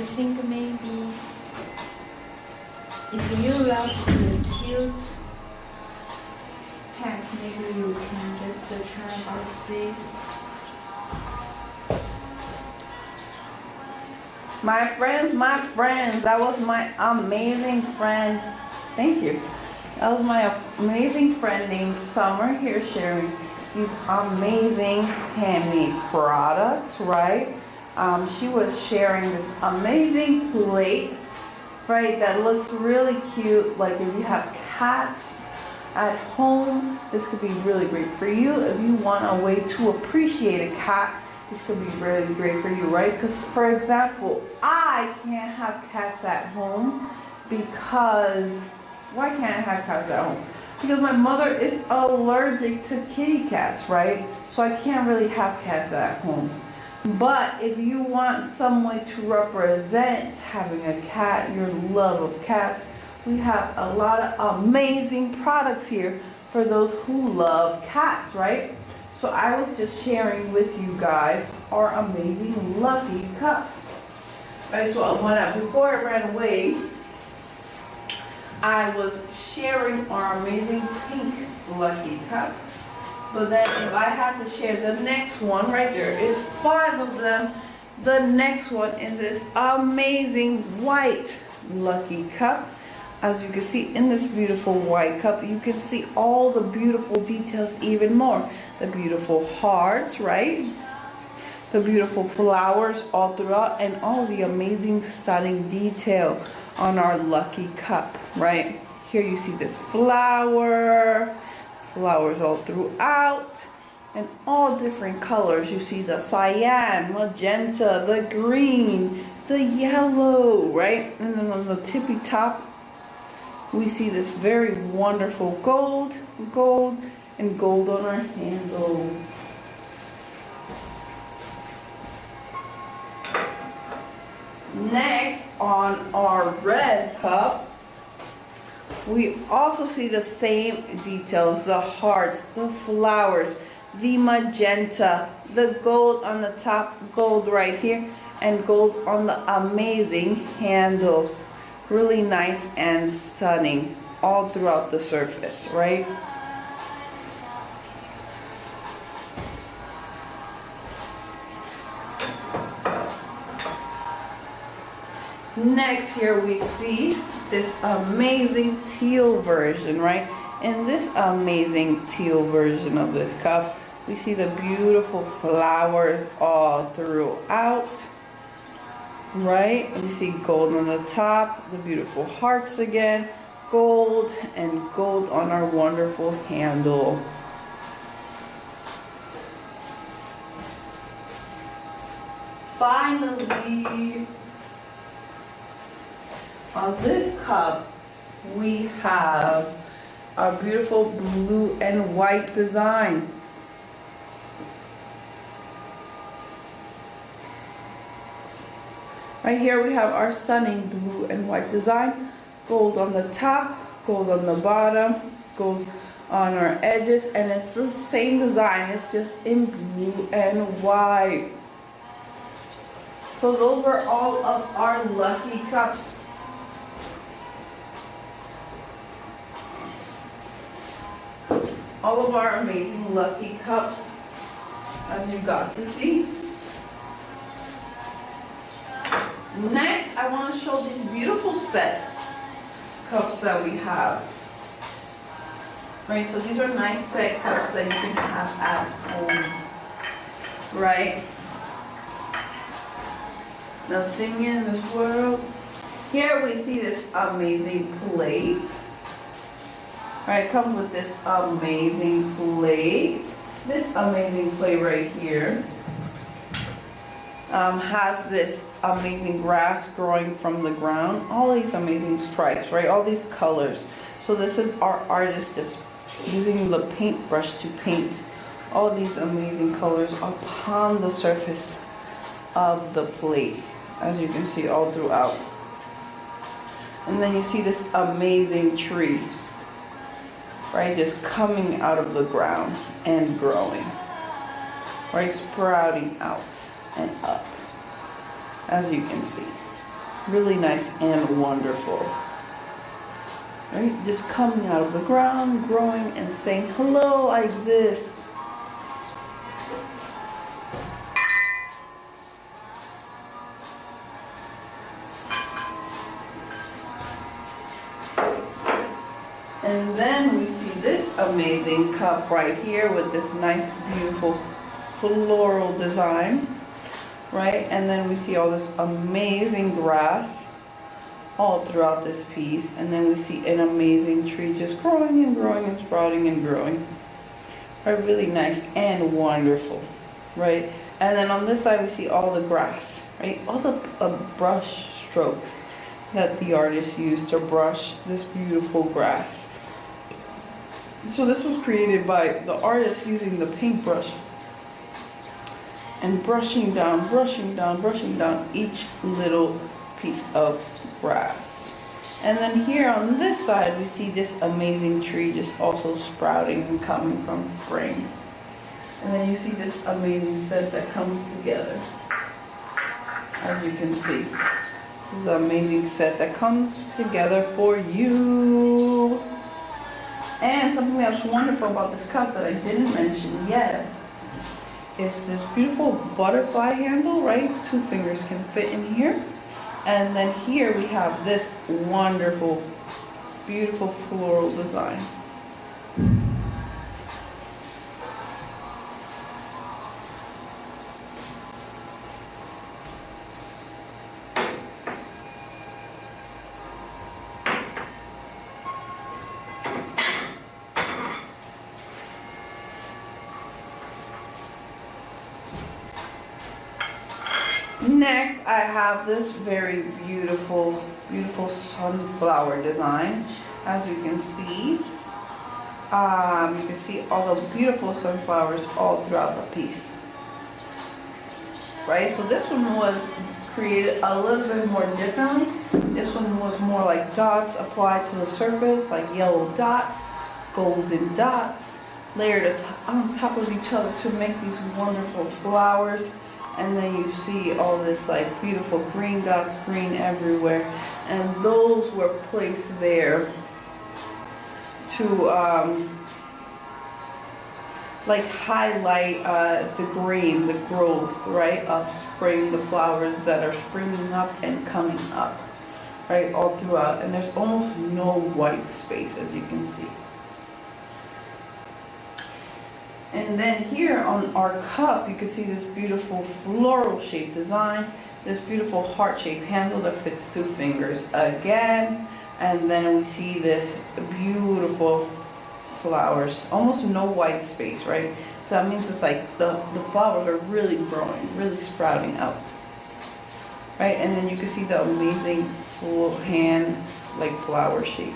think maybe if you love the cute pets, maybe you can just try out this. My friends, that was my amazing friend. Thank you. That was my amazing friend named Summer here sharing these amazing handmade products, right? She was sharing this amazing plate, right, that looks really cute. Like if you have cats at home, this could be really great for you. If you want a way to appreciate a cat, this could be really great for you, right? Because, for example, I can't have cats at home because, why can't I have cats at home? Because my mother is allergic to kitty cats, right? So I can't really have cats at home. But if you want some way to represent having a cat, your love of cats, we have a lot of amazing products here for those who love cats, right? So I was just sharing with you guys our amazing Lucky Cups. Right, so before I ran away, I was sharing our amazing pink Lucky Cup. But then if I had to share the next one, right, there is 5 of them. The next one is this amazing white Lucky Cup. As you can see in this beautiful white cup, you can see all the beautiful details even more. The beautiful hearts, right? The beautiful flowers all throughout, and all the amazing stunning detail on our Lucky Cup, right? Here you see this flowers all throughout, and all different colors. You see the cyan, magenta, the green, the yellow, right? And then on the tippy top, we see this very wonderful gold on our handle. Next, on our red cup, we also see the same details, the hearts, the flowers, the magenta, the gold on the top, gold right here, and gold on the amazing handles. Really nice and stunning all throughout the surface, right? Next, here we see this amazing teal version, right? In this amazing teal version of this cup, we see the beautiful flowers all throughout. Right, we see gold on the top, the beautiful hearts again, gold, and gold on our wonderful handle. Finally, on this cup, we have our beautiful blue and white design. Right here we have our stunning blue and white design. Gold on the top, gold on the bottom, gold on our edges, and it's the same design, it's just in blue and white. So those are all of our Lucky Cups. All of our amazing Lucky Cups, as you got to see. Next, I want to show these beautiful set cups that we have. Right, so these are nice set cups that you can have at home. Right? Nothing in this world. Here we see this amazing plate. Right, it comes with this amazing plate. This amazing plate right here has this amazing grass growing from the ground. All these amazing stripes, right? All these colors. So this is our artist just using the paintbrush to paint all these amazing colors upon the surface of the plate, as you can see all throughout. And then you see this amazing tree, right? Just coming out of the ground and growing, right? Sprouting out and up, as you can see. Really nice and wonderful. Right? Just coming out of the ground, growing and saying, hello, I exist. And then we see this amazing cup right here with this nice, beautiful floral design, right? And then we see all this amazing grass all throughout this piece. And then we see an amazing tree just growing and growing and sprouting and growing. Right, really nice and wonderful, right? And then on this side we see all the grass, right? All the brush strokes that the artist used to brush this beautiful grass. So this was created by the artist using the paintbrush and brushing down each little piece of grass. And then here on this side we see this amazing tree just also sprouting and coming from spring. And then you see this amazing scent that comes together, as you can see. This is an amazing set that comes together for you. And something that's wonderful about this cup that I didn't mention yet is this beautiful butterfly handle, right? 2 fingers can fit in here. And then here we have this wonderful, beautiful floral design. Next, I have this very beautiful, beautiful sunflower design. As you can see all the beautiful sunflowers all throughout the piece. Right, so this one was created a little bit more differently. This one was more like dots applied to the surface, like yellow dots, golden dots, layered on top of each other to make these wonderful flowers. And then you see all this like beautiful green dots, green everywhere. And those were placed there to like highlight the green, the growth, right, of spring, the flowers that are springing up and coming up, right, all throughout. And there's almost no white space, as you can see. And then here on our cup, you can see this beautiful floral shaped design, this beautiful heart-shaped handle that fits 2 fingers again. And then we see this beautiful flowers, almost no white space, right? So that means it's like the flowers are really growing, really sprouting out, right? And then you can see the amazing full hand, like flower shape.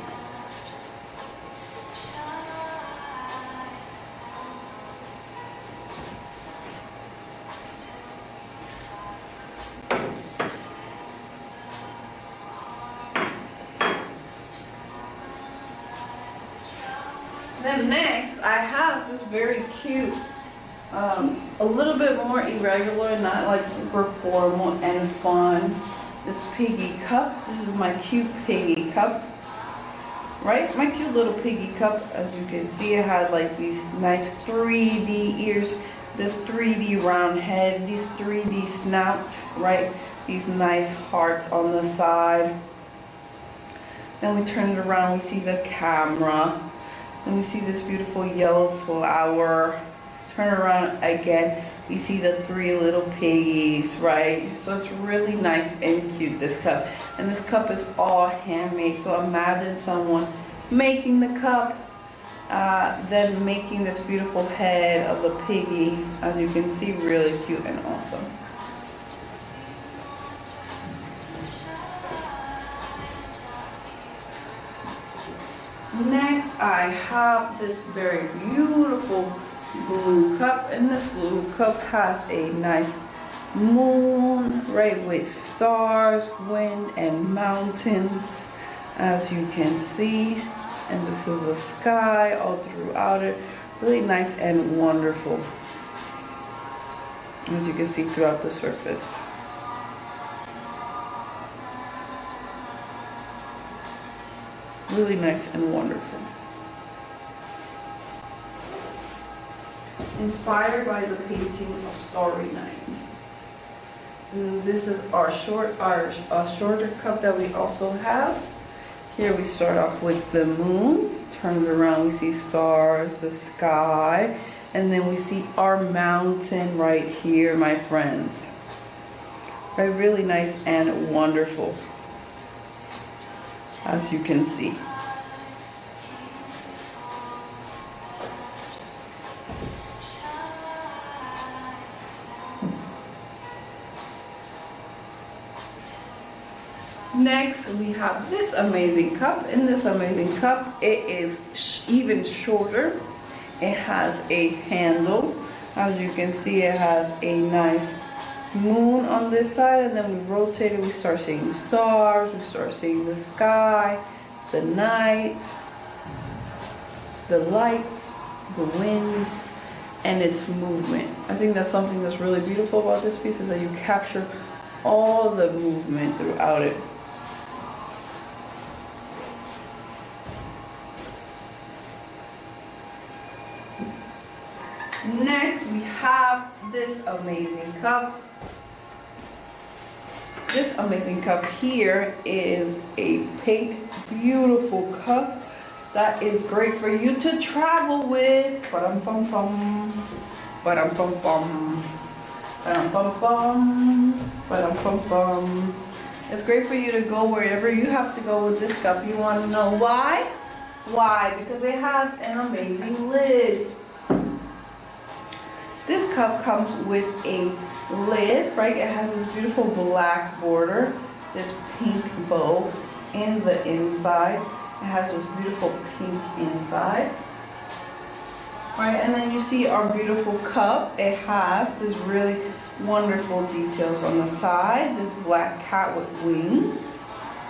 Then next, I have this very cute, a little bit more irregular, not like super formal and fun, this piggy cup. This is my cute piggy cup, right? My cute little piggy cup, as you can see, it had like these nice 3D ears, this 3D round head, these 3D snout, right? These nice hearts on the side. Then we turn it around, we see the camera. And we see this beautiful yellow flower. Turn around again, we see the 3 little piggies, right? So it's really nice and cute, this cup. And this cup is all handmade. So imagine someone making the cup, then making this beautiful head of the piggy. As you can see, really cute and awesome. Next, I have this very beautiful blue cup, and this blue cup has a nice moon, right, with stars, wind, and mountains, as you can see. And this is the sky all throughout it. Really nice and wonderful, as you can see throughout the surface. really nice and wonderful. Inspired by the painting of Starry Night. And this is our shorter cup that we also have. Here we start off with the moon. Turned around, we see stars, the sky, and then we see our mountain right here, my friends. Right, really nice and wonderful, as you can see. Next, we have this amazing cup. In this amazing cup, it is even shorter. It has a handle. As you can see, it has a nice moon on this side, and then we rotate it. We start seeing stars, we start seeing the sky, the night, the lights, the wind, and its movement. I think that's something that's really beautiful about this piece, is that you capture all the movement throughout it. Next, we have this amazing cup. This amazing cup here is a pink, beautiful cup that is great for you to travel with. Ba-dum-bum-bum, ba-dum-bum-bum, ba-dum-bum-bum, ba-dum-bum-bum. It's great for you to go wherever you have to go with this cup. You want to know why? Why? Because it has an amazing lid. This cup comes with a lid, right? It has this beautiful black border, this pink bow in the inside. It has this beautiful pink inside, right? And then you see our beautiful cup. It has this really wonderful details on the side, this black cat with wings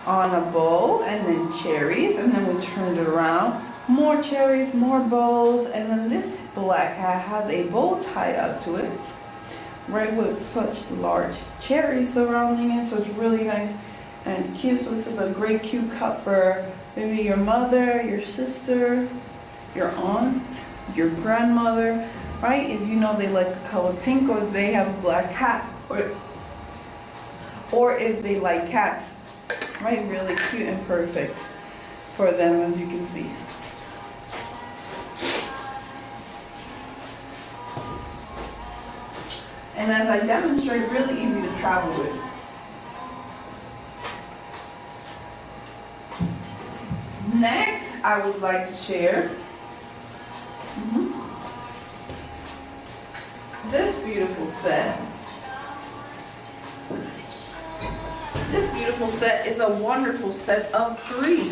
on a bow, and then cherries, and then we turned it around. More cherries, more bows, and then this black cat has a bow tied up to it, right, with such large cherries surrounding it, so it's really nice and cute. So this is a great cute cup for maybe your mother, your sister, your aunt, your grandmother, right? If you know they like the color pink, or if they have a black cat, or if they like cats, right? Really cute and perfect for them, as you can see. And as I demonstrate, really easy to travel with. Next, I would like to share this beautiful set. This beautiful set is a wonderful set of 3.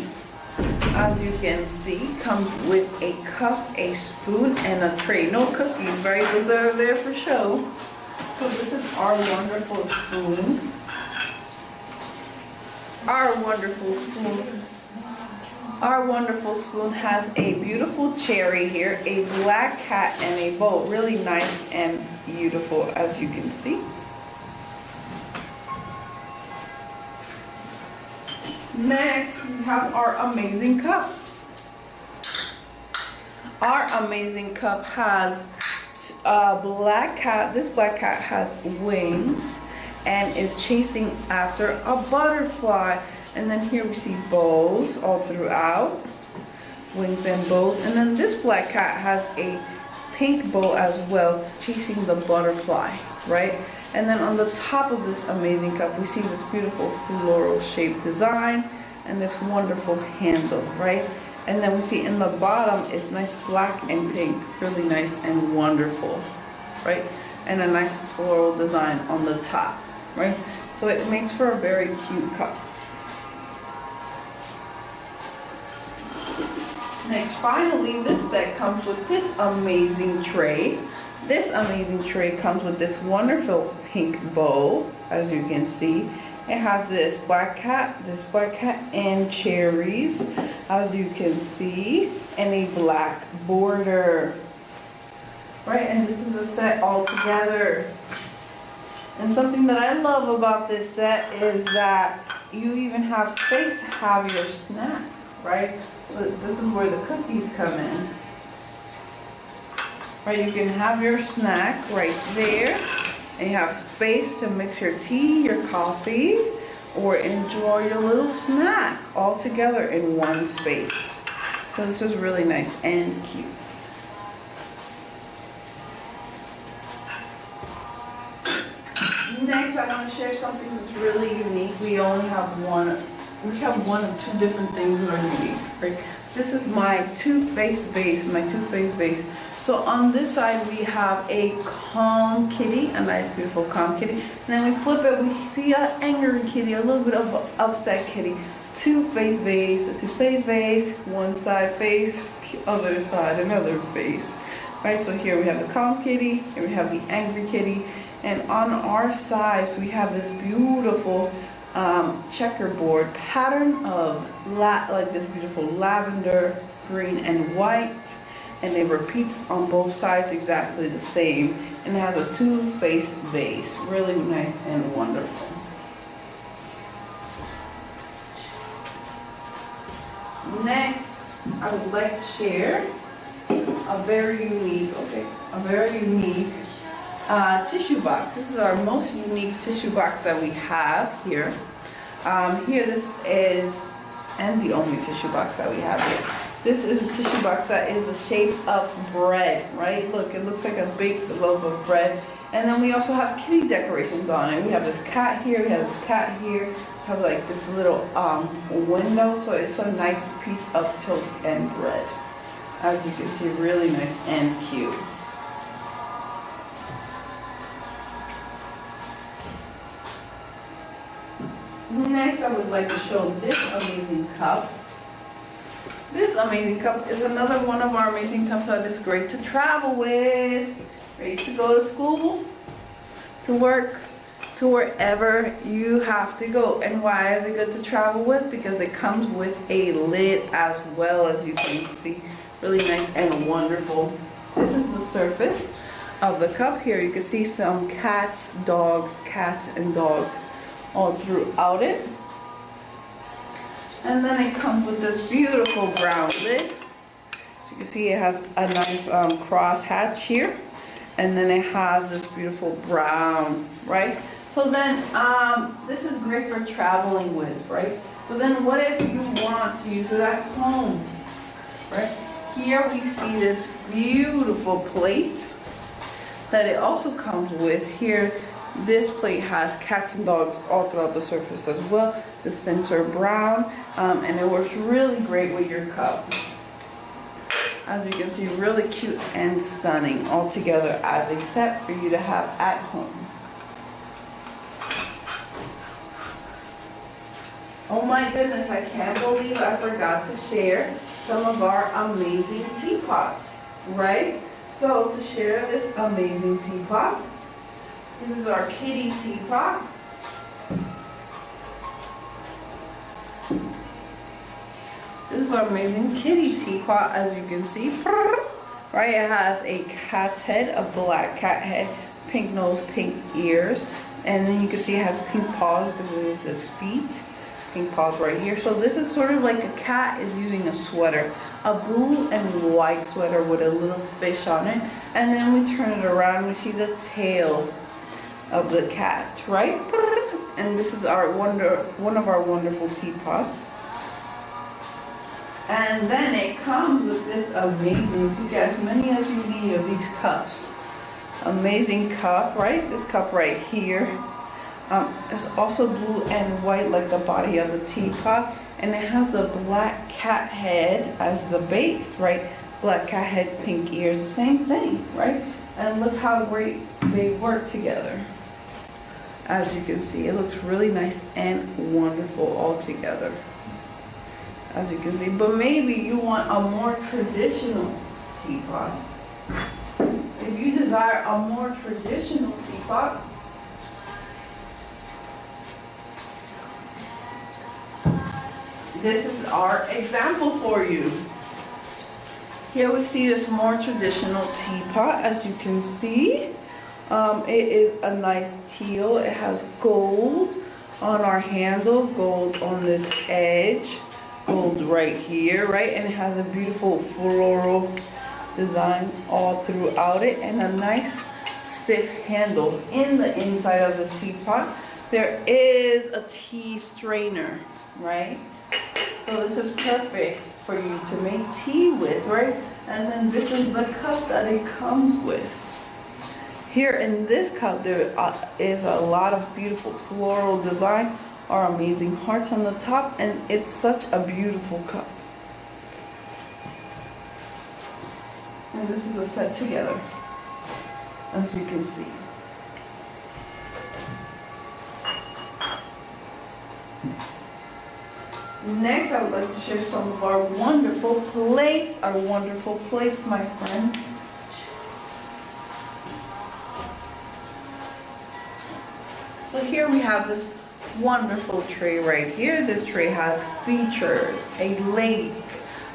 As you can see, comes with a cup, a spoon, and a tray. No cookies, right? Those are there for show. So this is our wonderful spoon. Our wonderful spoon has a beautiful cherry here, a black cat, and a bow. Really nice and beautiful, as you can see. Next, we have our amazing cup. Our amazing cup has a black cat. This black cat has wings and is chasing after a butterfly. And then here we see bows all throughout, wings and bows. And then this black cat has a pink bow as well, chasing the butterfly, right? And then on the top of this amazing cup, we see this beautiful floral shaped design and this wonderful handle, right? And then we see in the bottom, it's nice black and pink, really nice and wonderful, right? And a nice floral design on the top, right? So it makes for a very cute cup. Next, finally, this set comes with this amazing tray. This amazing tray comes with this wonderful pink bow, as you can see. It has this black cat, and cherries, as you can see, and a black border. Right, and this is a set all together. And something that I love about this set is that you even have space to have your snack, right? But this is where the cookies come in. Right, you can have your snack right there, and you have space to mix your tea, your coffee, or enjoy your little snack all together in one space. So this is really nice and cute. Next, I want to share something that's really unique. We only have one. We have one of two different things that are unique. Right? This is my toothpaste base. So on this side we have a calm kitty, a nice beautiful calm kitty. And then we flip it, we see an angry kitty, a little bit of an upset kitty. Toothpaste base, a toothpaste base, one side face, the other side another face. Right, so here we have the calm kitty, here we have the angry kitty. And on our sides we have this beautiful checkerboard pattern of like this beautiful lavender, green, and white. And it repeats on both sides exactly the same, and it has a two-faced base. Really nice and wonderful. Next, I would like to share a very unique tissue box. This is our most unique tissue box that we have here. This is, and the only tissue box that we have here. This is a tissue box that is the shape of bread, right? Look, it looks like a big loaf of bread. And then we also have kitty decorations on it. We have this cat here, we have this cat here. We have like this little window, so it's a nice piece of toast and bread. As you can see, really nice and cute. Next, I would like to show this amazing cup. This amazing cup is another one of our amazing cups that is great to travel with. Ready to go to school, to work, to wherever you have to go. And why is it good to travel with? Because it comes with a lid as well, as you can see. Really nice and wonderful. This is the surface of the cup. Here you can see some cats and dogs all throughout it. And then it comes with this beautiful brown lid. So you can see it has a nice cross hatch here. And then it has this beautiful brown, right? So then this is great for traveling with, right? But then what if you want to use it at home, right? Here we see this beautiful plate that it also comes with. Here, this plate has cats and dogs all throughout the surface as well. The center brown, and it works really great with your cup. As you can see, really cute and stunning all together as a set for you to have at home. Oh my goodness, I can't believe I forgot to share some of our amazing teapots, right? So to share this amazing teapot, this is our kitty teapot. This is our amazing kitty teapot, as you can see. Right, it has a cat's head, a black cat head, pink nose, pink ears, and then you can see it has pink paws because it has feet. Pink paws right here. So this is sort of like a cat is using a sweater, a blue and white sweater with a little fish on it, and then we turn it around, we see the tail of the cat, right? And this is our one of our wonderful teapots. And then it comes with this amazing, you can get as many as you need of these cups. Amazing cup, right? This cup right here. It's also blue and white like the body of the teapot. And it has a black cat head as the base, right? Black cat head, pink ears, the same thing, right? And look how great they work together. As you can see, it looks really nice and wonderful all together. As you can see, but maybe you want a more traditional teapot. If you desire a more traditional teapot, this is our example for you. Here we see this more traditional teapot, as you can see. It is a nice teal. It has gold on our handle, gold on this edge. gold right here, right? And it has a beautiful floral design all throughout it, and a nice stiff handle. In the inside of this teapot, there is a tea strainer, right? So this is perfect for you to make tea with, right? And then this is the cup that it comes with. Here in this cup, there is a lot of beautiful floral design or amazing hearts on the top, and it's such a beautiful cup. And this is a set together, as you can see. Next, I would like to share some of our wonderful plates, my friends. So here we have this wonderful tray right here. This tray has features, a lake,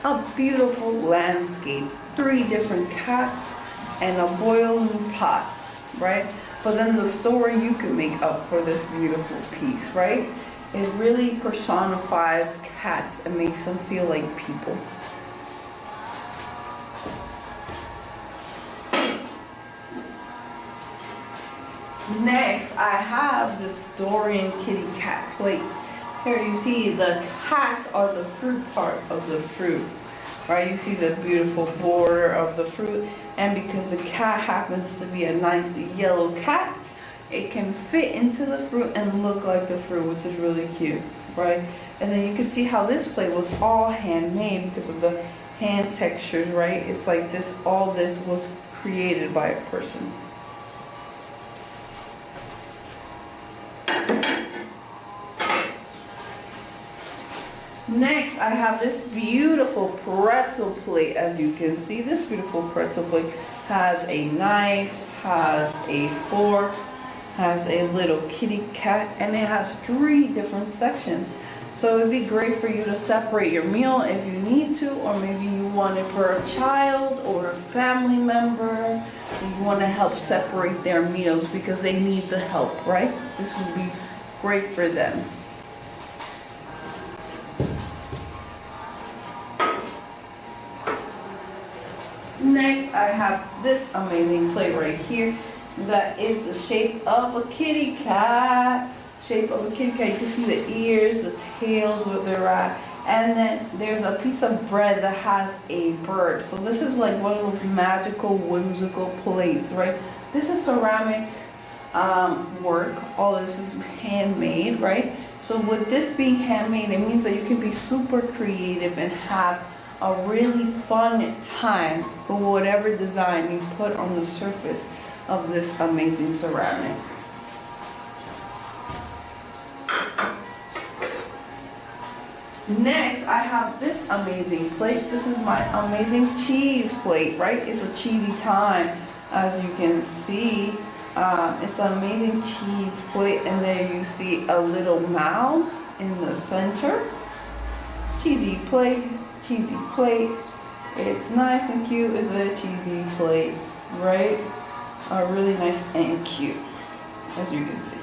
a beautiful landscape, 3 different cats, and a boiling pot, right? But then the story you can make up for this beautiful piece, right? It really personifies cats and makes them feel like people. Next, I have this Dorian kitty cat plate. Here you see the cats are the fruit part of the fruit, right? You see the beautiful border of the fruit, and because the cat happens to be a nice yellow cat, it can fit into the fruit and look like the fruit, which is really cute, right? And then you can see how this plate was all handmade because of the hand textures, right? It's like this, all this was created by a person. Next, I have this beautiful pretzel plate. As you can see, this beautiful pretzel plate has a knife, has a fork, has a little kitty cat, and it has 3 different sections. So it'd be great for you to separate your meal if you need to, or maybe you want it for a child or a family member, and you want to help separate their meals because they need the help, right? This would be great for them. Next, I have this amazing plate right here that is the shape of a kitty cat. You can see the ears, the tails, where they're at. And then there's a piece of bread that has a bird. So this is like one of those magical, whimsical plates, right? This is ceramic work. All this is handmade, right? So with this being handmade, it means that you can be super creative and have a really fun time for whatever design you put on the surface of this amazing ceramic. Next, I have this amazing plate. This is my amazing cheese plate, right? It's a cheesy time, as you can see. It's an amazing cheese plate, and there you see a little mouse in the center. Cheesy plate, cheesy plate. It's nice and cute. It's a cheesy plate, right? Really nice and cute, as you can see.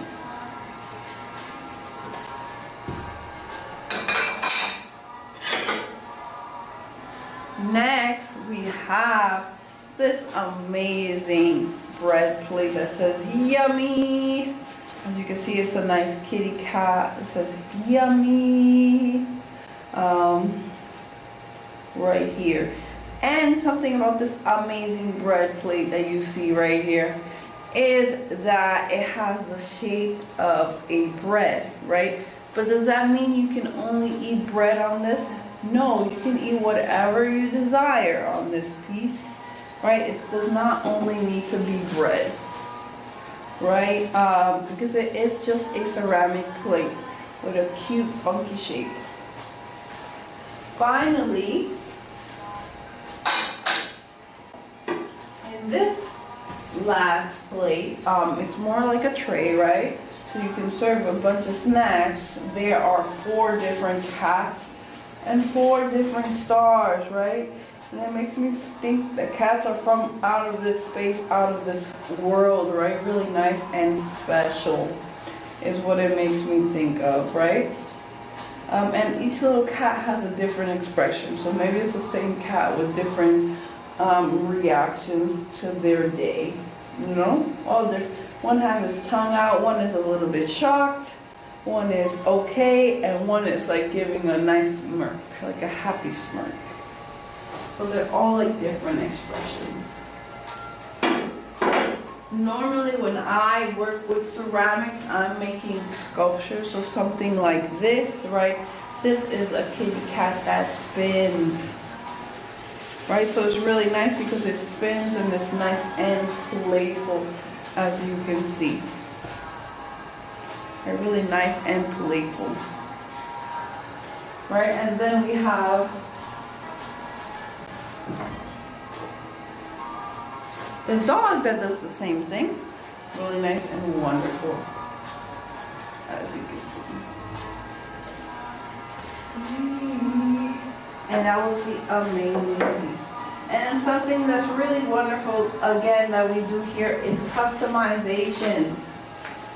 Next, we have this amazing bread plate that says yummy. As you can see, it's a nice kitty cat. It says yummy right here. And something about this amazing bread plate that you see right here is that it has the shape of a bread, right? But does that mean you can only eat bread on this? No, you can eat whatever you desire on this piece, right? It does not only need to be bread, right? Because it is just a ceramic plate with a cute, funky shape. Finally, in this last plate, it's more like a tray, right? So you can serve a bunch of snacks. There are 4 different cats and 4 different stars, right? And that makes me think that cats are from out of this space, out of this world, right? Really nice and special is what it makes me think of, right? And each little cat has a different expression. So maybe it's the same cat with different reactions to their day. You know, all different. One has his tongue out, one is a little bit shocked, one is okay, and one is like giving a nice smirk, like a happy smirk. So they're all like different expressions. Normally when I work with ceramics, I'm making sculptures, so something like this, right? This is a kitty cat that spins, right? So it's really nice because it spins and it's nice and playful, as you can see. They're really nice and playful, right? And then we have the dog that does the same thing. Really nice and wonderful, as you can see. And that was the amazing piece. And something that's really wonderful, again, that we do here is customizations.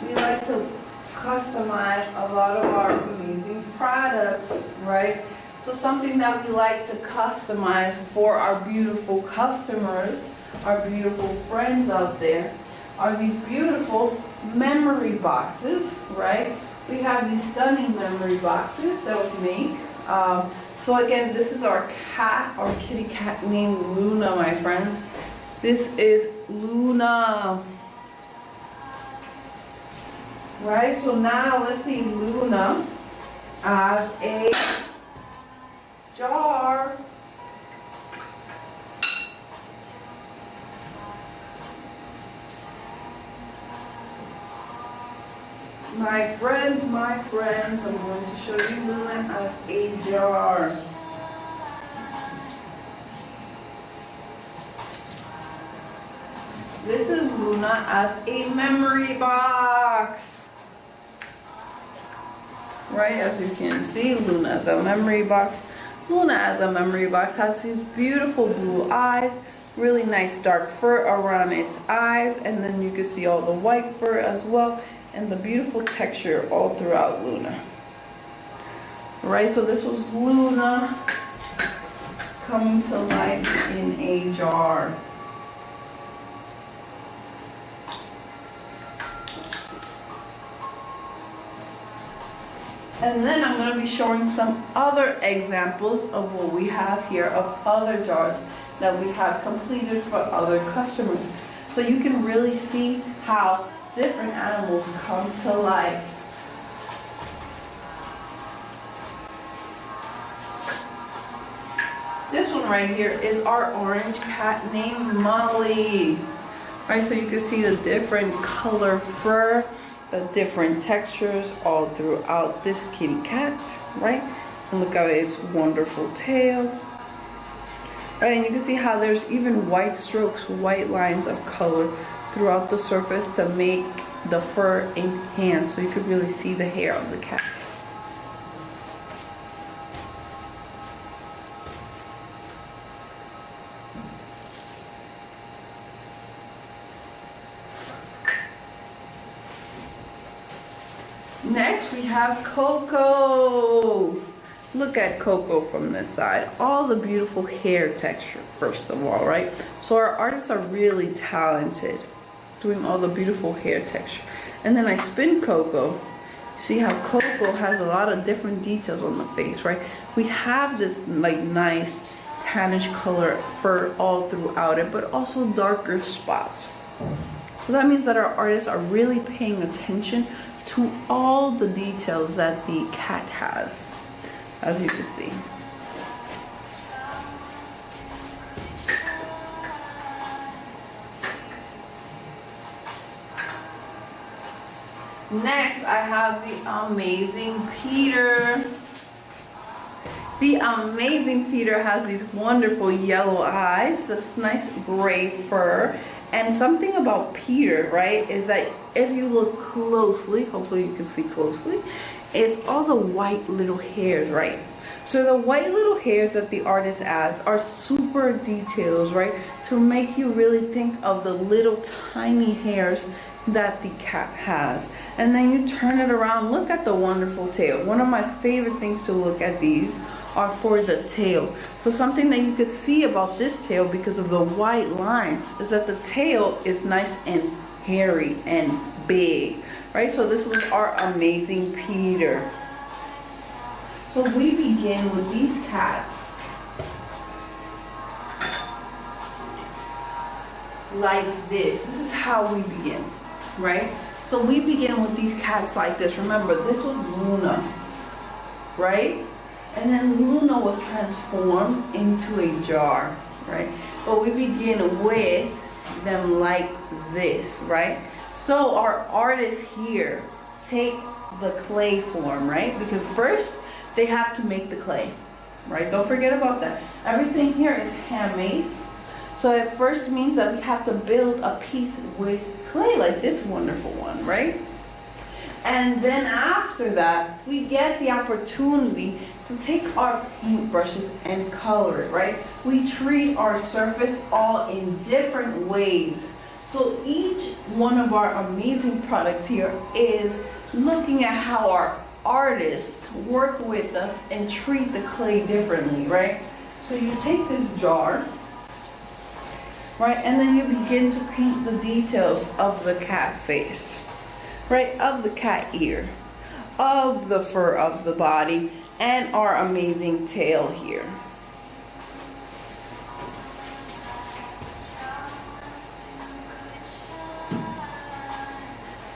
We like to customize a lot of our amazing products, right? So something that we like to customize for our beautiful customers, our beautiful friends out there, are these beautiful memory boxes, right? We have these stunning memory boxes that we make. So again, this is our cat, our kitty cat named Luna, my friends. This is Luna. Right, so now let's see Luna as a jar. My friends, I'm going to show you Luna as a jar. This is Luna as a memory box. Right, as you can see, Luna as a memory box. Luna as a memory box has these beautiful blue eyes, really nice dark fur around its eyes, and then you can see all the white fur as well, and the beautiful texture all throughout Luna. Right, so this was Luna coming to life in a jar. And then I'm going to be showing some other examples of what we have here of other jars that we have completed for other customers. So you can really see how different animals come to life. This one right here is our orange cat named Molly. Right, so you can see the different color fur, the different textures all throughout this kitty cat, right? And look at its wonderful tail. Right, and you can see how there's even white strokes, white lines of color throughout the surface to make the fur enhance, so you could really see the hair of the cat. Next we have Coco. Look at Coco from this side. All the beautiful hair texture, first of all, right? So our artists are really talented doing all the beautiful hair texture. And then I spin Coco. See how Coco has a lot of different details on the face, right? We have this like nice tannish color fur all throughout it, but also darker spots. So that means that our artists are really paying attention to all the details that the cat has, as you can see. Next, I have the amazing Peter. The amazing Peter has these wonderful yellow eyes, this nice gray fur. And something about Peter, right, is that if you look closely, hopefully you can see closely, is all the white little hairs, right? So the white little hairs that the artist adds are super details, right, to make you really think of the little tiny hairs that the cat has. And then you turn it around. Look at the wonderful tail. One of my favorite things to look at these are for the tail. So something that you could see about this tail, because of the white lines, is that the tail is nice and hairy and big, right? So this was our amazing Peter. So we begin with these cats like this. This is how we begin, right? So we begin with these cats like this. Remember, this was Luna, right? And then Luna was transformed into a jar, right? But we begin with them like this, right? So our artists here take the clay form, right? Because first they have to make the clay, right? Don't forget about that. Everything here is handmade. So it first means that we have to build a piece with clay, like this wonderful one, right? And then after that, we get the opportunity to take our paintbrushes and color it, right? We treat our surface all in different ways. So each one of our amazing products here is looking at how our artists work with us and treat the clay differently, right? So you take this jar, right, and then you begin to paint the details of the cat face, right, of the cat ear, of the fur of the body, and our amazing tail here.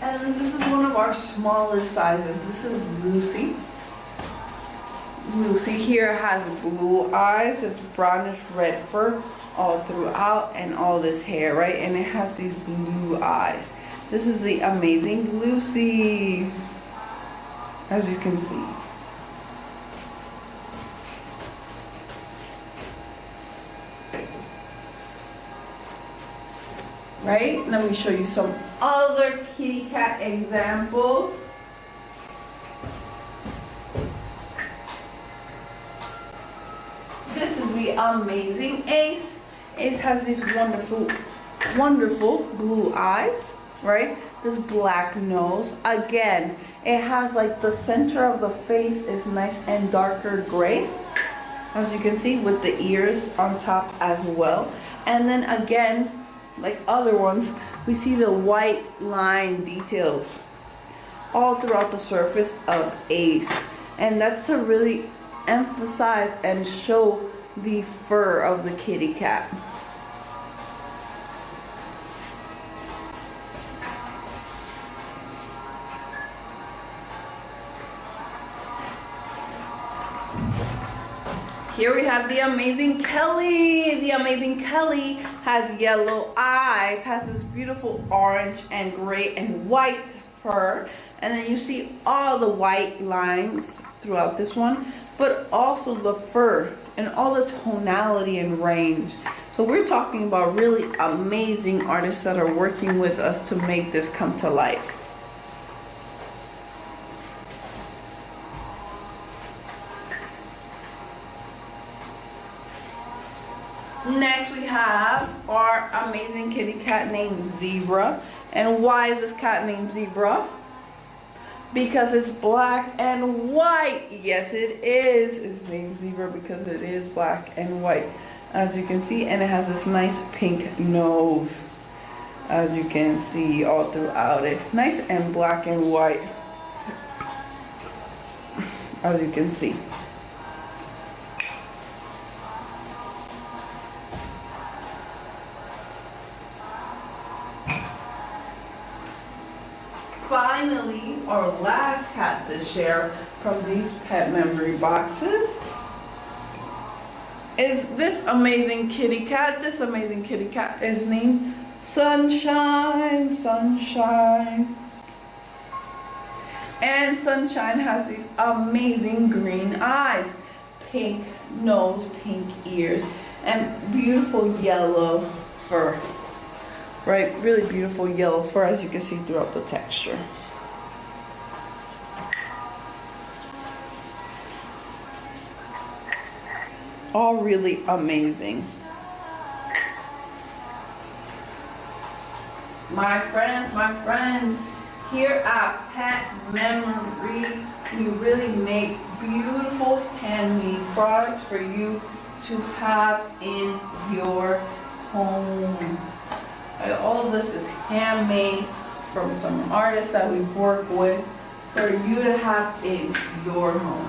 And this is one of our smallest sizes. This is Lucy. Lucy here has blue eyes, it's brownish red fur all throughout, and all this hair, right? And it has these blue eyes. This is the amazing Lucy, as you can see. Right? Let me show you some other kitty cat examples. This is the amazing Ace. Ace has these wonderful, wonderful blue eyes, right? This black nose. Again, it has like the center of the face is nice and darker gray, as you can see, with the ears on top as well. And then again, like other ones, we see the white line details all throughout the surface of Ace. And that's to really emphasize and show the fur of the kitty cat. Here we have the amazing Kelly. The amazing Kelly has yellow eyes, has this beautiful orange and gray and white fur. And then you see all the white lines throughout this one, but also the fur and all the tonality and range. So we're talking about really amazing artists that are working with us to make this come to life. Next we have our amazing kitty cat named Zebra. And why is this cat named Zebra? Because it's black and white. Yes, it is. It's named Zebra because it is black and white, as you can see. And it has this nice pink nose, as you can see all throughout it. Nice and black and white, as you can see. Finally, our last cat to share from these pet memory boxes is this amazing kitty cat. This amazing kitty cat is named Sunshine. Sunshine. And Sunshine has these amazing green eyes, pink nose, pink ears, and beautiful yellow fur. Right, really beautiful yellow fur, as you can see throughout the texture. All really amazing. My friends, here at Pet Memory, we really make beautiful handmade products for you to have in your home. All of this is handmade from some artists that we work with for you to have in your home.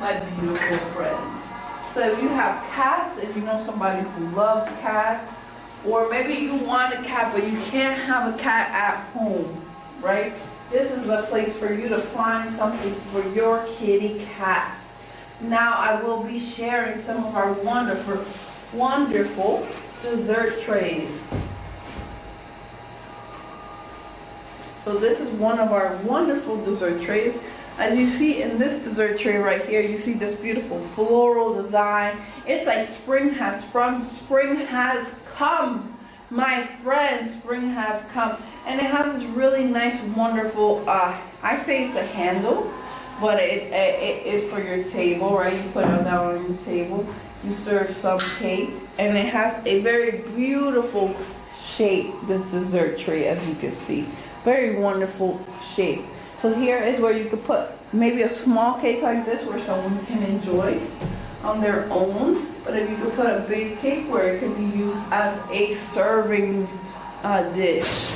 My beautiful friends. So if you have cats, if you know somebody who loves cats, or maybe you want a cat but you can't have a cat at home, right? This is the place for you to find something for your kitty cat. Now I will be sharing some of our wonderful dessert trays. So this is one of our wonderful dessert trays. As you see in this dessert tray right here, you see this beautiful floral design. It's like spring has sprung, spring has come. My friends, spring has come. And it has this really nice, wonderful, I say it's a handle, but it is for your table, right? You put it down on your table, you serve some cake, and it has a very beautiful shape, this dessert tray, as you can see. Very wonderful shape. So here is where you could put maybe a small cake like this where someone can enjoy on their own. But if you could put a big cake where it can be used as a serving dish.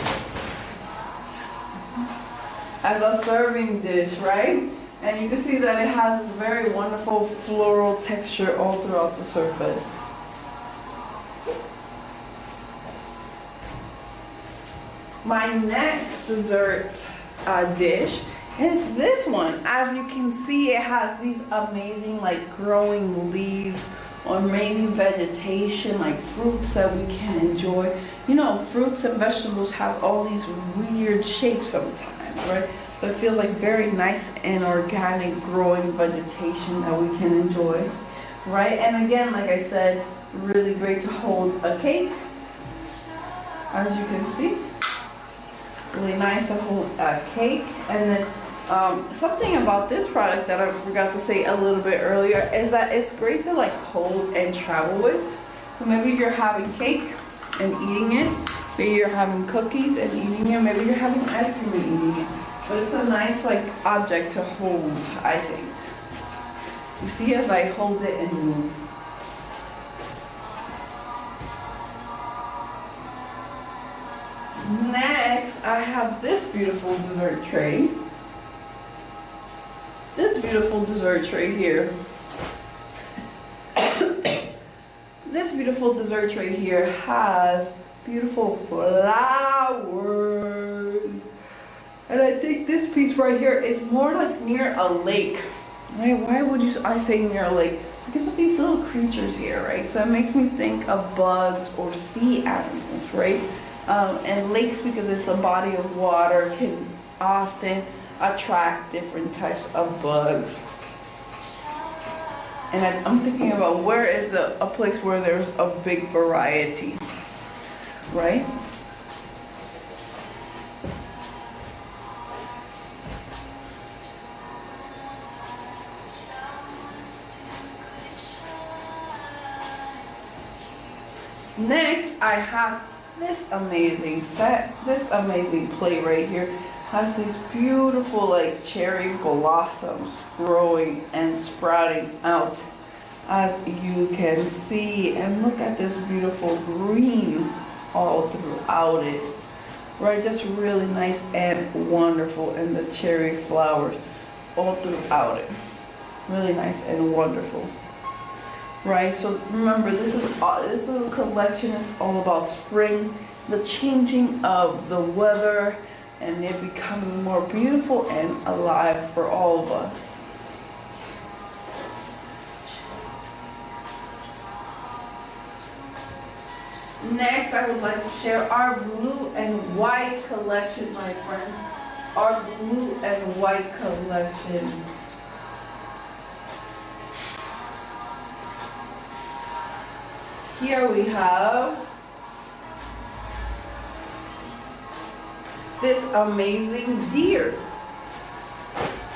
As a serving dish, right? And you can see that it has this very wonderful floral texture all throughout the surface. My next dessert dish is this one. As you can see, it has these amazing like growing leaves or maybe vegetation like fruits that we can enjoy. You know, fruits and vegetables have all these weird shapes sometimes, right? So it feels like very nice and organic growing vegetation that we can enjoy, right? And again, like I said, really great to hold a cake, as you can see. Really nice to hold a cake. And then something about this product that I forgot to say a little bit earlier is that it's great to like hold and travel with. So maybe you're having cake and eating it, maybe you're having cookies and eating it, maybe you're having ice cream and eating it. But it's a nice like object to hold, I think. You see as I hold it and move. Next, I have this beautiful dessert tray. This beautiful dessert tray here. This beautiful dessert tray here has beautiful flowers. And I think this piece right here is more like near a lake. Right? Why would I say near a lake? Because of these little creatures here, right? So it makes me think of bugs or sea animals, right? And lakes, because it's a body of water, can often attract different types of bugs. And I'm thinking about where is a place where there's a big variety, right? Next, I have this amazing set, this amazing plate right here. Has these beautiful like cherry blossoms growing and sprouting out, as you can see. And look at this beautiful green all throughout it, right? Just really nice and wonderful. And the cherry flowers all throughout it, really nice and wonderful, right? So remember, this little collection is all about spring, the changing of the weather, and it becoming more beautiful and alive for all of us. Next, I would like to share our blue and white collection, my friends. Our blue and white collection. Here we have this amazing deer.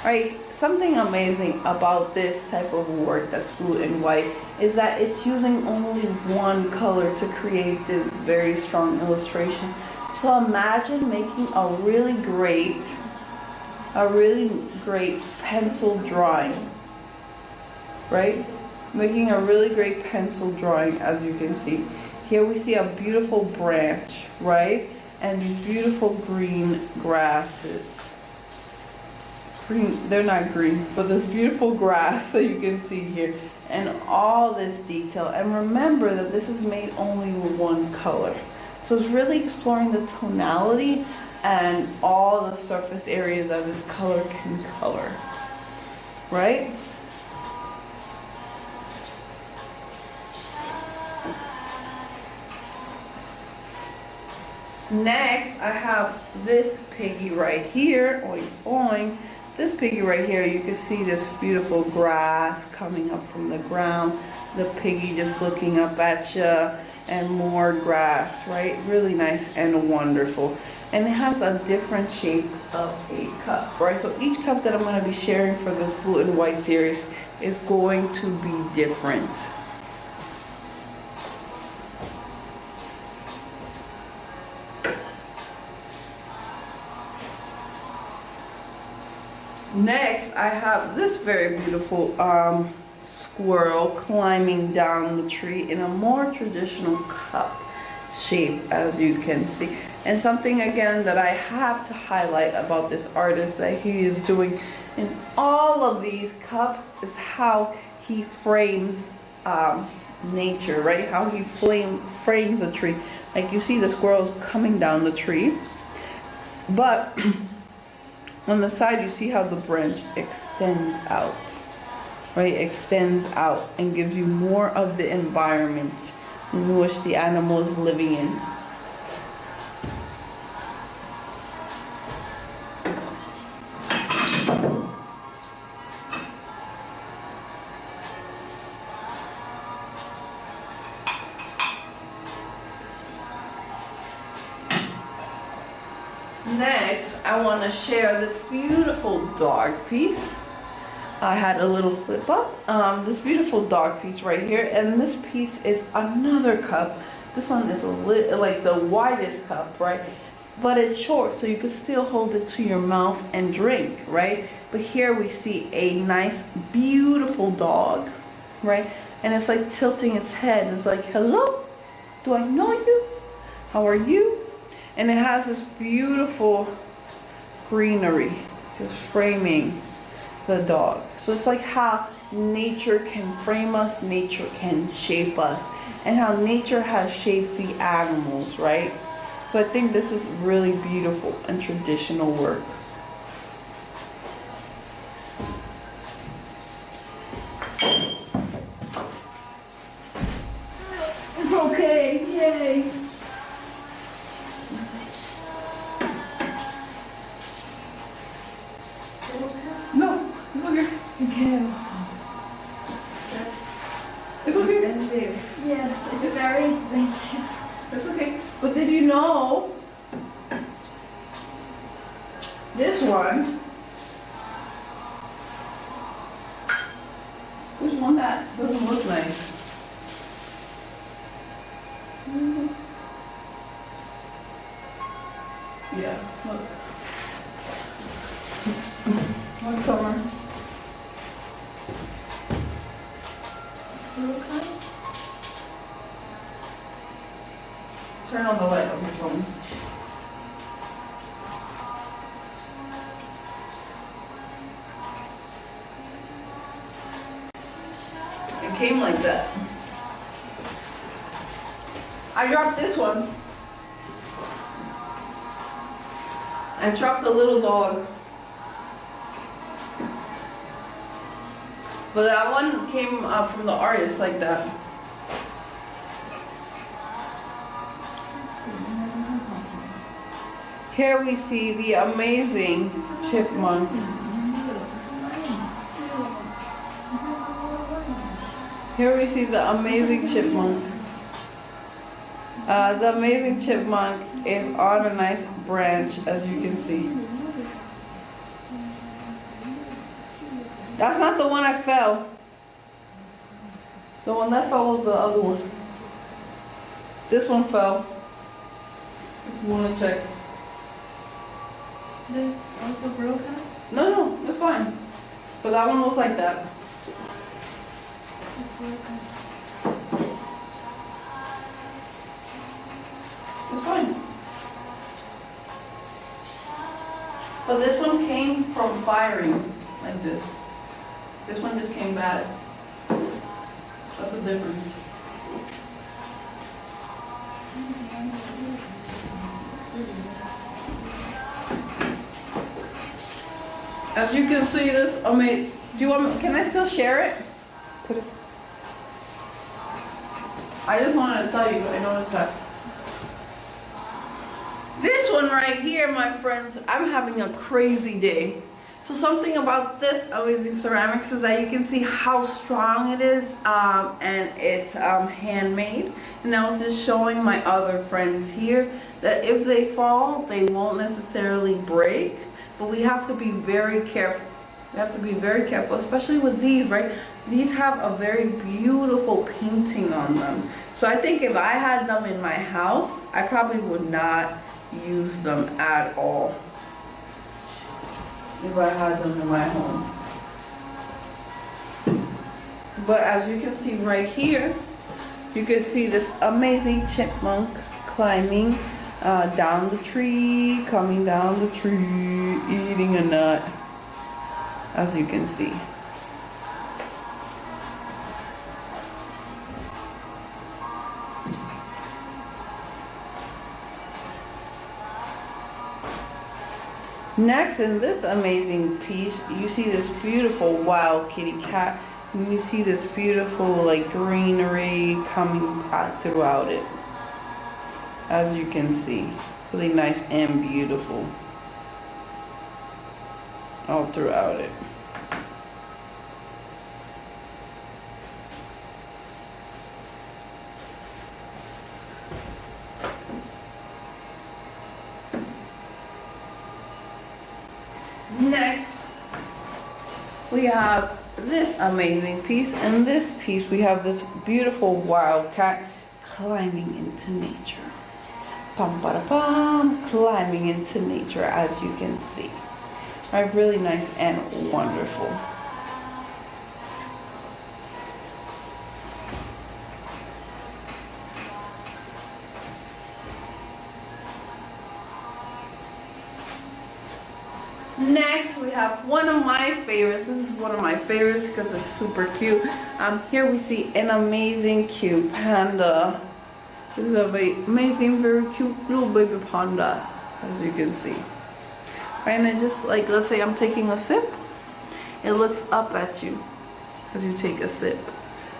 Right, something amazing about this type of work that's blue and white is that it's using only one color to create this very strong illustration. So imagine making a really great pencil drawing, right? Making a really great pencil drawing, as you can see. Here we see a beautiful branch, right? And these beautiful green grasses. Green, they're not green, but this beautiful grass that you can see here. And all this detail. And remember that this is made only with one color. So it's really exploring the tonality and all the surface area that this color can color, right? Next, I have this piggy right here, oink oink. This piggy right here, you can see this beautiful grass coming up from the ground. The piggy just looking up at you, and more grass, right? Really nice and wonderful. And it has a different shape of a cup, right? So each cup that I'm going to be sharing for this blue and white series is going to be different. Next, I have this very beautiful squirrel climbing down the tree in a more traditional cup shape, as you can see. And something again that I have to highlight about this artist that he is doing in all of these cups is how he frames nature, right? How he frames a tree. Like you see the squirrels coming down the tree, but on the side you see how the branch extends out, right? Extends out and gives you more of the environment in which the animal is living in. Next, I want to share this beautiful dog piece. I had a little flip up. This beautiful dog piece right here, and this piece is another cup. This one is like the widest cup, right? But it's short, so you can still hold it to your mouth and drink, right? But here we see a nice, beautiful dog, right? And it's like tilting its head. It's like, hello, do I know you? How are you? And it has this beautiful greenery just framing the dog. So it's like how nature can frame us, nature can shape us, and how nature has shaped the animals, right? So I think this is really beautiful and traditional work. It's okay, yay! No, it's okay. Okay. It's okay. Expensive. Yes, it's very expensive. It's okay. But did you know this one? There's one that doesn't look nice. Yeah, look. Look, Summer. Turn on the light on your phone. It came like that. I dropped this one. I dropped the little dog. But that one came from the artist like that. Here we see the amazing chipmunk. Here we see the amazing chipmunk. The amazing chipmunk is on a nice branch, as you can see. That's not the one I fell. The one that fell was the other one. This one fell. If you want to check. This also broken? No, it's fine. But that one was like that. Broken. It's fine. But this one came from firing like this. This one just came bad. That's the difference. As you can see this, do you want, can I still share it? Put it. I just wanted to tell you, I noticed that. This one right here, my friends, I'm having a crazy day. So something about this amazing ceramics is that you can see how strong it is, and it's handmade. And I was just showing my other friends here that if they fall, they won't necessarily break, but we have to be very careful. We have to be very careful, especially with these, right? These have a very beautiful painting on them. So I think if I had them in my house, I probably would not use them at all if I had them in my home. But as you can see right here, you can see this amazing chipmunk climbing down the tree, coming down the tree, eating a nut, as you can see. Next, in this amazing piece, you see this beautiful wild kitty cat, and you see this beautiful like greenery coming out throughout it. As you can see, really nice and beautiful all throughout it. Next, we have this amazing piece, and this piece we have this beautiful wild cat climbing into nature. Pum ba da pum, climbing into nature, as you can see. Right, really nice and wonderful. Next, we have one of my favorites. This is one of my favorites because it's super cute. Here we see an amazing cute panda. This is an amazing, very cute little baby panda, as you can see. Right, and it just like, let's say I'm taking a sip, it looks up at you as you take a sip.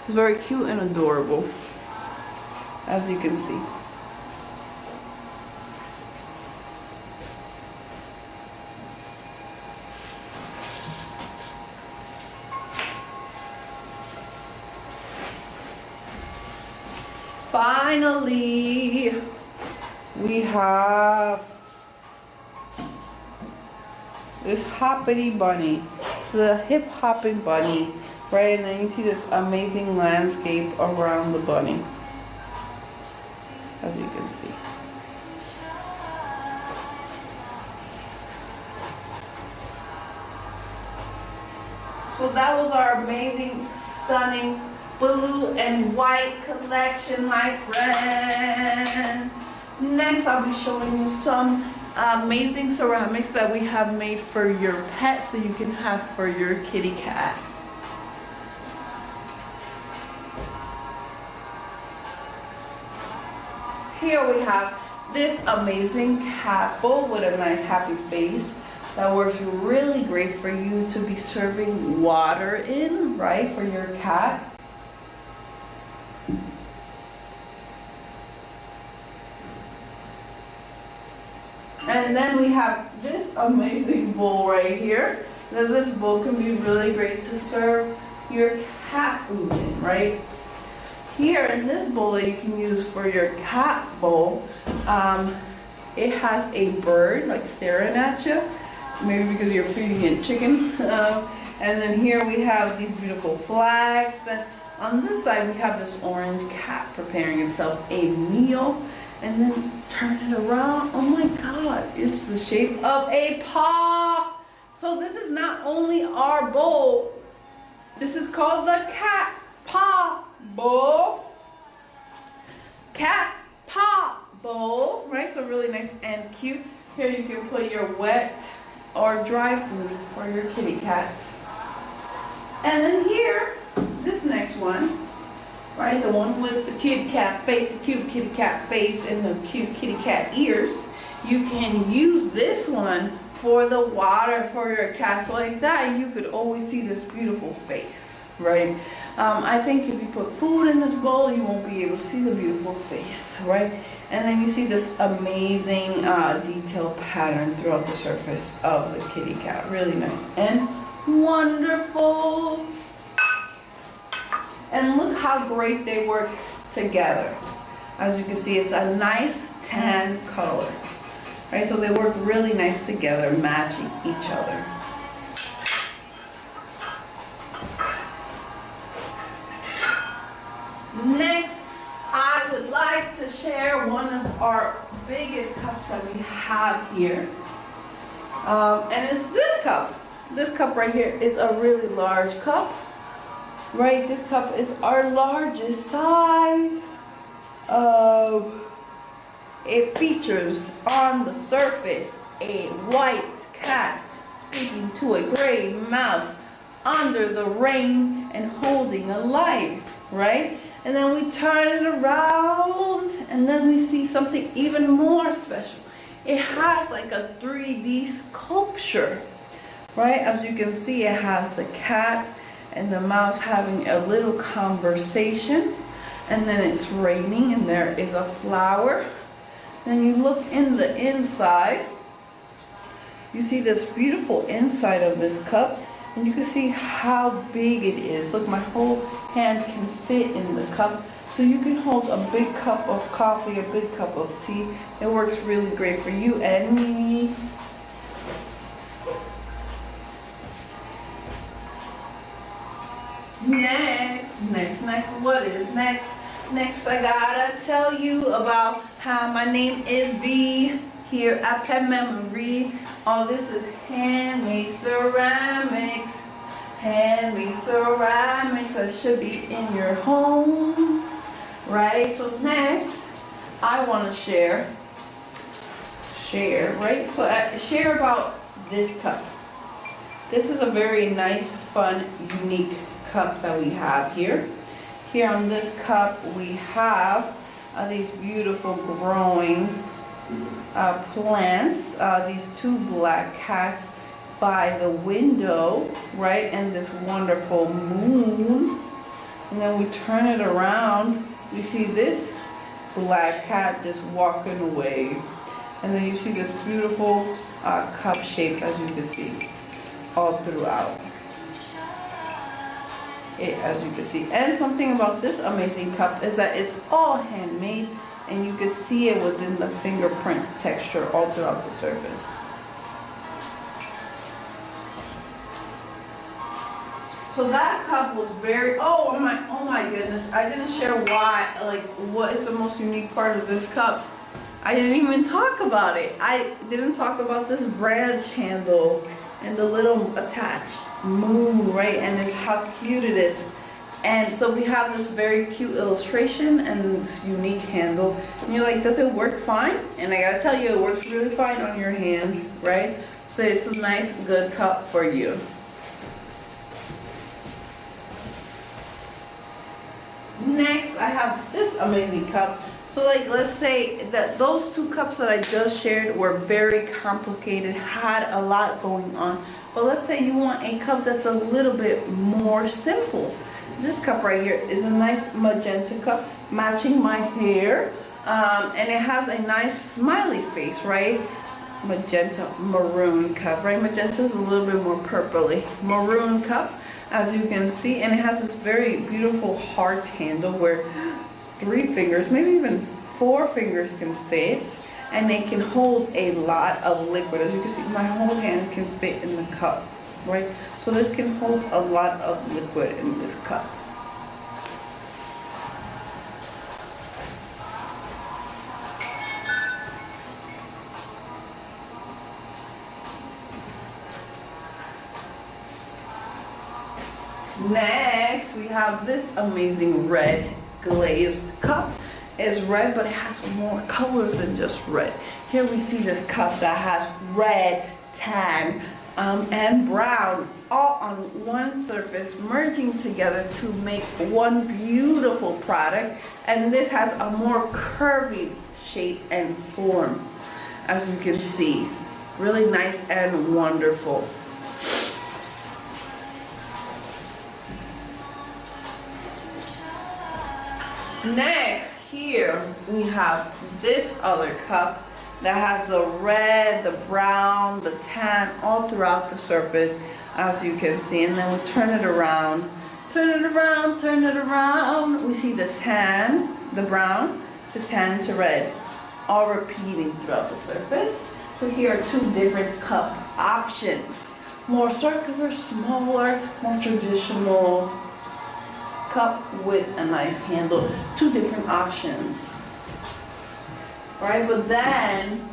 It's very cute and adorable, as you can see. Finally, we have this hoppity bunny. It's a hip hopping bunny, right? And then you see this amazing landscape around the bunny, as you can see. So that was our amazing, stunning blue and white collection, my friends. Next, I'll be showing you some amazing ceramics that we have made for your pet, so you can have for your kitty cat. Here we have this amazing cat bowl with a nice happy face that works really great for you to be serving water in, right, for your cat. And then we have this amazing bowl right here. Now this bowl can be really great to serve your cat food in, right? Here in this bowl that you can use for your cat bowl, it has a bird like staring at you, maybe because you're feeding it chicken. And then here we have these beautiful flags. And on this side we have this orange cat preparing itself a meal. And then turn it around. Oh my God, it's the shape of a paw. So this is not only our bowl, this is called the cat paw bowl. Cat paw bowl, right? So really nice and cute. Here you can put your wet or dry food for your kitty cat. And then here, this next one, right? The one with the kitty cat face, the cute kitty cat face and the cute kitty cat ears. You can use this one for the water for your cat. So like that, you could always see this beautiful face, right? I think if you put food in this bowl, you won't be able to see the beautiful face, right? And then you see this amazing detail pattern throughout the surface of the kitty cat. Really nice and wonderful. And look how great they work together. As you can see, it's a nice tan color, right? So they work really nice together, matching each other. Next, I would like to share one of our biggest cups that we have here. And it's this cup. This cup right here is a really large cup. Right, this cup is our largest size. It features on the surface a white cat speaking to a gray mouse under the rain and holding a light, right? And then we turn it around and then we see something even more special. It has like a 3D sculpture, right? As you can see, it has the cat and the mouse having a little conversation, and then it's raining and there is a flower. Then you look in the inside, you see this beautiful inside of this cup, and you can see how big it is. Look, my whole hand can fit in the cup, so you can hold a big cup of coffee, a big cup of tea. It works really great for you and me. Next, what is next? Next, I gotta tell you about how my name is V here at Pet Memory. All this is handmade ceramics. Handmade ceramics that should be in your home, right? So next, I want to share, right? So I share about this cup. This is a very nice, fun, unique cup that we have here. Here on this cup we have these beautiful growing plants, these two black cats by the window, right? And this wonderful moon. And then we turn it around, we see this black cat just walking away. And then you see this beautiful cup shape, as you can see, all throughout it, as you can see. And something about this amazing cup is that it's all handmade, and you can see it within the fingerprint texture all throughout the surface. So that cup was very, oh my goodness, I didn't share why, like what is the most unique part of this cup. I didn't even talk about it. I didn't talk about this branch handle and the little attached moon, right? And it's how cute it is. And so we have this very cute illustration and this unique handle. And you're like, does it work fine? And I gotta tell you, it works really fine on your hand, right? So it's a nice, good cup for you. Next, I have this amazing cup. So like, let's say that those two cups that I just shared were very complicated, had a lot going on. But let's say you want a cup that's a little bit more simple. This cup right here is a nice magenta cup, matching my hair. And it has a nice smiley face, right? Magenta maroon cup, right? Magenta is a little bit more purpley. Maroon cup, as you can see. And it has this very beautiful heart handle where 3 fingers, maybe even 4 fingers can fit, and they can hold a lot of liquid. As you can see, my whole hand can fit in the cup. right? So this can hold a lot of liquid in this cup. Next, we have this amazing red glazed cup. It's red, but it has more colors than just red. Here we see this cup that has red, tan, and brown all on one surface, merging together to make one beautiful product. And this has a more curvy shape and form, as you can see. Really nice and wonderful. Next, here we have this other cup that has the red, the brown, the tan all throughout the surface, as you can see. And then we turn it around, turn it around, turn it around. We see the tan, the brown, to tan to red, all repeating throughout the surface. So here are two different cup options. More circular, smaller, more traditional cup with a nice handle. Two different options. Alright, but then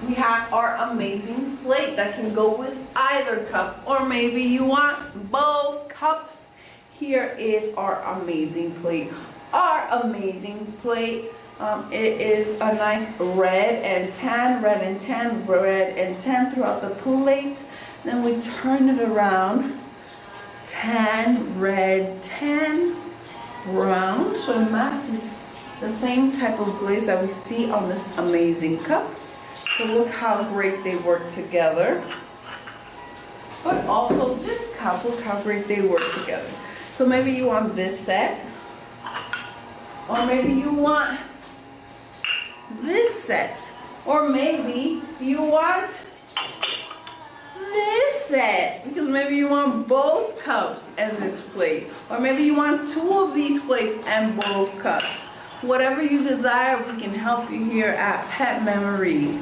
we have our amazing plate that can go with either cup, or maybe you want both cups. Here is our amazing plate. Our amazing plate, it is a nice red and tan, red and tan, red and tan throughout the plate. Then we turn it around. Tan, red, tan, brown, so it matches the same type of glaze that we see on this amazing cup. So look how great they work together. But also this cup, look how great they work together. So maybe you want this set, or maybe you want this set, or maybe you want this set, because maybe you want both cups and this plate, or maybe you want two of these plates and both cups. Whatever you desire, we can help you here at Pet Memory.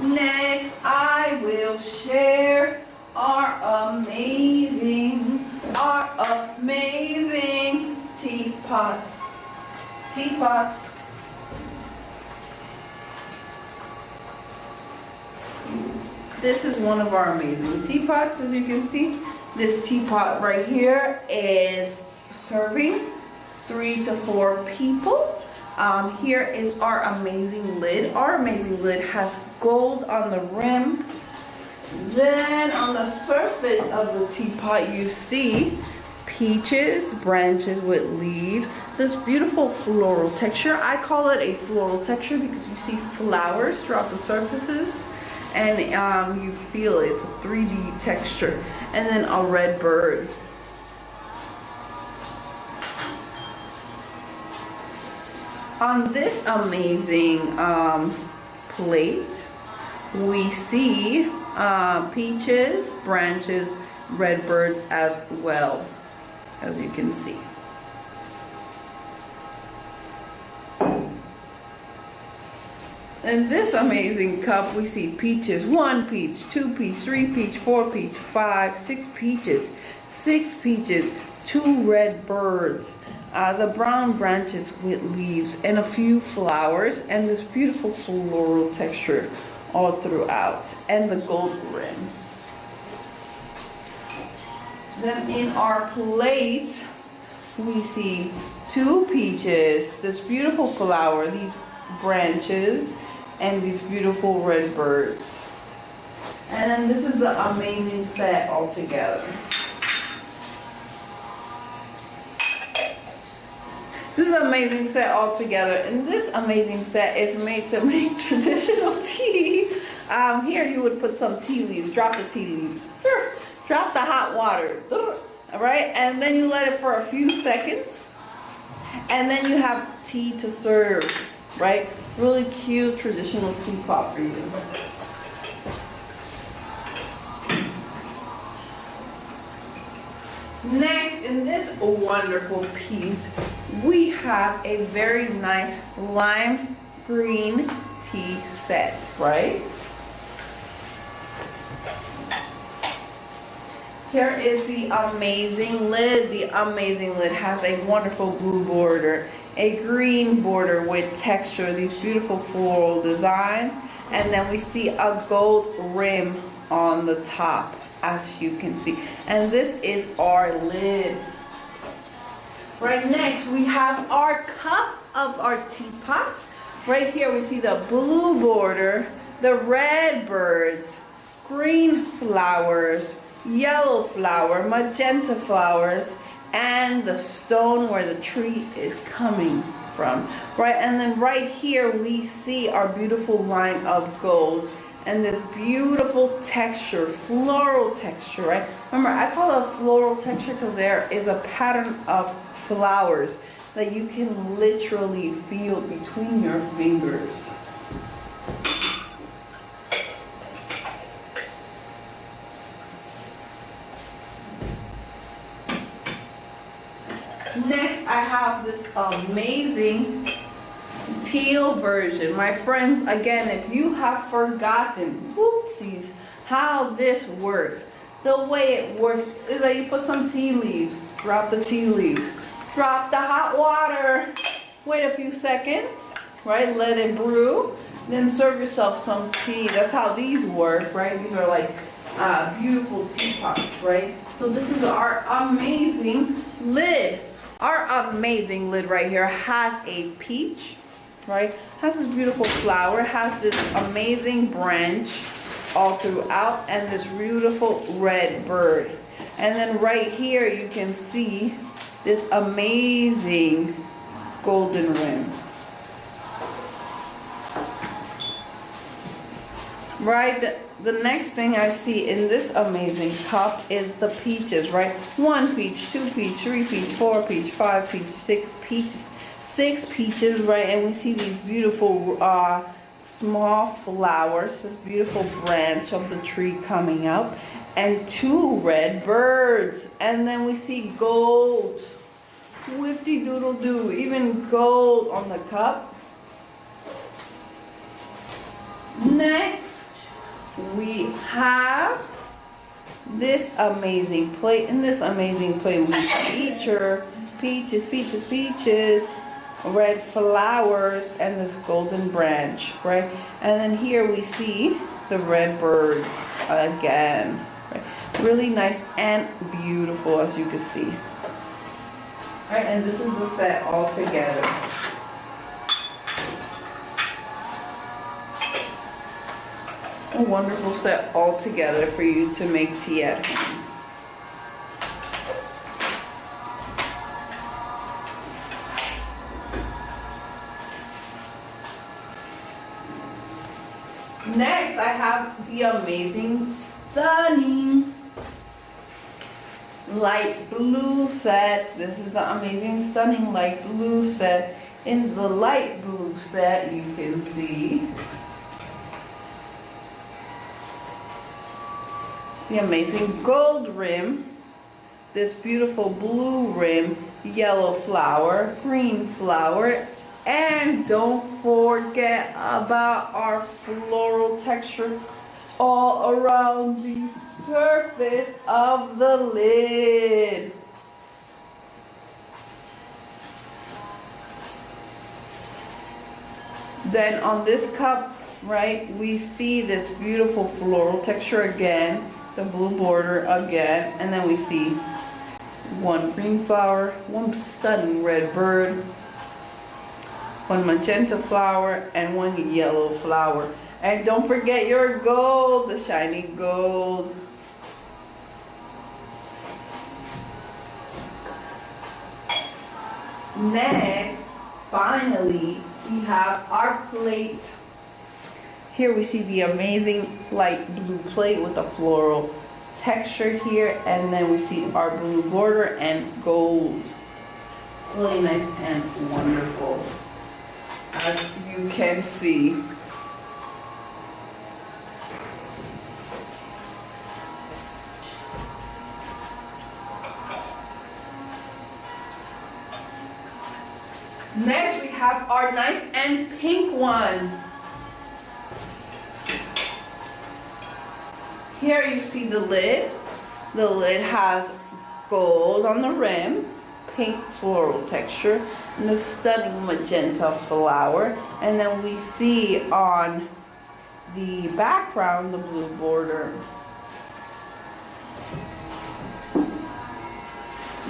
Next, I will share our amazing teapots. Teapots. This is one of our amazing teapots, as you can see. This teapot right here is serving 3 to 4 people. Here is our amazing lid. Our amazing lid has gold on the rim. Then on the surface of the teapot you see peaches, branches with leaves, this beautiful floral texture. I call it a floral texture because you see flowers throughout the surfaces, and you feel it's a 3D texture. And then a red bird. On this amazing plate, we see peaches, branches, red birds as well, as you can see. In this amazing cup, we see peaches, 1 peach, 2 peach, 3 peach, 4 peach, 5, 6 peaches, 6 peaches, 2 red birds, the brown branches with leaves, and a few flowers, and this beautiful floral texture all throughout, and the gold rim. Then in our plate, we see 2 peaches, this beautiful flower, these branches, and these beautiful red birds. And then this is the amazing set all together. This is an amazing set all together, and this amazing set is made to make traditional tea. Here you would put some tea leaves, drop the tea leaves, drop the hot water, all right, and then you let it for a few seconds, and then you have tea to serve, right? Really cute traditional teapot for you. Next, in this wonderful piece, we have a very nice lime green tea set, right? Here is the amazing lid. The amazing lid has a wonderful blue border, a green border with texture, these beautiful floral designs, and then we see a gold rim on the top, as you can see. And this is our lid. Right next, we have our cup of our teapot. Right here, we see the blue border, the red birds, green flowers, yellow flower, magenta flowers, and the stone where the tree is coming from. Right, and then right here we see our beautiful line of gold and this beautiful texture, floral texture, right? Remember, I call it a floral texture because there is a pattern of flowers that you can literally feel between your fingers. Next, I have this amazing teal version. My friends, again, if you have forgotten, whoopsies, how this works, the way it works is that you put some tea leaves, drop the tea leaves, drop the hot water, wait a few seconds, right, let it brew, then serve yourself some tea. That's how these work, right? These are like beautiful teapots, right? So this is our amazing lid. Our amazing lid right here has a peach, right? Has this beautiful flower, has this amazing branch all throughout, and this beautiful red bird. And then right here you can see this amazing golden rim. Right, the next thing I see in this amazing cup is the peaches, right? 1 peach, 2 peach, 3 peach, 4 peach, 5 peach, 6 peaches. 6 peaches, right? And we see these beautiful small flowers, this beautiful branch of the tree coming up, and 2 red birds. And then we see gold, whippity doodle doo, even gold on the cup. Next, we have this amazing plate. In this amazing plate, we feature peaches, peaches, peaches, red flowers, and this golden branch, right? And then here we see the red birds again, right? Really nice and beautiful, as you can see. All right, and this is the set all together. A wonderful set all together for you to make tea at home. Next, I have the amazing, stunning light blue set. This is the amazing, stunning light blue set. In the light blue set, you can see the amazing gold rim, this beautiful blue rim, yellow flower, green flower, and don't forget about our floral texture all around the surface of the lid. Then on this cup, right, we see this beautiful floral texture again, the blue border again, and then we see 1 green flower, 1 stunning red bird, 1 magenta flower, and 1 yellow flower. And don't forget your gold, the shiny gold. Next, finally, we have our plate. Here we see the amazing light blue plate with the floral texture here, and then we see our blue border and gold. Really nice and wonderful, as you can see. Next, we have our nice and pink one. Here you see the lid. The lid has gold on the rim, pink floral texture, and a stunning magenta flower. And then we see on the background the blue border.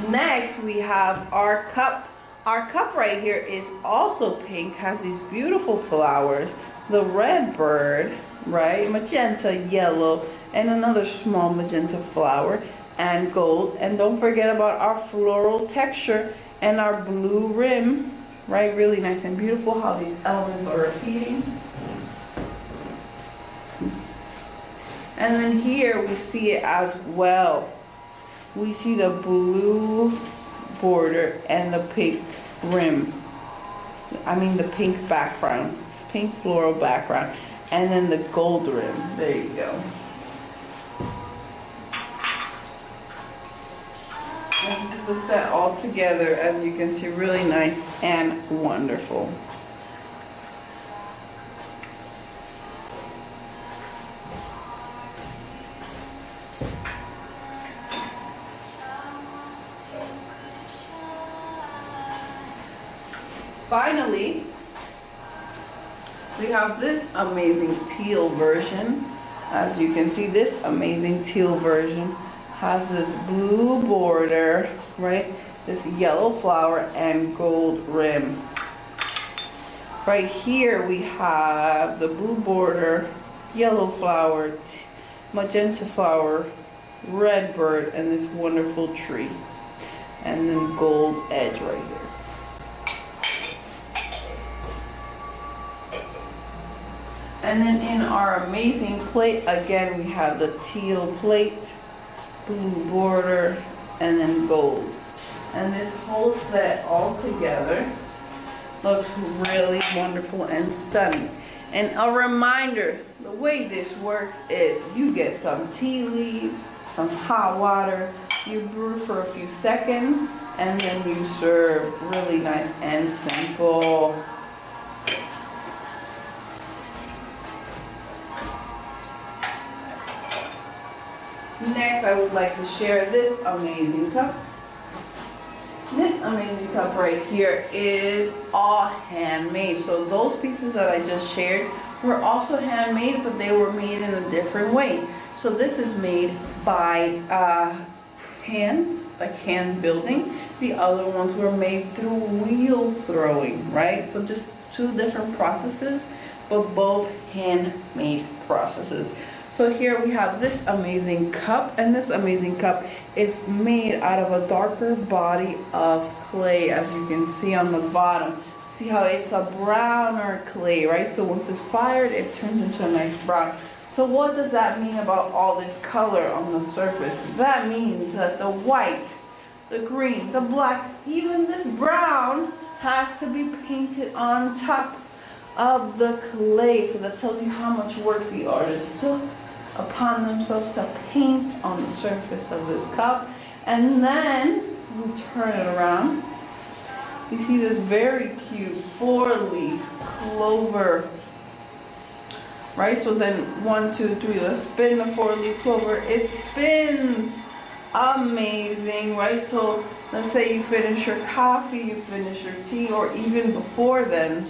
Next, we have our cup. Our cup right here is also pink, has these beautiful flowers, the red bird, right, magenta, yellow, and another small magenta flower, and gold. And don't forget about our floral texture and our blue rim, right, really nice and beautiful how these elements are repeating. And then here we see it as well. We see the blue border and the pink rim. I mean the pink background, pink floral background, and then the gold rim. There you go. And this is the set all together, as you can see, really nice and wonderful. Finally, we have this amazing teal version. As you can see, this amazing teal version has this blue border, right? This yellow flower and gold rim. Right here we have the blue border, yellow flower, magenta flower, red bird, and this wonderful tree. And then gold edge right here. And then in our amazing plate, again, we have the teal plate, blue border, and then gold. And this whole set all together looks really wonderful and stunning. And a reminder, the way this works is you get some tea leaves, some hot water, you brew for a few seconds, and then you serve. Really nice and simple. Next, I would like to share this amazing cup. This amazing cup right here is all handmade. So those pieces that I just shared were also handmade, but they were made in a different way. So this is made by hands, like hand building. The other ones were made through wheel throwing, right? So just two different processes, but both handmade processes. So here we have this amazing cup, and this amazing cup is made out of a darker body of clay, as you can see on the bottom. See how it's a browner clay, right? So once it's fired, it turns into a nice brown. So what does that mean about all this color on the surface? That means that the white, the green, the black, even this brown has to be painted on top of the clay. So that tells you how much work the artist took upon themselves to paint on the surface of this cup. And then we turn it around. You see this very cute 4-leaf clover, right? So then 1, 2, 3, let's spin the 4-leaf clover. It spins. Amazing, right? So let's say you finish your coffee, you finish your tea, or even before then,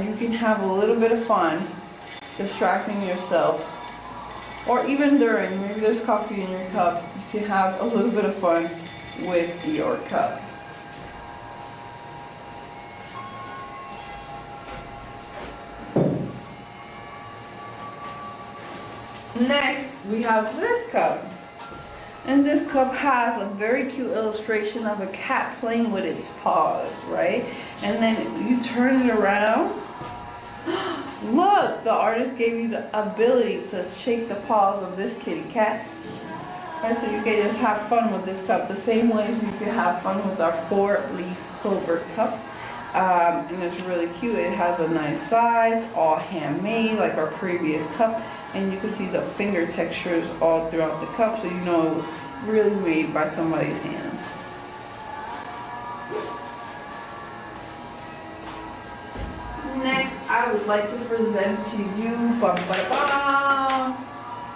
you can have a little bit of fun distracting yourself. Or even during, maybe there's coffee in your cup, you can have a little bit of fun with your cup. Next, we have this cup. And this cup has a very cute illustration of a cat playing with its paws, right? And then you turn it around. Look, the artist gave you the ability to shake the paws of this kitty cat. Right, so you can just have fun with this cup the same way as you can have fun with our 4-leaf clover cup. And it's really cute. It has a nice size, all handmade like our previous cup. And you can see the finger textures all throughout the cup, so you know it was really made by somebody's hand. Next, I would like to present to you bum, ba, ba,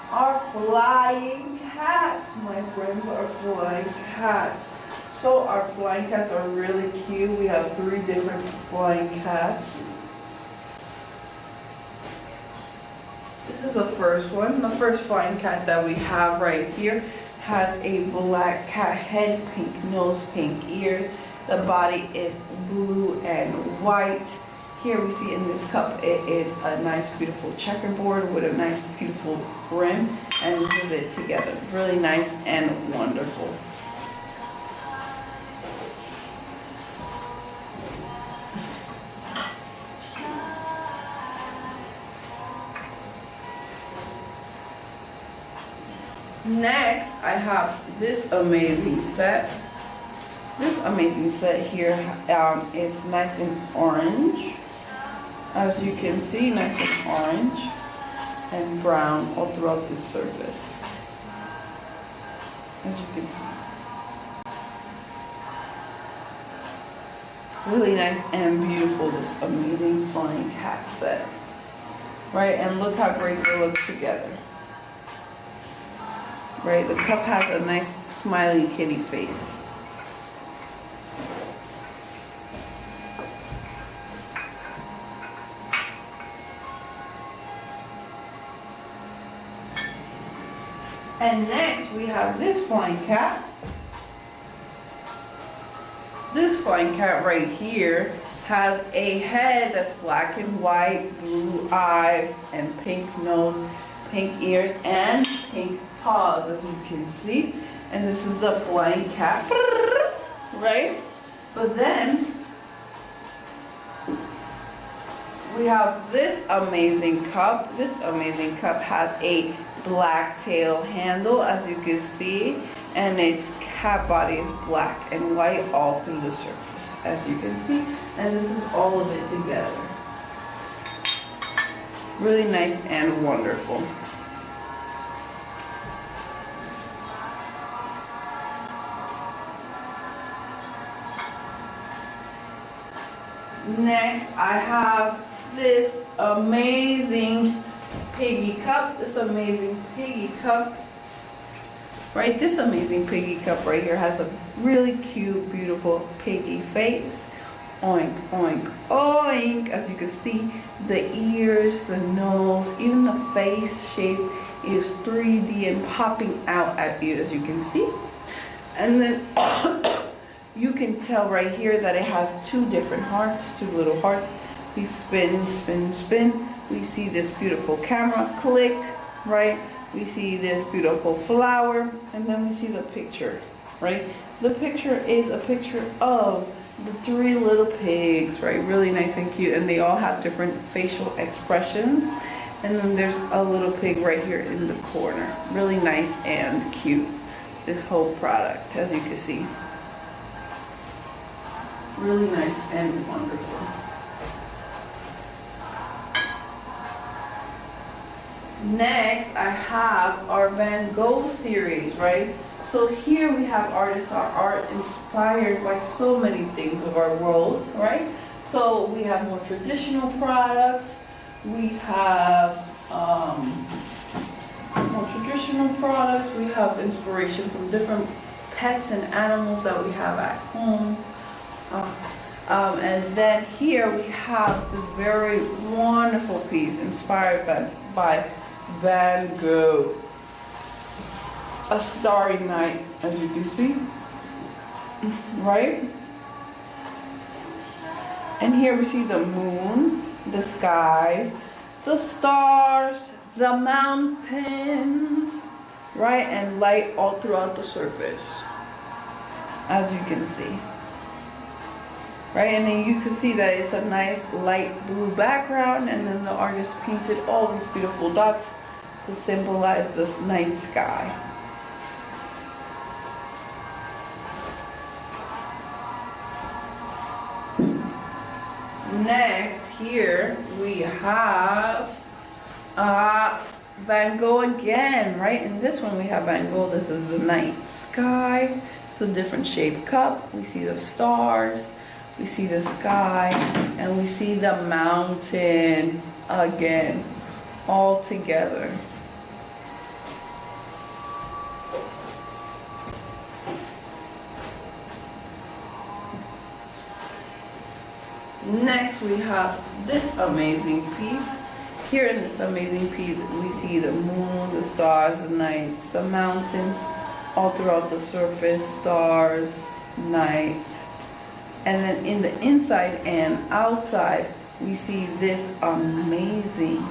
our flying cats. My friends, our flying cats. So our flying cats are really cute. We have 3 different flying cats. This is the first one. The first flying cat that we have right here has a black cat head, pink nose, pink ears. The body is blue and white. Here we see in this cup, it is a nice beautiful checkerboard with a nice beautiful brim, and this is it together. Really nice and wonderful. Next, I have this amazing set. This amazing set here is nice and orange. As you can see, nice and orange and brown all throughout the surface. As you can see. Really nice and beautiful, this amazing flying cat set. Right, and look how great they look together. Right, the cup has a nice smiley kitty face. And next we have this flying cat. This flying cat right here has a head that's black and white, blue eyes, and pink nose, pink ears, and pink paws, as you can see. And this is the flying cat, right? But then we have this amazing cup. This amazing cup has a black tail handle, as you can see, and its cat body is black and white all through the surface, as you can see. And this is all of it together. Really nice and wonderful. Next, I have this amazing piggy cup. This amazing piggy cup. Right, this amazing piggy cup right here has a really cute, beautiful piggy face. Oink, oink, oink. As you can see, the ears, the nose, even the face shape is 3D and popping out at you, as you can see. And then you can tell right here that it has 2 different hearts, 2 little hearts. We spin, spin, spin. We see this beautiful camera click, right? We see this beautiful flower, and then we see the picture, right? The picture is a picture of the 3 little pigs, right? Really nice and cute, and they all have different facial expressions. And then there's a little pig right here in the corner. Really nice and cute, this whole product, as you can see. Really nice and wonderful. Next, I have our Van Gogh series, right? So here we have artists, our art inspired by so many things of our world, right? So we have more traditional products. We have more traditional products. We have inspiration from different pets and animals that we have at home. And then here we have this very wonderful piece inspired by Van Gogh. A starry night, as you can see, right? And here we see the moon, the skies, the stars, the mountains, right? And light all throughout the surface, as you can see. Right, and then you can see that it's a nice light blue background, and then the artist painted all these beautiful dots to symbolize this night sky. Next, here we have Van Gogh again, right? In this one we have Van Gogh. This is the night sky. It's a different shaped cup. We see the stars. we see the sky, and we see the mountain again, all together. Next, we have this amazing piece. Here in this amazing piece, we see the moon, the stars, the nights, the mountains, all throughout the surface, stars, night. And then in the inside and outside, we see this amazing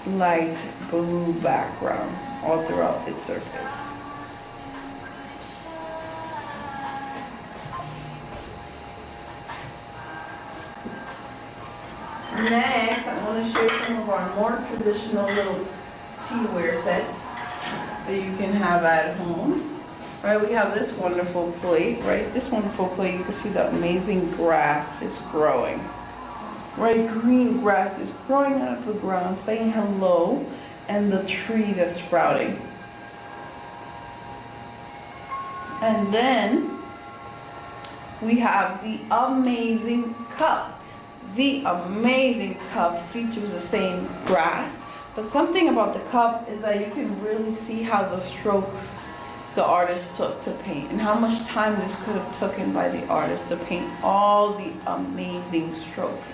light blue background all throughout its surface. Next, I want to show you some of our more traditional little teaware sets that you can have at home. Right, we have this wonderful plate, right? This wonderful plate, you can see the amazing grass is growing. Right, green grass is growing out of the ground, saying hello, and the tree that's sprouting. And then we have the amazing cup. The amazing cup features the same grass, but something about the cup is that you can really see how the strokes the artist took to paint and how much time this could have taken by the artist to paint all the amazing strokes.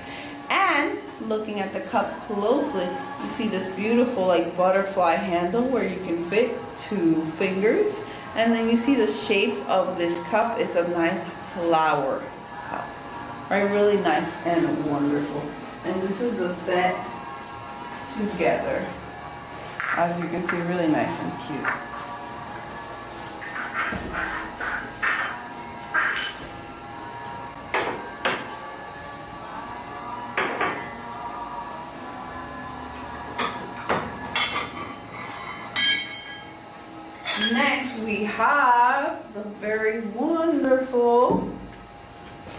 And looking at the cup closely, you see this beautiful like butterfly handle where you can fit 2 fingers, and then you see the shape of this cup is a nice flower cup. Right, really nice and wonderful. And this is the set together. As you can see, really nice and cute. Next, we have the very wonderful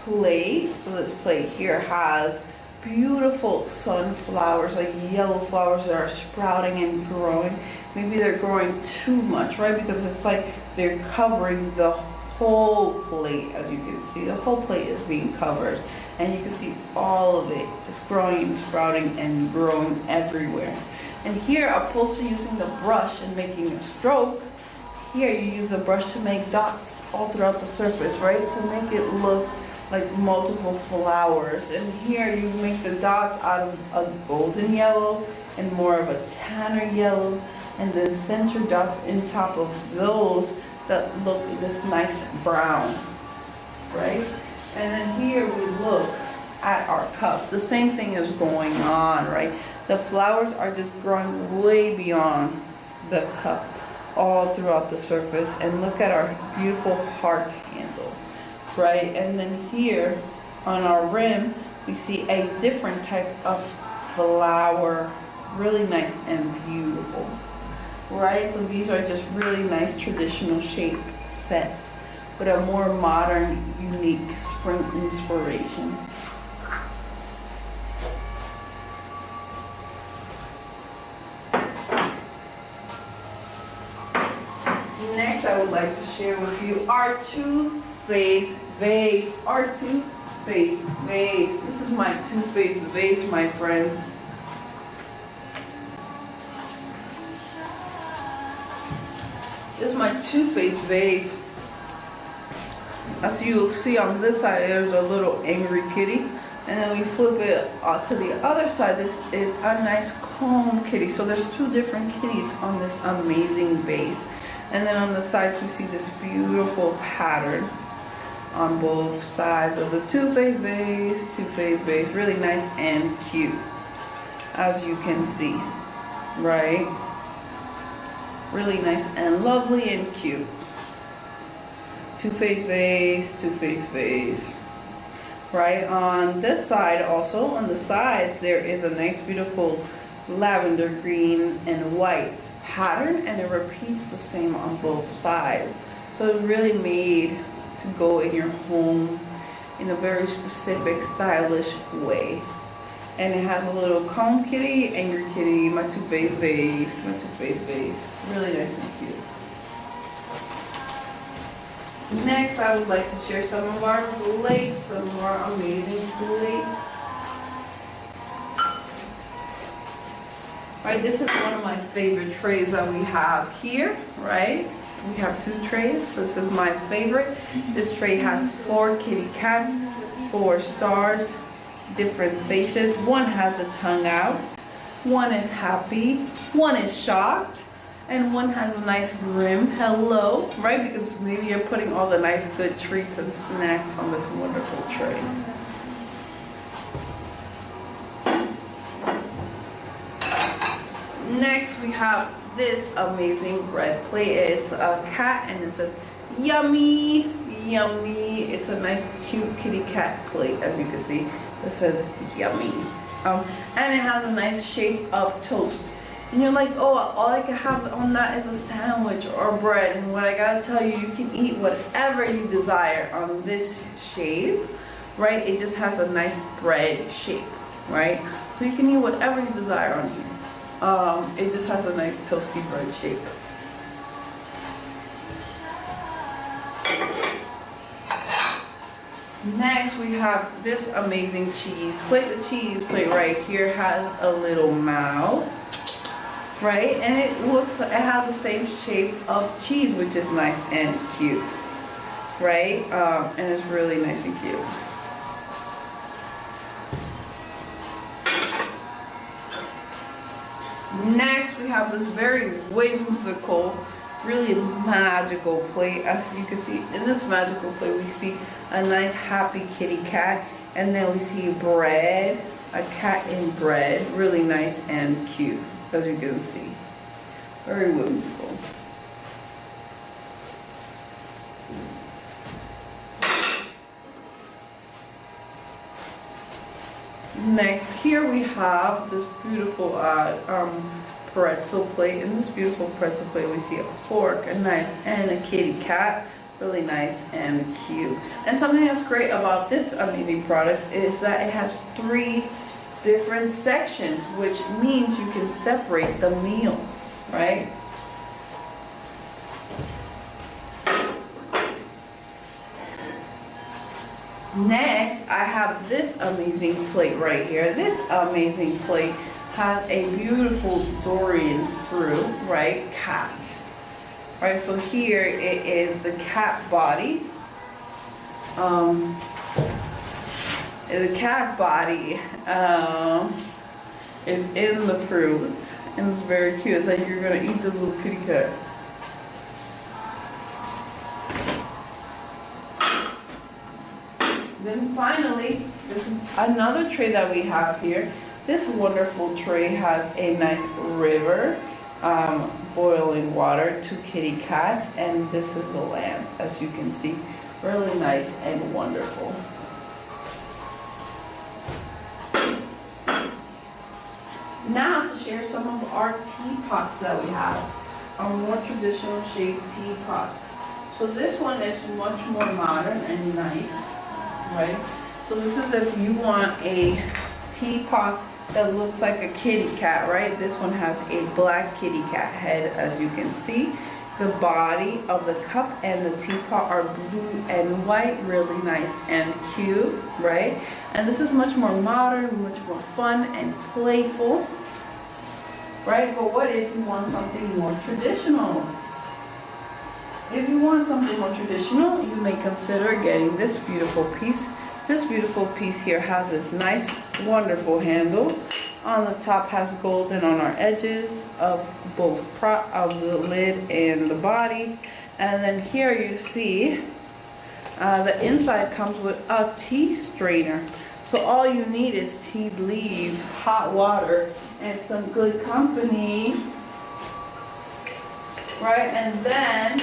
plate. So this plate here has beautiful sunflowers, like yellow flowers that are sprouting and growing. Maybe they're growing too much, right? Because it's like they're covering the whole plate. As you can see, the whole plate is being covered. And you can see all of it just growing and sprouting and growing everywhere. And here, opposed to using the brush and making a stroke, here you use a brush to make dots all throughout the surface, right? To make it look like multiple flowers. And here you make the dots out of a golden yellow and more of a tanner yellow, and then center dots in top of those that look this nice brown, right? And then here we look at our cup. The same thing is going on, right? The flowers are just growing way beyond the cup all throughout the surface. And look at our beautiful heart handle, right? And then here on our rim, we see a different type of flower, really nice and beautiful, right? So these are just really nice traditional shape sets with a more modern, unique spring inspiration. Next, I would like to share with you our two-faced vase. Our two-faced vase. This is my two-faced vase, my friends. This is my two-faced vase. As you'll see on this side, there's a little angry kitty. And then we flip it to the other side. This is a nice calm kitty. So there's 2 different kitties on this amazing vase. And then on the sides, we see this beautiful pattern on both sides of the two-faced vase, really nice and cute, as you can see, right? Really nice and lovely and cute. Two-faced vase, right? On this side also, on the sides, there is a nice, beautiful lavender green and white pattern, and it repeats the same on both sides. So it's really made to go in your home in a very specific, stylish way. And it has a little calm kitty, angry kitty, my two-faced vase, really nice and cute. Next, I would like to share some of our plates, some of our amazing plates. Right, this is one of my favorite trays that we have here, right? We have 2 trays. This is my favorite. This tray has 4 kitty cats, 4 stars, different faces. One has the tongue out, one is happy, one is shocked, and one has a nice grim hello, right? Because maybe you're putting all the nice good treats and snacks on this wonderful tray. Next, we have this amazing bread plate. It's a cat and it says yummy, yummy. It's a nice cute kitty cat plate, as you can see. It says yummy. And it has a nice shape of toast. And you're like, oh, all I can have on that is a sandwich or bread. And what I gotta tell you, you can eat whatever you desire on this shape, right? It just has a nice bread shape, right? So you can eat whatever you desire on here. It just has a nice toasty bread shape. Next, we have this amazing cheese plate. The cheese plate right here has a little mouth, right? And it has the same shape of cheese, which is nice and cute, right? And it's really nice and cute. Next, we have this very whimsical, really magical plate. As you can see, in this magical plate, we see a nice happy kitty cat, and then we see bread, a cat in bread, really nice and cute, as you can see. Very whimsical. Next, here we have this beautiful pretzel plate. In this beautiful pretzel plate, we see a fork, a knife, and a kitty cat. Really nice and cute. And something that's great about this amazing product is that it has 3 different sections, which means you can separate the meal, right? Next, I have this amazing plate right here. This amazing plate has a beautiful Dorian fruit, right? Cat. Right, so here it is the cat body. The cat body is in the fruit, and it's very cute. It's like you're gonna eat the little kitty cat. Then finally, this is another tray that we have here. This wonderful tray has a nice river, boiling water, 2 kitty cats, and this is the lamp, as you can see. Really nice and wonderful. Now to share some of our teapots that we have, our more traditional shaped teapots. So this one is much more modern and nice. Right? So this is if you want a teapot that looks like a kitty cat, right? This one has a black kitty cat head, as you can see. The body of the cup and the teapot are blue and white, really nice and cute, right? And this is much more modern, much more fun and playful, right? But what if you want something more traditional? If you want something more traditional, you may consider getting this beautiful piece. This beautiful piece here has this nice, wonderful handle. On the top has golden on our edges of both of the lid and the body. And then here you see the inside comes with a tea strainer. So all you need is tea leaves, hot water, and some good company. Right, and then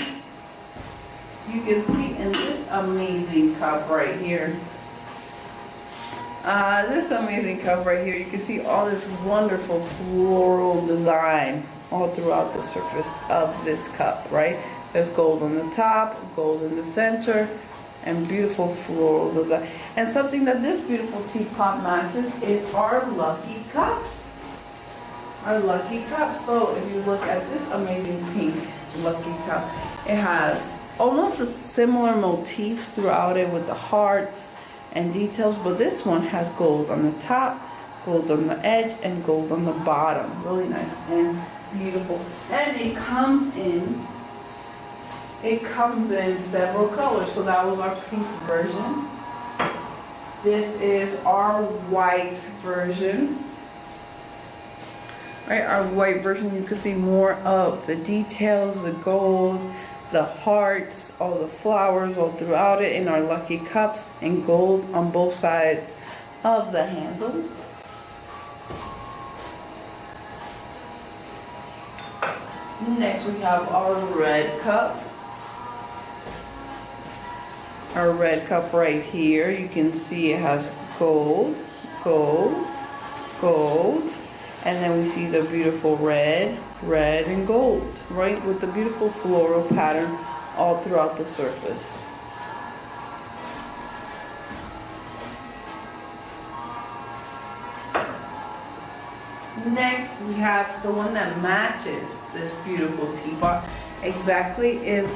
you can see in this amazing cup right here, you can see all this wonderful floral design all throughout the surface of this cup, right? There's gold on the top, gold in the center, and beautiful floral design. And something that this beautiful teapot matches is our lucky cups. Our lucky cup. So if you look at this amazing pink lucky cup, it has almost a similar motifs throughout it with the hearts and details, but this one has gold on the top, gold on the edge, and gold on the bottom. Really nice and beautiful. And it comes in several colors. So that was our pink version. This is our white version. Right, our white version, you can see more of the details, the gold, the hearts, all the flowers all throughout it in our lucky cups, and gold on both sides of the handle. Next we have our red cup. Our red cup right here, you can see it has gold, gold, gold. And then we see the beautiful red, red, and gold, right? With the beautiful floral pattern all throughout the surface. Next, we have the one that matches this beautiful teapot exactly is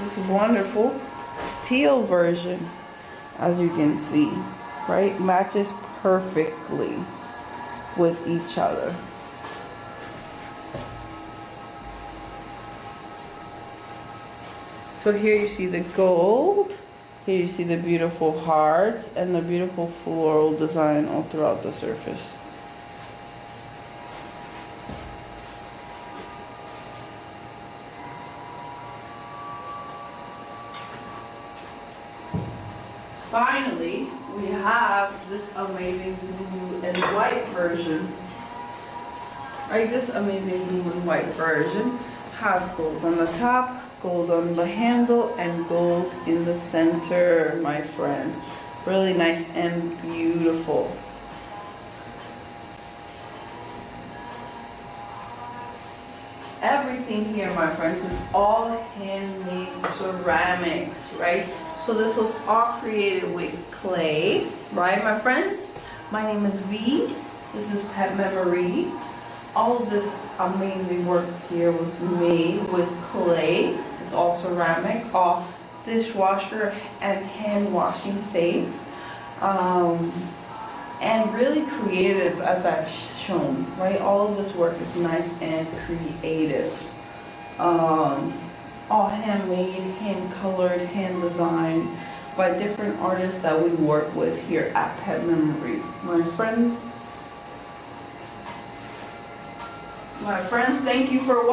this wonderful teal version, as you can see, right? Matches perfectly with each other. So here you see the gold, here you see the beautiful hearts, and the beautiful floral design all throughout the surface. Finally, we have this amazing blue and white version. Right, this amazing blue and white version has gold on the top, gold on the handle, and gold in the center, my friends. Really nice and beautiful. Everything here, my friends, is all handmade ceramics, right? So this was all created with clay, right, my friends? My name is V. This is Pet Memory. All of this amazing work here was made with clay. It's all ceramic, all dishwasher and hand washing safe. And really creative, as I've shown, right? All of this work is nice and creative. All handmade, hand colored, hand designed by different artists that we work with here at Pet Memory. My friends, thank you for watching.